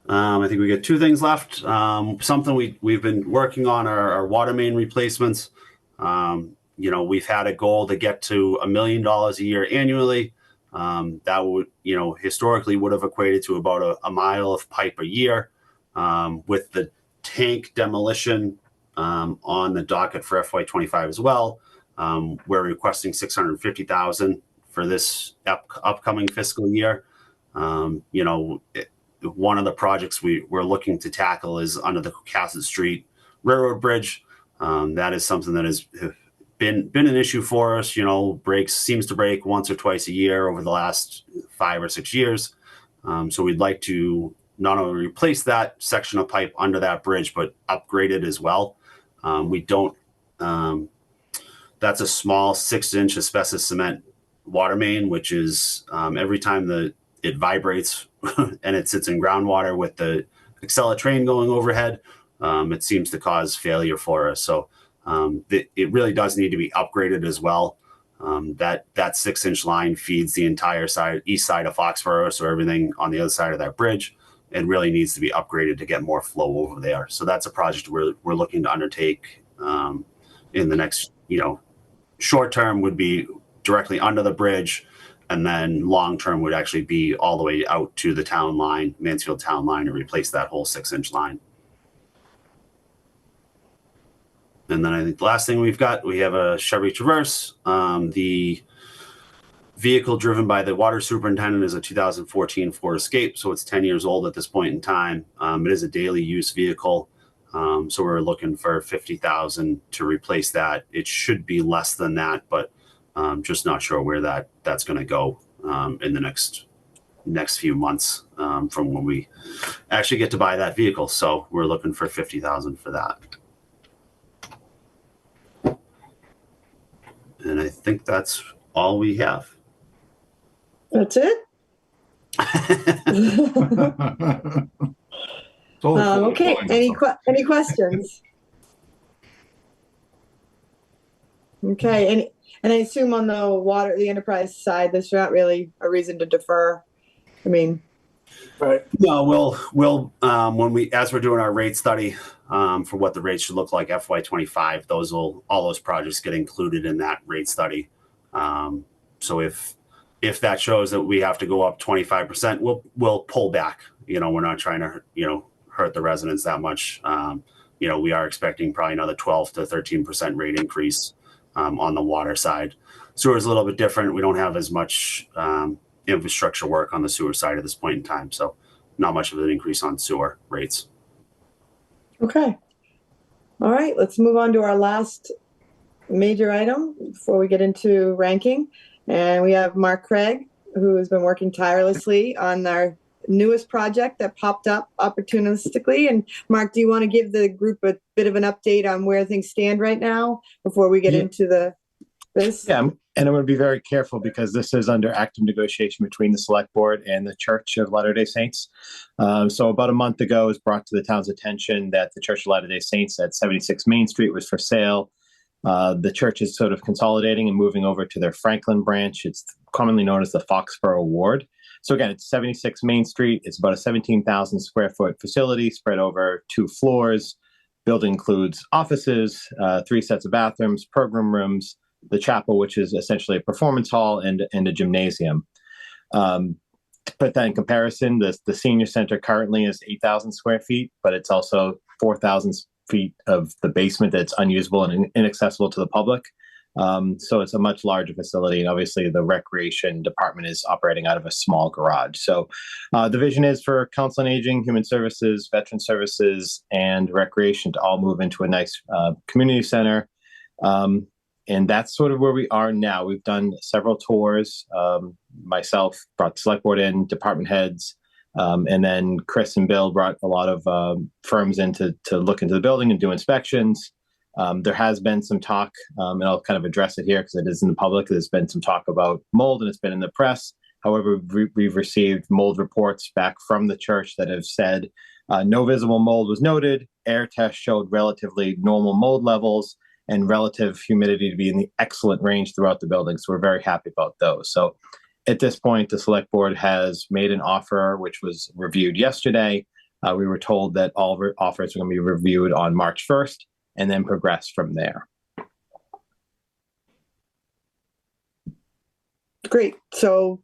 I think we got two things left. Something we've been working on are our water main replacements. We've had a goal to get to $1 million a year annually. That would, historically would have equated to about a mile of pipe a year. With the tank demolition on the docket for FY25 as well, we're requesting $650,000 for this upcoming fiscal year. One of the projects we're looking to tackle is under the Cassett Street Railroad Bridge. That is something that has been an issue for us. Seems to break once or twice a year over the last 5 or 6 years. So we'd like to not only replace that section of pipe under that bridge, but upgrade it as well. That's a small 6-inch asbestos cement water main, which is every time it vibrates and it sits in groundwater with the Excella train going overhead, it seems to cause failure for us. So it really does need to be upgraded as well. That 6-inch line feeds the entire east side of Foxboro, so everything on the other side of that bridge, it really needs to be upgraded to get more flow over there. So that's a project we're looking to undertake in the next, short term would be directly under the bridge, and then long term would actually be all the way out to the town line, Mansfield town line, and replace that whole 6-inch line. And then I think the last thing we have a Chevy Traverse. The vehicle driven by the water superintendent is a 2014 Ford Escape, so it's 10 years old at this point in time. It is a daily use vehicle, so we're looking for $50,000 to replace that. It should be less than that, but just not sure where that's going to go in the next few months from when we actually get to buy that vehicle. So we're looking for $50,000 for that. And I think that's all we have. That's it? Okay, any questions? Okay, and I assume on the enterprise side, there's not really a reason to defer. Right. No, we'll as we're doing our rate study for what the rates should look like FY25, all those projects get included in that rate study. So if that shows that we have to go up 25%, we'll pull back. We're not trying to hurt the residents that much. We are expecting probably another 12 to 13% rate increase on the water side. Sewer is a little bit different. We don't have as much infrastructure work on the sewer side at this point in time, so not much of an increase on sewer rates. Okay. All right, let's move on to our last major item before we get into ranking. And we have Marc Craig, who has been working tirelessly on our newest project that popped up opportunistically. And Marc, do you want to give the group a bit of an update on where things stand right now before we get into this? Yeah, and I'm going to be very careful because this is under active negotiation between the Select Board and the Church of Latter-day Saints. So about a month ago, it was brought to the town's attention that the Church of Latter-day Saints at 76 Main Street was for sale. The church is sort of consolidating and moving over to their Franklin branch. It's commonly known as the Foxboro Ward. So again, it's 76 Main Street. It's about a 17,000 square foot facility spread over 2 floors. Building includes offices, 3 sets of bathrooms, program rooms, the chapel, which is essentially a performance hall, and a gymnasium. To put that in comparison, the senior center currently is 8,000 square feet, but it's also 4,000 feet of the basement that's unusable and inaccessible to the public. So it's a much larger facility, and obviously the recreation department is operating out of a small garage. So the vision is for Council on Aging, Human Services, Veteran Services, and Recreation to all move into a nice community center And that's sort of where we are now. We've done several tours. Myself brought the select board in, department heads, and then Chris and Bill brought a lot of firms in to look into the building and do inspections. There has been some talk, and I'll kind of address it here because it is in the public. There's been some talk about mold, and it's been in the press. However, we've received mold reports back from the church that have said no visible mold was noted. Air tests showed relatively normal mold levels and relative humidity to be in the excellent range throughout the building. So we're very happy about those. So at this point, the select board has made an offer, which was reviewed yesterday. We were told that all offers are going to be reviewed on March 1st and then progress from there. Great. So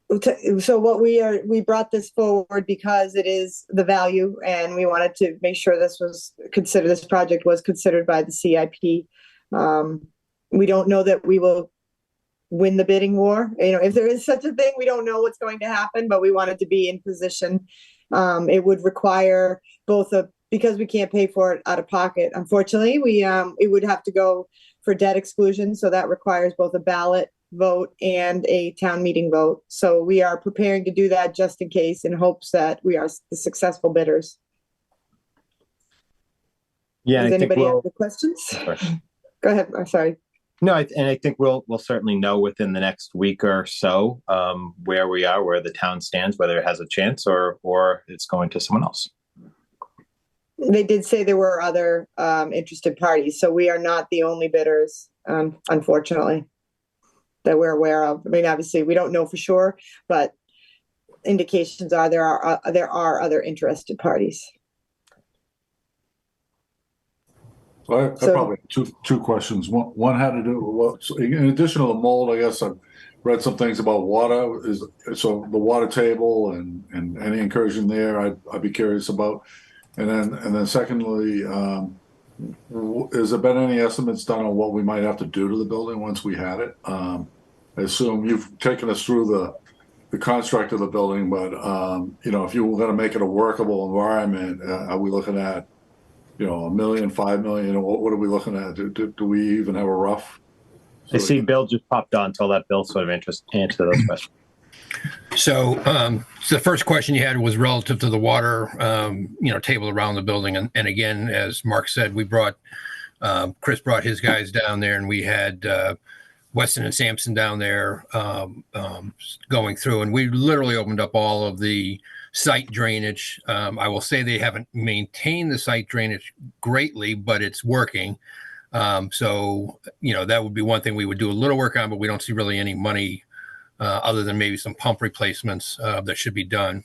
what we brought this forward because it is the value, and we wanted to make sure this project was considered by the CIP. We don't know that we will win the bidding war. If there is such a thing, we don't know what's going to happen, but we wanted to be in position. It would require because we can't pay for it out of pocket. Unfortunately, it would have to go for debt exclusion. So that requires both a ballot vote and a town meeting vote. So we are preparing to do that just in case, in hopes that we are the successful bidders. Yeah. Does anybody have any questions? Go ahead. I'm sorry. No, and I think we'll certainly know within the next week or so where we are, where the town stands, whether it has a chance or it's going to someone else. They did say there were other interested parties, so we are not the only bidders, unfortunately, that we're aware of. I mean, obviously, we don't know for sure, but indications are there are other interested parties. So I probably have two questions. One had to do with, in addition to the mold, I guess I've read some things about water. So the water table and any incursion there, I'd be curious about. And then secondly, has there been any estimates done on what we might have to do to the building once we had it? I assume you've taken us through the construct of the building, but if you were going to make it a workable environment, are we looking at $1 million, $5 million? What are we looking at? Do we even have a rough? I see Bill just popped on, so I'll let Bill sort of answer those questions. So the first question you had was relative to the water, table around the building. And again, as Marc said, Chris brought his guys down there, and we had Weston and Sampson down there going through, and we literally opened up all of the site drainage. I will say they haven't maintained the site drainage greatly, but it's working. So that would be one thing we would do a little work on, but we don't see really any money other than maybe some pump replacements that should be done.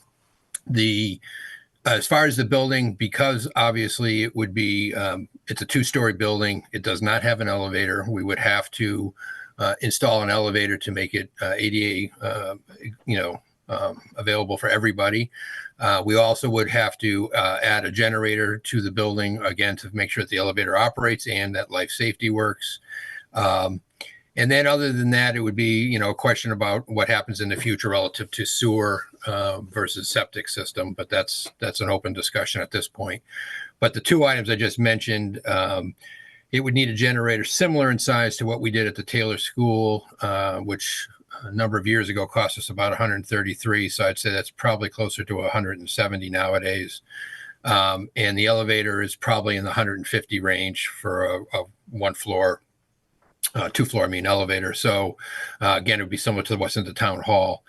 As far as the building, because obviously it would be, it's a 2-story building. It does not have an elevator. We would have to install an elevator to make it ADA, available for everybody. We also would have to add a generator to the building, again, to make sure that the elevator operates and that life safety works. And then other than that, it would be, a question about what happens in the future relative to sewer versus septic system. But that's an open discussion at this point. But the two items I just mentioned, it would need a generator similar in size to what we did at the Taylor School, which a number of years ago cost us about $133. So I'd say that's probably closer to $170 nowadays. And the elevator is probably in the $150 range for a 1-floor. 2-floor elevator. So again, it would be similar to what's in the town hall.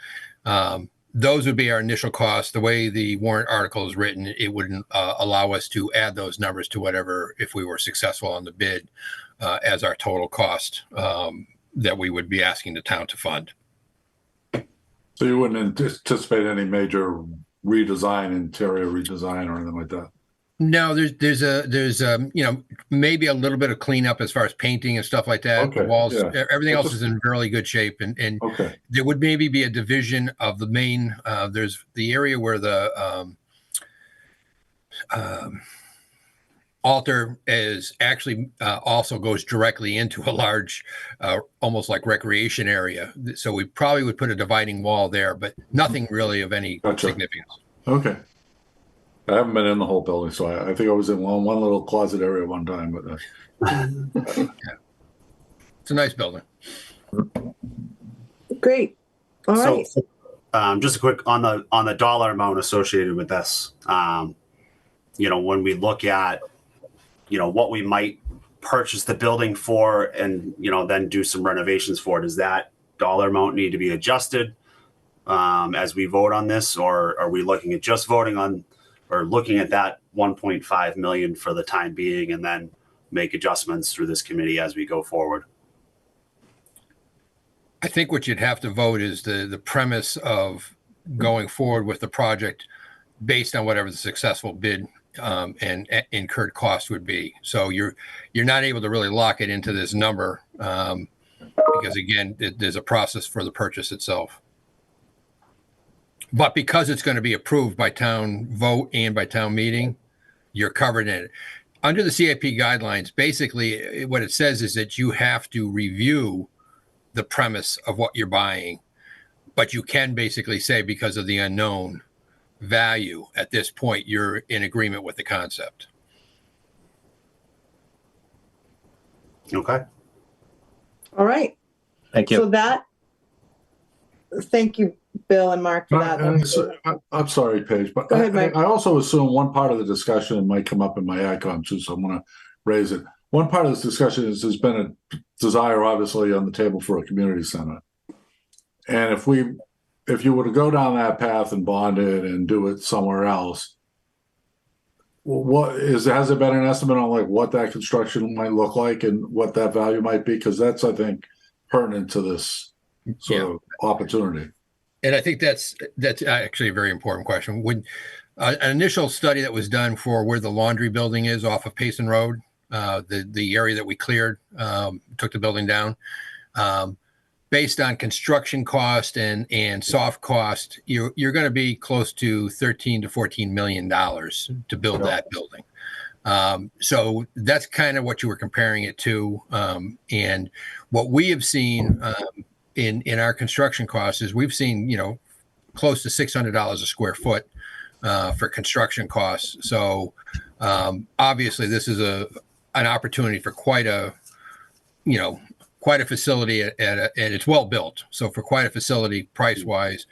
Those would be our initial costs. The way the warrant article is written, it wouldn't allow us to add those numbers to whatever, if we were successful on the bid, as our total cost that we would be asking the town to fund. So you wouldn't anticipate any major interior redesign or anything like that? No, there's maybe a little bit of cleanup as far as painting and stuff like that. Okay, the walls, yeah. Everything else is in really good shape, and okay. There would maybe be a division of the main. There's the area where the altar is actually also goes directly into a large, almost like recreation area. So we probably would put a dividing wall there, but nothing really of any significance. Okay. I haven't been in the whole building, so I think I was in one little closet area one time, but It's a nice building. Great. All right. Just a quick on the dollar amount associated with this. When we look at, what we might purchase the building for and, then do some renovations for, does that dollar amount need to be adjusted as we vote on this? Or are we looking at just voting on or looking at that 1.5 million for the time being and then make adjustments through this committee as we go forward? I think what you'd have to vote is the premise of going forward with the project based on whatever the successful bid and incurred cost would be. So you're not able to really lock it into this number because again, there's a process for the purchase itself. But because it's going to be approved by town vote and by town meeting, you're covered in it. Under the CIP guidelines, basically what it says is that you have to review the premise of what you're buying, but you can basically say because of the unknown value at this point, you're in agreement with the concept. Okay. All right. Thank you. So thank you, Bill and Mark, for that. I'm sorry, Paige, but Go ahead, Mike. I also assume one part of the discussion might come up in my AdCom too, so I'm going to raise it. One part of this discussion is there's been a desire, obviously, on the table for a community center. And if you were to go down that path and bond it and do it somewhere else, has there been an estimate on like what that construction might look like and what that value might be? Because that's, I think, pertinent to this sort of opportunity. And I think that's actually a very important question. When an initial study that was done for where the laundry building is off of Payson Road, the area that we cleared, took the building down, based on construction cost and soft cost, you're going to be close to $13 to $14 million to build that building. So that's kind of what you were comparing it to. And what we have seen in our construction costs is we've seen, close to $600 a square foot for construction costs. So obviously this is an opportunity for quite a facility and it's well built. So for quite a facility price wise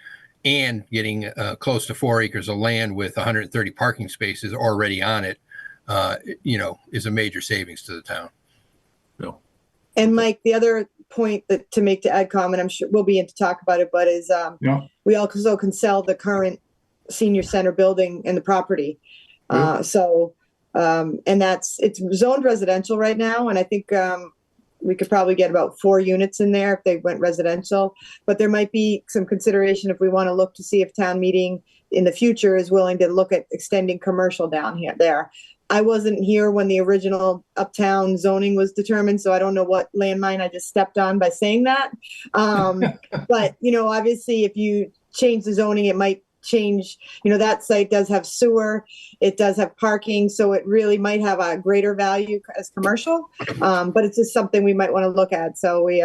and getting close to 4 acres of land with 130 parking spaces already on it, is a major savings to the town. Yeah. And Mike, the other point to make to AdCom, and I'm sure we'll be in to talk about it, but is we also can sell the current senior center building and the property. And it's zoned residential right now. And I think we could probably get about 4 units in there if they went residential, but there might be some consideration if we want to look to see if town meeting in the future is willing to look at extending commercial down there. I wasn't here when the original uptown zoning was determined, so I don't know what landmine I just stepped on by saying that. But, obviously if you change the zoning, it might change, that site does have sewer, it does have parking, so it really might have a greater value as commercial, but it's just something we might want to look at. So we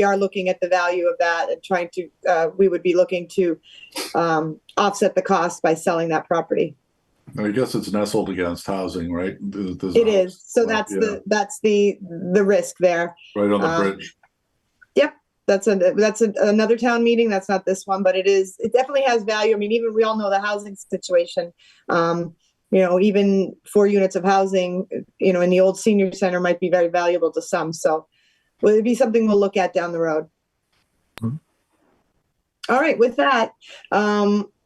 are looking at the value of that and trying to, we would be looking to offset the cost by selling that property. I guess it's nestled against housing, right? It is. So that's the risk there. Right on the bridge. Yep. That's another town meeting. That's not this one, but it definitely has value. I mean, even we all know the housing situation. Even 4 units of housing, in the old senior center might be very valuable to some. So will it be something we'll look at down the road? Mm-hmm. All right. With that,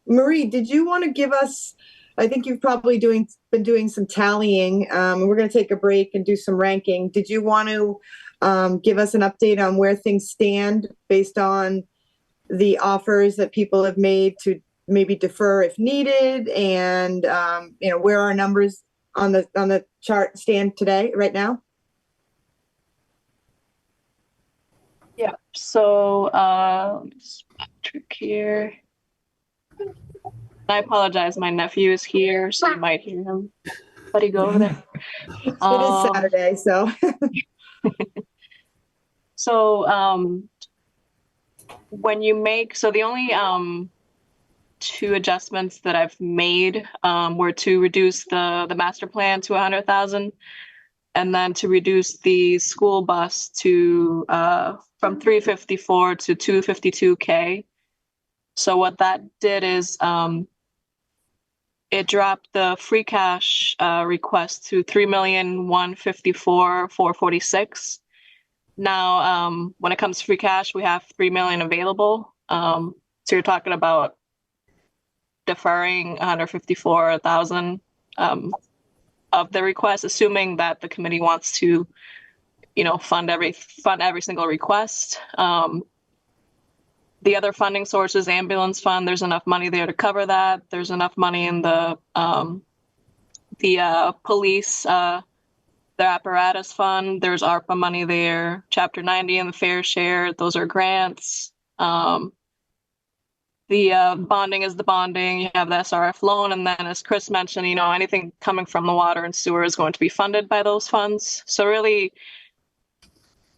Marie, did you want to give us, I think you've probably been doing some tallying. We're going to take a break and do some ranking. Did you want to give us an update on where things stand based on the offers that people have made to maybe defer if needed, and where our numbers on the chart stand today, right now? Yeah. So let me just backtrack here. I apologize. My nephew is here, so you might hear him. Buddy, go over there. It is Saturday, so. So when you make, so the only two adjustments that I've made were to reduce the master plan to 100,000, and then to reduce the school bus to from 354 to 252K. So what that did is it dropped the free cash request to 3,154,446. Now, when it comes to free cash, we have 3 million available. So you're talking about deferring 154,000 of the request, assuming that the committee wants to, fund every single request. The other funding sources, ambulance fund, there's enough money there to cover that. There's enough money in the police, their apparatus fund. There's ARPA money there. Chapter 90 and the fair share, those are grants. The bonding is the bonding. You have the SRF loan, and then as Chris mentioned, anything coming from the water and sewer is going to be funded by those funds. So really,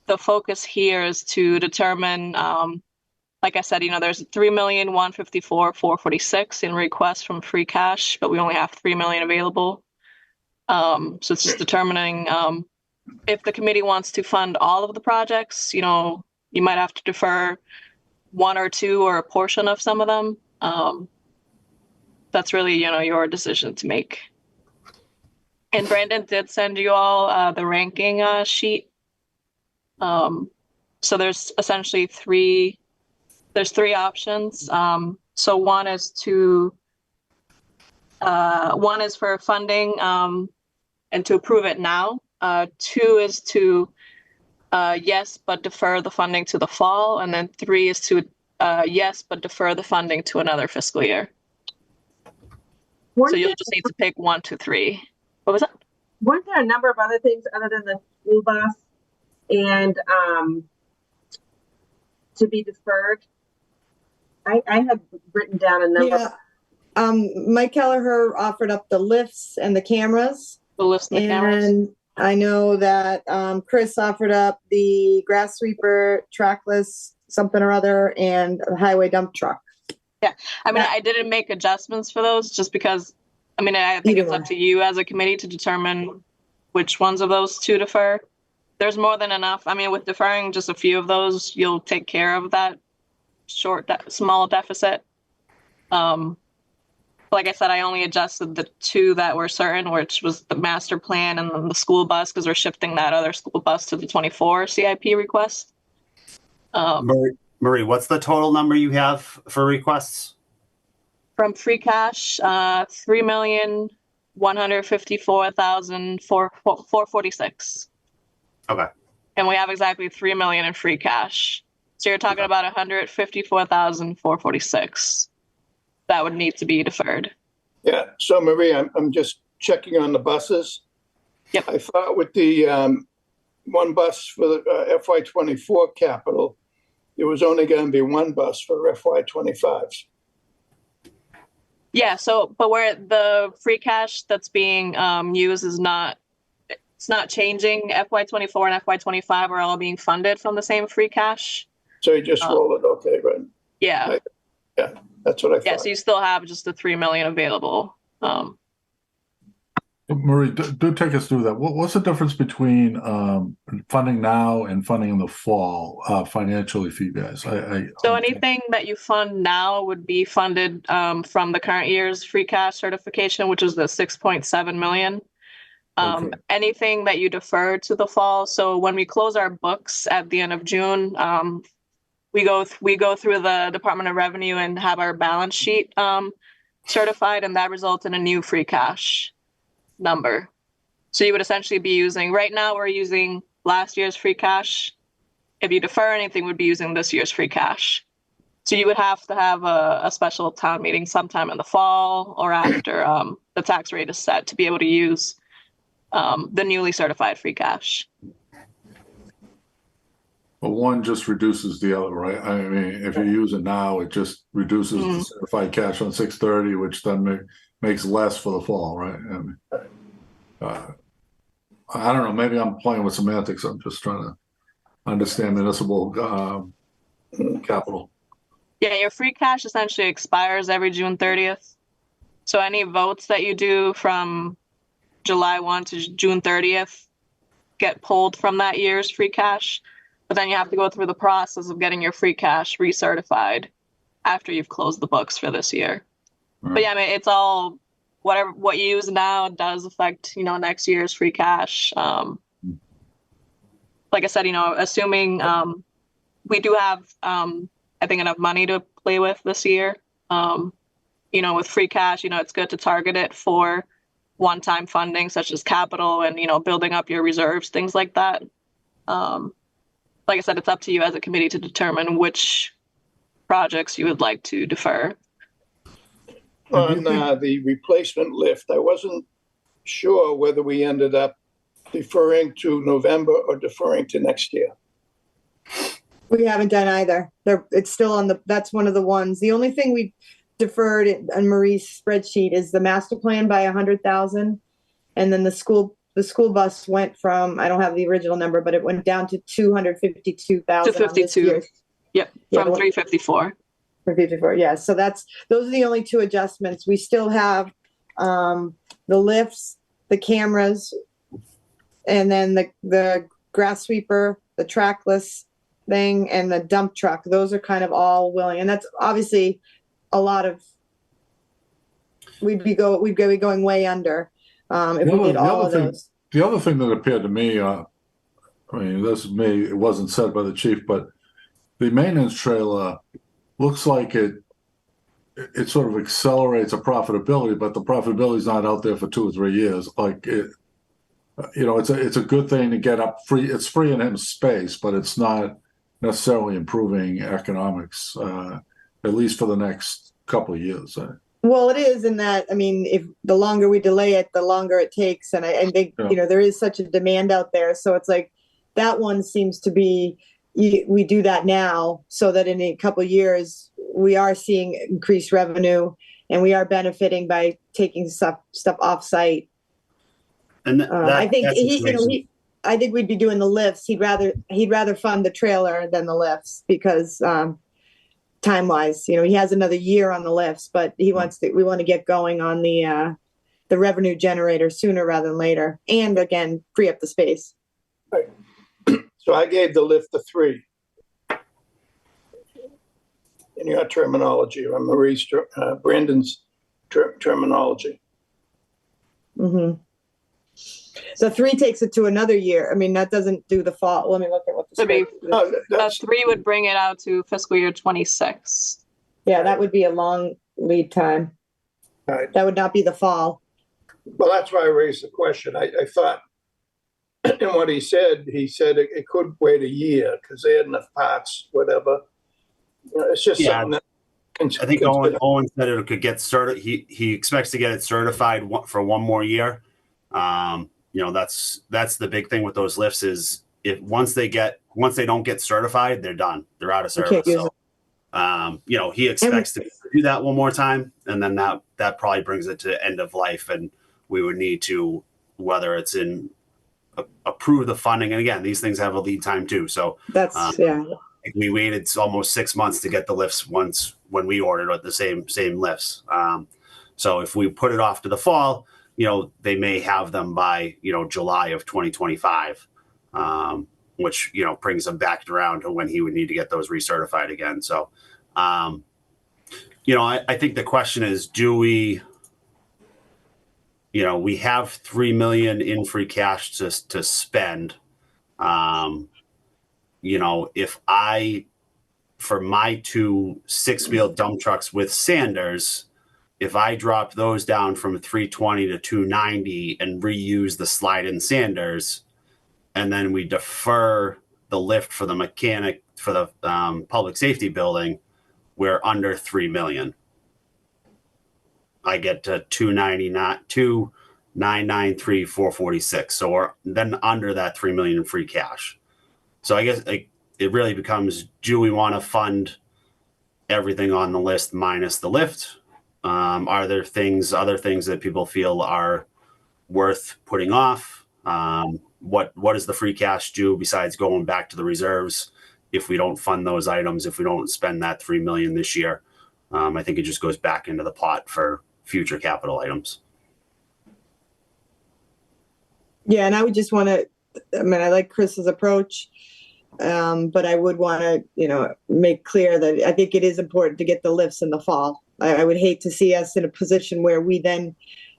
the focus here is to determine, like I said, there's 3,154,446 in requests from free cash, but we only have 3 million available. So it's just determining if the committee wants to fund all of the projects. You might have to defer one or two or a portion of some of them. That's really, your decision to make. And Brandon did send you all the ranking sheet. So there's essentially three options. So one is for funding and to approve it now. Two is to yes, but defer the funding to the fall. And then three is to yes, but defer the funding to another fiscal year. So you'll just need to pick 1, 2, 3. What was that? Weren't there a number of other things other than the school bus and to be deferred? I had written down a number. Yeah. Mike Kelleher offered up the lifts and the cameras. The lifts and the cameras. And I know that Chris offered up the grass sweeper, trackless, something or other, and a highway dump truck. Yeah, I didn't make adjustments for those just because, I think it's up to you as a committee to determine which ones of those to defer. There's more than enough. With deferring just a few of those, you'll take care of that small deficit. Like I said, I only adjusted the two that were certain, which was the master plan and then the school bus, because we're shifting that other school bus to the 24 CIP request. Marie, what's the total number you have for requests? From free cash, 3,154,446. Okay. And we have exactly 3 million in free cash. So you're talking about 154,446 that would need to be deferred. Yeah. So Marie, I'm just checking on the buses. Yep. I thought with the one bus for the FY24 capital, there was only going to be one bus for FY25s. Yeah. So, but where the free cash that's being used is not, it's not changing. FY24 and FY25 are all being funded from the same free cash. So you just roll it, okay, right? Yeah. Yeah, that's what I thought. Yeah, so you still have just the 3 million available. Marie, do take us through that. What's the difference between funding now and funding in the fall financially for you guys? So anything that you fund now would be funded from the current year's free cash certification, which is the 6.7 million. Okay. Anything that you defer to the fall. So when we close our books at the end of June, we go through the Department of Revenue and have our balance sheet certified, and that results in a new free cash number. So you would essentially be using, right now we're using last year's free cash. If you defer anything, we'd be using this year's free cash. So you would have to have a special town meeting sometime in the fall or after the tax rate is set to be able to use the newly certified free cash. But one just reduces the other, right? If you use it now, it just reduces the certified cash on 630, which then makes less for the fall, right? I don't know. Maybe I'm playing with semantics. I'm just trying to understand municipal capital. Yeah, your free cash essentially expires every June 30th. So any votes that you do from July 1 to June 30th get pulled from that year's free cash. But then you have to go through the process of getting your free cash recertified after you've closed the books for this year. Right. But yeah, I mean, it's all what you use now does affect, next year's free cash. Like I said, assuming we do have, I think, enough money to play with this year. With free cash, it's good to target it for one-time funding such as capital and, building up your reserves, things like that. Like I said, it's up to you as a committee to determine which projects you would like to defer. On the replacement lift, I wasn't sure whether we ended up deferring to November or deferring to next year. We haven't done either. It's still on that's one of the ones. The only thing we deferred on Marie's spreadsheet is the master plan by 100,000. And then the school bus went from, I don't have the original number, but it went down to 252,000. 252. Yep. From 354. 354. Yeah. So those are the only two adjustments. We still have the lifts, the cameras, and then the grass sweeper, the trackless thing, and the dump truck. Those are kind of all willing, and that's obviously a lot of. We'd be going way under if we did all of those. The other thing that appeared to me, it wasn't said by the chief, but the maintenance trailer looks like it sort of accelerates a profitability, but the profitability is not out there for 2 or 3 years. Like it, it's a good thing to get up free. It's freeing him space, but it's not necessarily improving economics, at least for the next couple of years. Well, it is in that, if the longer we delay it, the longer it takes. And I think, there is such a demand out there. So it's like that one seems to be, we do that now so that in a couple of years, we are seeing increased revenue and we are benefiting by taking stuff off site. And I think I think we'd be doing the lifts. He'd rather fund the trailer than the lifts because time wise, he has another year on the lifts, but we want to get going on the revenue generator sooner rather than later, and again free up the space. Right. So I gave the lift a 3 in your terminology, or Marie's, Brandon's terminology. Mm-hmm. So 3 takes it to another year. That doesn't do the fall. Let me look at what the 3 would bring it out to fiscal year 26. Yeah, that would be a long lead time. Right. That would not be the fall. Well, that's why I raised the question. I thought, in what he said it could wait a year because they had enough parts, whatever. It's just something that. I think Owen said it could get certified. He expects to get it certified for 1 more year. That's the big thing with those lifts is once they don't get certified, they're done. They're out of service. So, he expects to do that 1 more time, and then that probably brings it to end of life, and we would need to, whether it's in approve the funding. And again, these things have a lead time too. So that's we waited almost 6 months to get the lifts when we ordered the same lifts. So if we put it off to the fall, they may have them by, July of 2025, which, brings them back around to when he would need to get those recertified again. So, I think the question is, do we, we have 3 million in free cash to spend. If for my 2 6-wheel dump trucks with Sanders, if I drop those down from 320 to 290 and reuse the slide-in Sanders, and then we defer the lift for the mechanic for the public safety building, we're under 3 million. I get to 2,993,446. So we're then under that 3 million in free cash. So I guess it really becomes: do we want to fund everything on the list minus the lift? Are there other things that people feel are worth putting off? What does the free cash do besides going back to the reserves if we don't fund those items, if we don't spend that 3 million this year. I think it just goes back into the pot for future capital items. Yeah, and I would just want to, I mean, I like Chris's approach, but I would want to, make clear that I think it is important to get the lifts in the fall. I would hate to see us in a position where we then,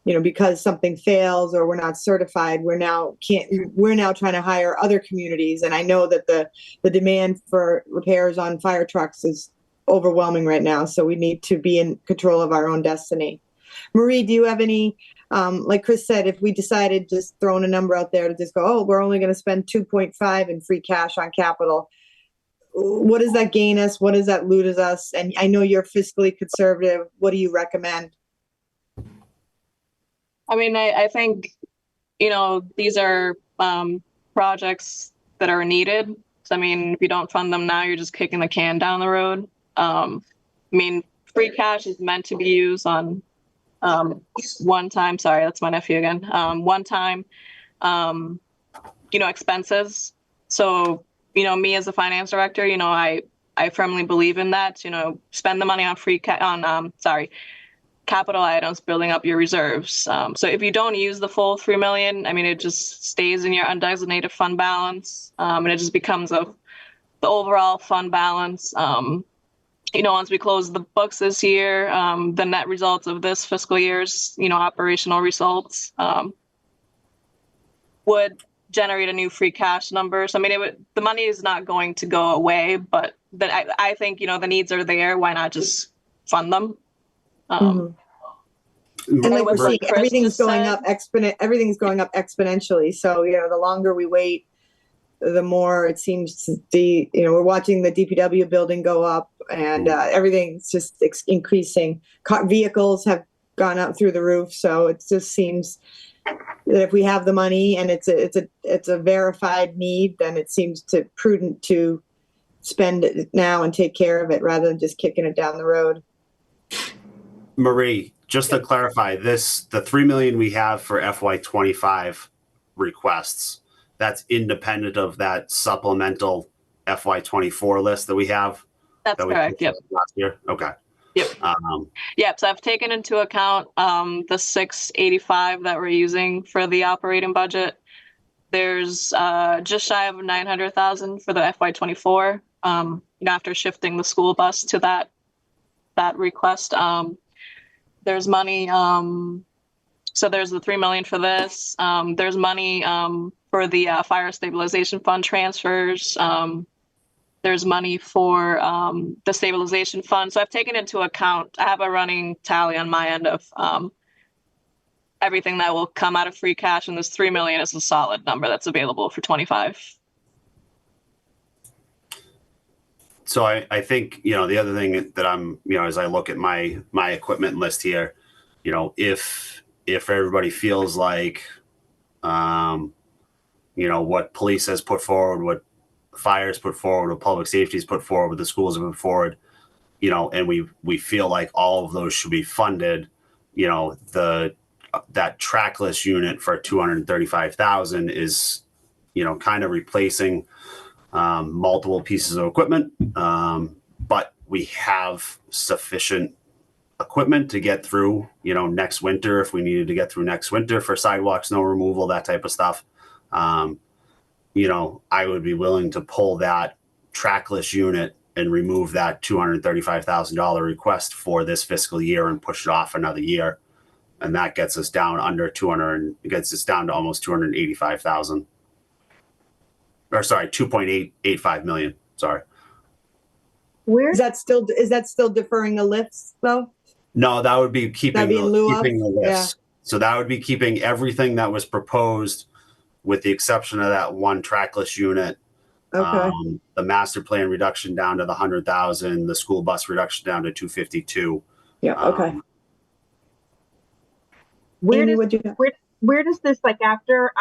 because something fails or we're not certified, we're now trying to hire other communities. And I know that the demand for repairs on fire trucks is overwhelming right now. So we need to be in control of our own destiny. Marie, do you have any, like Chris said, if we decided just throwing a number out there to just go, oh, we're only going to spend 2.5 in free cash on capital. What does that gain us? What does that lose us? And I know you're fiscally conservative. What do you recommend? I mean, I think, these are projects that are needed. So, I mean, if you don't fund them now, you're just kicking the can down the road. I mean, free cash is meant to be used on one time. Sorry, that's my nephew again. One time, expenses. So, me as a finance director, I firmly believe in that. Spend the money on capital items, building up your reserves. So if you don't use the full 3 million, I mean, it just stays in your undesignated fund balance, and it just becomes the overall fund balance. Once we close the books this year, the net results of this fiscal year's, operational results would generate a new free cash number. So I mean, the money is not going to go away, but I think the needs are there. Why not just fund them? And like we're seeing, everything's going up exponentially. So the longer we wait, the more it seems we're watching the DPW building go up, and everything's just increasing. Vehicles have gone up through the roof, so it just seems that if we have the money and it's a verified need, then it seems prudent to spend it now and take care of it rather than just kicking it down the road. Marie, just to clarify, the 3 million we have for FY25 requests, that's independent of that supplemental FY24 list that we have. That's correct. Yep. Last year. Okay. Yep. Yep. So I've taken into account the 685 that we're using for the operating budget. There's just shy of 900,000 for the FY24. After shifting the school bus to that request, there's money. So there's the 3 million for this. There's money for the fire stabilization fund transfers. There's money for the stabilization fund. So I've taken into account, I have a running tally on my end of everything that will come out of free cash, and this 3 million is a solid number that's available for 25. So I think, the other thing that I'm, as I look at my equipment list here, if everybody feels like, what police has put forward, what fire has put forward, what public safety has put forward, what the schools have put forward, and we feel like all of those should be funded, that trackless unit for 235,000 is, kind of replacing multiple pieces of equipment, but we have sufficient equipment to get through, next winter if we needed to get through next winter for sidewalk snow removal, that type of stuff. I would be willing to pull that trackless unit and remove that $235,000 request for this fiscal year and push it off another year. And that gets us down under 200, it gets us down to almost 285,000. Or sorry, 2.885 million. Sorry. Is that still deferring the lifts though? No, that would be keeping the list. Yeah. So that would be keeping everything that was proposed, with the exception of that one trackless unit. Okay. The master plan reduction down to the 100,000, the school bus reduction down to 252. Yeah. Okay. Where Amy, does this after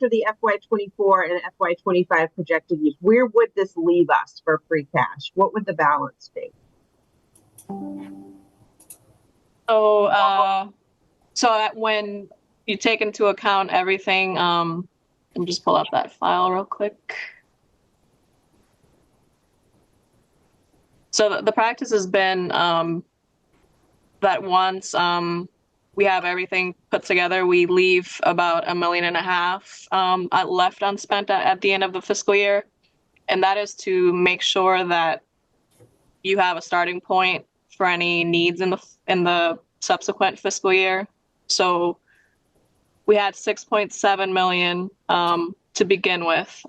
the FY24 and FY25 projected use, where would this leave us for free cash? What would the balance be? So when you take into account everything, let me just pull up that file real quick. So the practice has been that once we have everything put together, we leave about $1.5 million left unspent at the end of the fiscal year. And that is to make sure that you have a starting point for any needs in the subsequent fiscal year. So we had 6.7 million to begin with.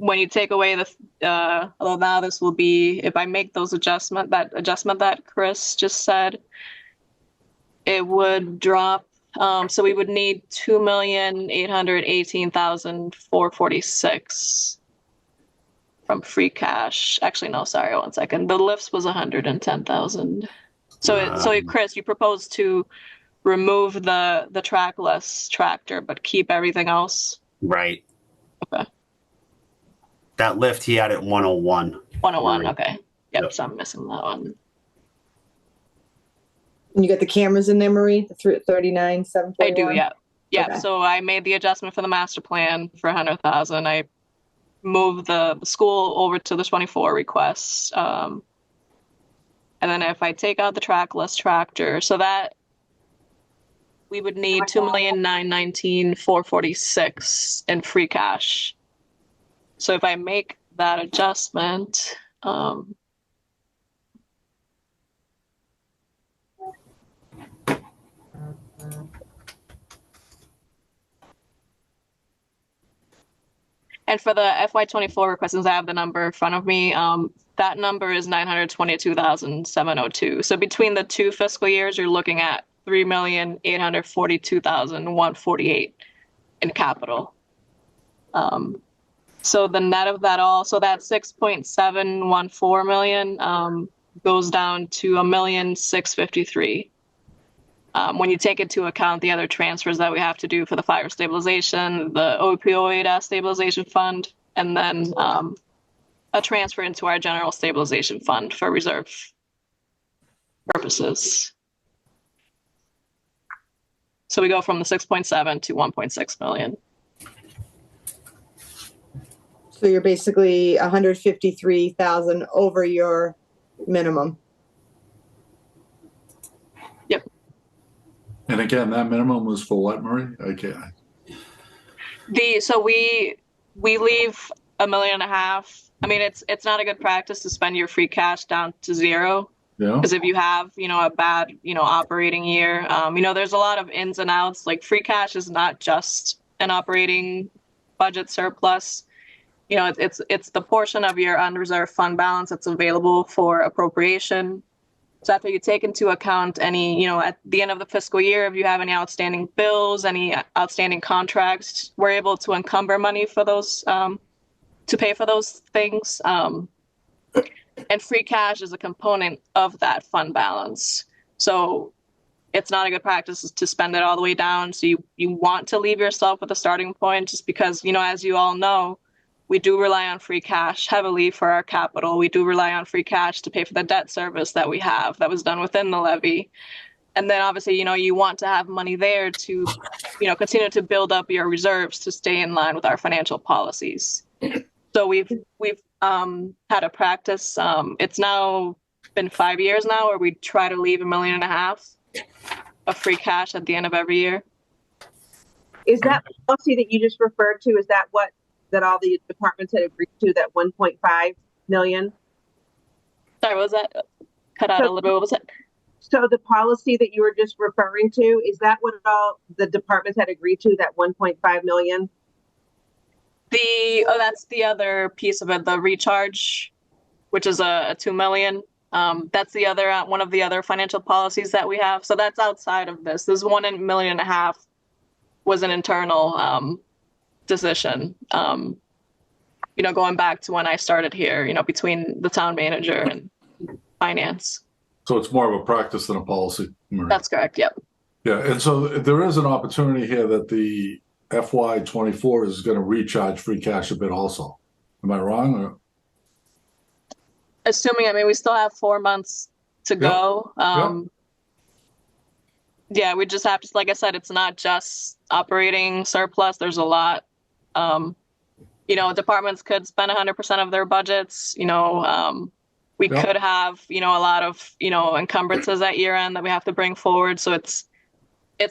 When you take away although now this will be, if I make those adjustment that Chris just said, it would drop. So we would need 2,818,446 from free cash. Actually, no, sorry, 1 second. The lifts was 110,000. So Chris, you proposed to remove the trackless tractor, but keep everything else? Right. Okay. That lift he had at 101. 101, okay. Yep. So I'm missing that one. And you got the cameras in there, Marie, the 39,741? I do, yeah. Yeah, Okay. so I made the adjustment for the master plan for 100,000. I moved the school over to the 24 requests. And then if I take out the trackless tractor, so that we would need 2,919,446 in free cash. So if I make that adjustment, and for the FY24 requests, I have the number in front of me. That number is 922,702. So between the two fiscal years, you're looking at 3,842,148 in capital. So the net of that all, so that 6.714 million goes down to 1,653,000. When you take into account the other transfers that we have to do for the fire stabilization, the opioid stabilization fund, and then a transfer into our general stabilization fund for reserve purposes. So we go from the 6.7 to 1.6 million. So you're basically 153,000 over your minimum. Yep. And again, that minimum was for what, Marie? Okay. So we leave $1.5 million. I mean, it's not a good practice to spend your free cash down to zero. Yeah. Because if you have, a bad, operating year, there's a lot of ins and outs. Like free cash is not just an operating budget surplus. It's the portion of your unreserved fund balance that's available for appropriation. So after you take into account any, at the end of the fiscal year, if you have any outstanding bills, any outstanding contracts, we're able to encumber money for those, to pay for those things. And free cash is a component of that fund balance. So it's not a good practice to spend it all the way down. So you want to leave yourself with a starting point, just because, as you all know, we do rely on free cash heavily for our capital. We do rely on free cash to pay for the debt service that we have that was done within the levy. And then obviously, you want to have money there to, continue to build up your reserves to stay in line with our financial policies. So we've had a practice. It's now been 5 years now where we try to leave $1.5 million of free cash at the end of every year. Is that policy that you just referred to? Is that that all the departments had agreed to, that 1.5 million? Sorry, what was that? Cut out a little bit. What was it? So the policy that you were just referring to, is that what all the departments had agreed to, that 1.5 million? That's the other piece of it, the recharge, which is a 2 million. That's the other one of the other financial policies that we have. So that's outside of this. This $1.5 million was an internal decision. Going back to when I started here, between the town manager and finance. So it's more of a practice than a policy, Marie. That's correct. Yep. Yeah, and so there is an opportunity here that the FY24 is going to recharge free cash a bit also. Am I wrong? Or? Assuming, we still have 4 months to go. Yeah, we just have to, like I said, it's not just operating surplus. There's a lot, departments could spend 100% of their budgets. We Yeah. could have, a lot of, encumbrances at year end that we have to bring forward. So it's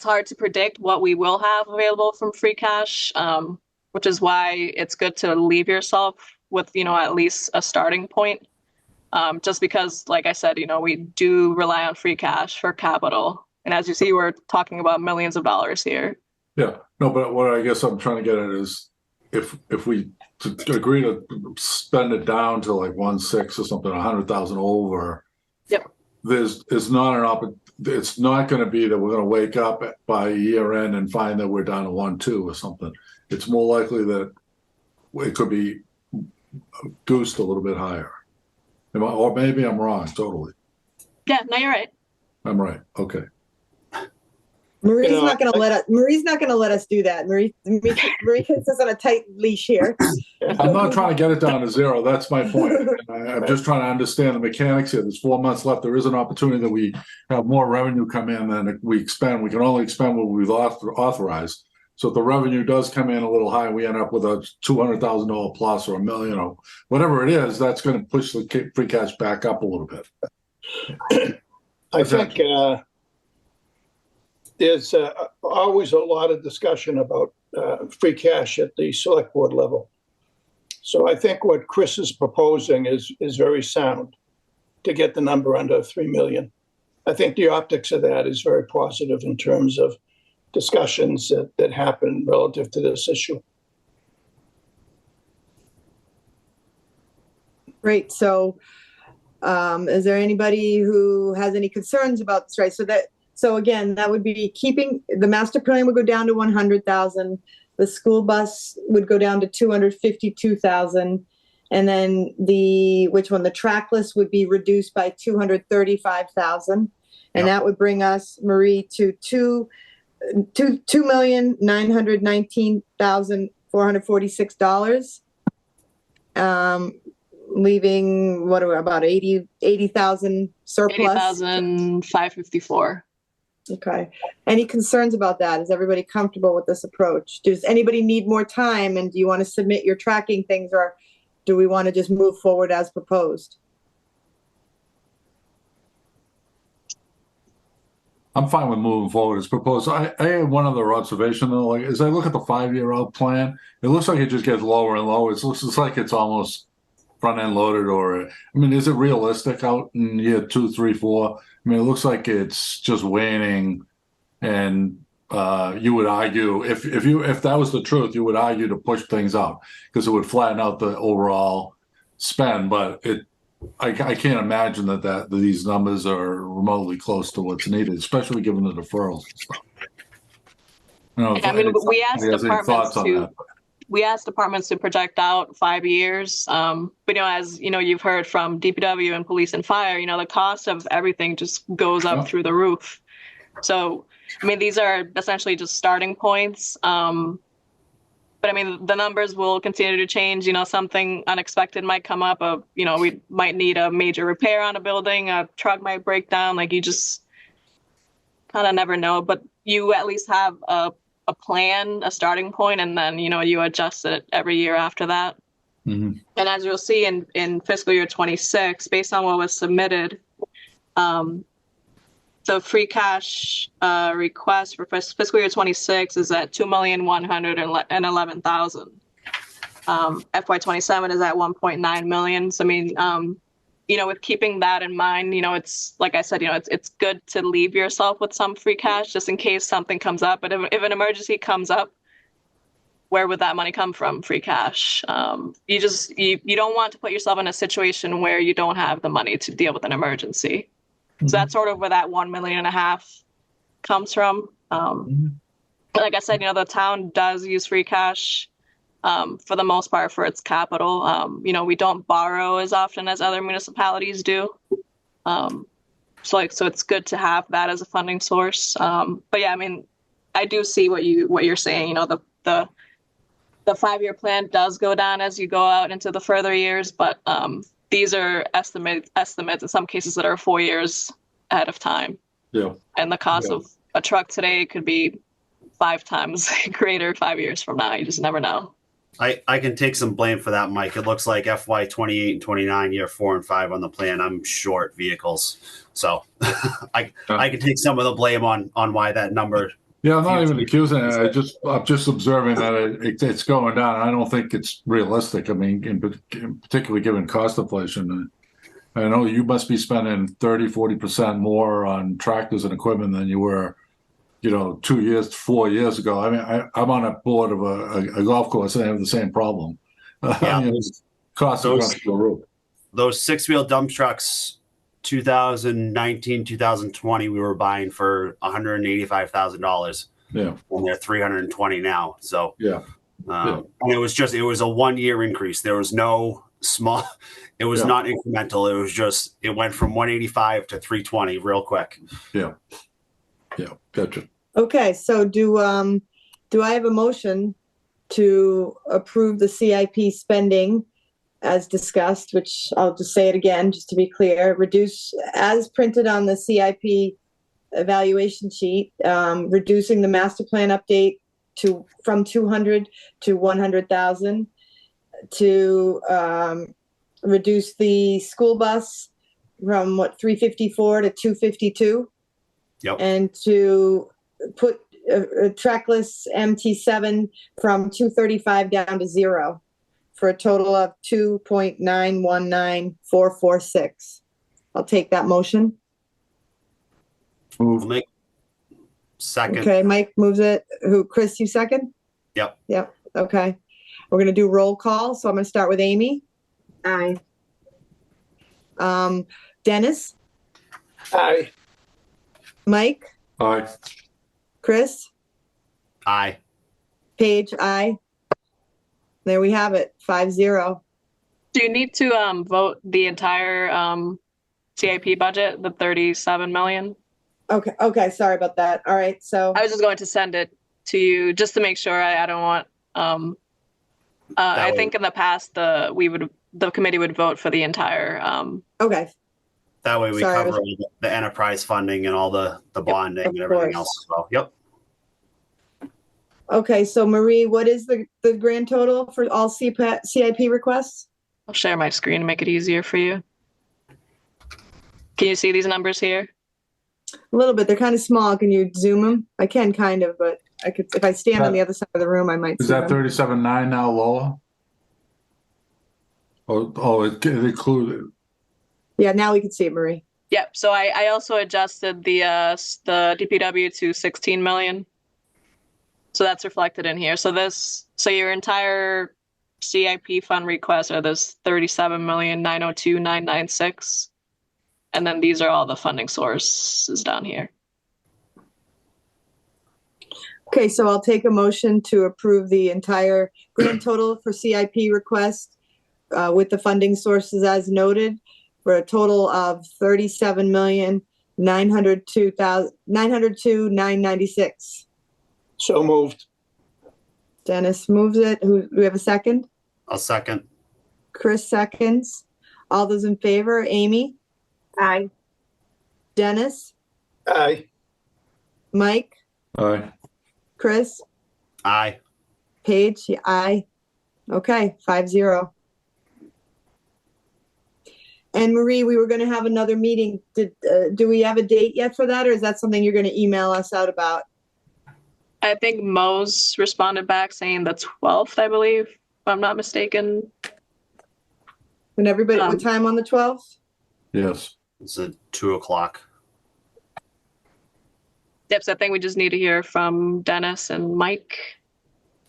hard to predict what we will have available from free cash, which is why it's good to leave yourself with, at least a starting point. Just because, like I said, we do rely on free cash for capital. And as you see, we're talking about millions of dollars here. Yeah, no, but what I guess I'm trying to get at is if we agree to spend it down to like 1.6 or something, 100,000 over. Yep. It's not going to be that we're going to wake up by year end and find that we're down to 1.2 or something. It's more likely that it could be goosed a little bit higher. Or maybe I'm wrong totally. Yeah, no, you're right. I'm right. Okay. Marie's not going to let us do that. Marie keeps us on a tight leash here. I'm not trying to get it down to zero. That's my point. I'm just trying to understand the mechanics here. There's 4 months left. There is an opportunity that we have more revenue come in than we expend. We can only expend what we've authorized. So if the revenue does come in a little high, we end up with a $200,000 plus or $1 million or whatever it is, that's going to push the free cash back up a little bit. I think there's always a lot of discussion about free cash at the select board level. So I think what Chris is proposing is very sound to get the number under 3 million. I think the optics of that is very positive in terms of discussions that happen relative to this issue. Great. So is there anybody who has any concerns about this? Right. So again, that would be keeping the master plan would go down to 100,000. The school bus would go down to 252,000. And then the Trackless would be reduced by 235,000. And that would bring us, Marie, to $2,919,446. Leaving about 80,000 surplus. 80,554. Okay. Any concerns about that? Is everybody comfortable with this approach? Does anybody need more time? And do you want to submit your tracking things, or do we want to just move forward as proposed? I'm fine with moving forward as proposed. I have one other observation though. Like as I look at the 5-year-old plan, it looks like it just gets lower and lower. It looks like it's almost front-end loaded, or I mean, is it realistic out in year 2, 3, 4? I mean, it looks like it's just waning, and you would argue if that was the truth, you would argue to push things out because it would flatten out the overall spend. But I can't imagine that these numbers are remotely close to what's needed, especially given the deferrals and stuff. We asked departments to project out 5 years. But, as, you've heard from DPW and police and fire, the cost of everything just goes up through the roof. So, these are essentially just starting points. But, the numbers will continue to change. Something unexpected might come up. We might need a major repair on a building. A truck might break down. Like, you just kind of never know. But you at least have a plan, a starting point, and then you adjust it every year after that. Mm-hmm. And as you'll see in fiscal year 26, based on what was submitted, the free cash request for fiscal year 26 is at $2,111,000. FY27 is at 1.9 million. So with keeping that in mind, it's like I said, it's good to leave yourself with some free cash just in case something comes up. But if an emergency comes up, where would that money come from? Free cash. You don't want to put yourself in a situation where you don't have the money to deal with an emergency. Mm-hmm. So that's sort of where that 1.5 million comes from. Like I said, the town does use free cash. For the most part, for its capital. We don't borrow as often as other municipalities do. So it's good to have that as a funding source. But yeah, I do see what you're saying. The 5-year plan does go down as you go out into the further years, but these are estimates in some cases that are 4 years ahead of time. Yeah. And the cost of a truck today could be 5 times greater 5 years from now. You just never know. I can take some blame for that, Mike. It looks like FY 28 and 29, year 4 and 5 on the plan. I'm short vehicles. So I can take some of the blame on why that number. Yeah, I'm not even accusing it. I'm just observing that it's going down. I don't think it's realistic. I mean, particularly given cost inflation. I know you must be spending 30-40% more on tractors and equipment than you were, 4 years ago. I mean, I'm on a board of a golf course and I have the same problem. Yeah, costs are going to the roof. Those 6-wheel dump trucks, 2019, 2020, we were buying for $185,000. Yeah, and they're $320 now. So yeah. And it was a 1-year increase. There was no small. It was not incremental. It was just it went from 185 to 320 real quick. Yeah. Gotcha. Okay, so do I have a motion to approve the CIP spending as discussed, which I'll just say it again, just to be clear, reduce as printed on the CIP evaluation sheet, reducing the master plan update from 200 to 100,000, to reduce the school bus from 354 to 252. Yep. And to put a Trackless MT7 from 235 down to 0 for a total of 2.919446. I'll take that motion. We'll make second. Okay, Mike moves it. Chris, you second? Yep. Okay. We're going to do roll call. So I'm going to start with Amy. Aye. Dennis? Aye. Mike? Aye. Chris? Aye. Paige? Aye. There we have it, 5-0. Do you need to vote the entire CIP budget, the 37 million? Okay, sorry about that. All right, so I was just going to send it to you just to make sure. I don't want. I think in the past the committee would vote for the entire. Okay. That way we cover the enterprise funding and all the bonding and everything else as well. Yep. Okay, so Marie, what is the grand total for all CIP requests? I'll share my screen to make it easier for you. Can you see these numbers here? A little bit. They're kind of small. Can you zoom them? I can kind of, but I could if I stand on the other side of the room, I might. Is that 37.9 now lower? Oh, it included. Yeah, now we can see it, Marie. Yep. So I also adjusted the DPW to 16 million. So that's reflected in here. So your entire CIP fund requests are this 37,902,996. And then these are all the funding sources down here. Okay, so I'll take a motion to approve the entire grand total for CIP request with the funding sources as noted for a total of 37,902,996. So moved. Dennis moves it. Do we have a second? I'll second. Chris seconds. All those in favor? Amy? Aye. Dennis? Aye. Mike? Aye. Chris? Aye. Paige? Aye. Okay, 5-0. And Marie, we were going to have another meeting. Do we have a date yet for that, or is that something you're going to email us out about? I think Mo's responded back saying the 12th, I believe, if I'm not mistaken. And everybody, what time on the 12th? Yes. It's at 2:00. Yep, so I think we just need to hear from Dennis and Mike.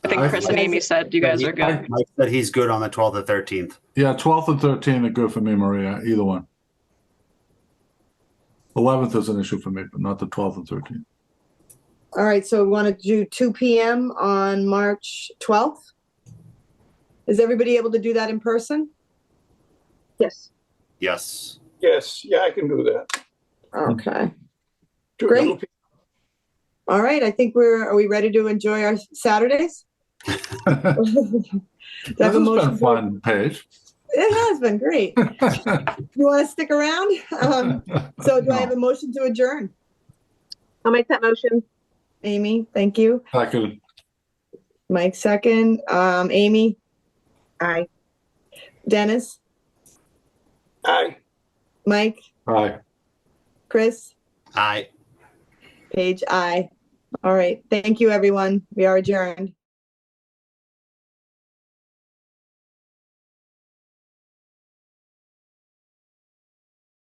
I think Chris and Amy said you guys are good. Mike said he's good on the 12th or 13th. Yeah, 12th and 13th are good for me, Maria. Either one. 11th is an issue for me, but not the 12th and 13th. All right, so we want to do 2 p.m. on March 12th? Is everybody able to do that in person? Yes. Yes. Yes, yeah, I can do that. Okay. Great. All right, I think are we ready to enjoy our Saturdays? This has been fun, Paige. It has been great. You want to stick around? So do I have a motion to adjourn? I'll make that motion. Amy, thank you. Second. Mike second. Amy, Aye. Dennis, Aye. Mike, Aye. Chris, Aye. Paige, aye. All right. Thank you, everyone. We are adjourned.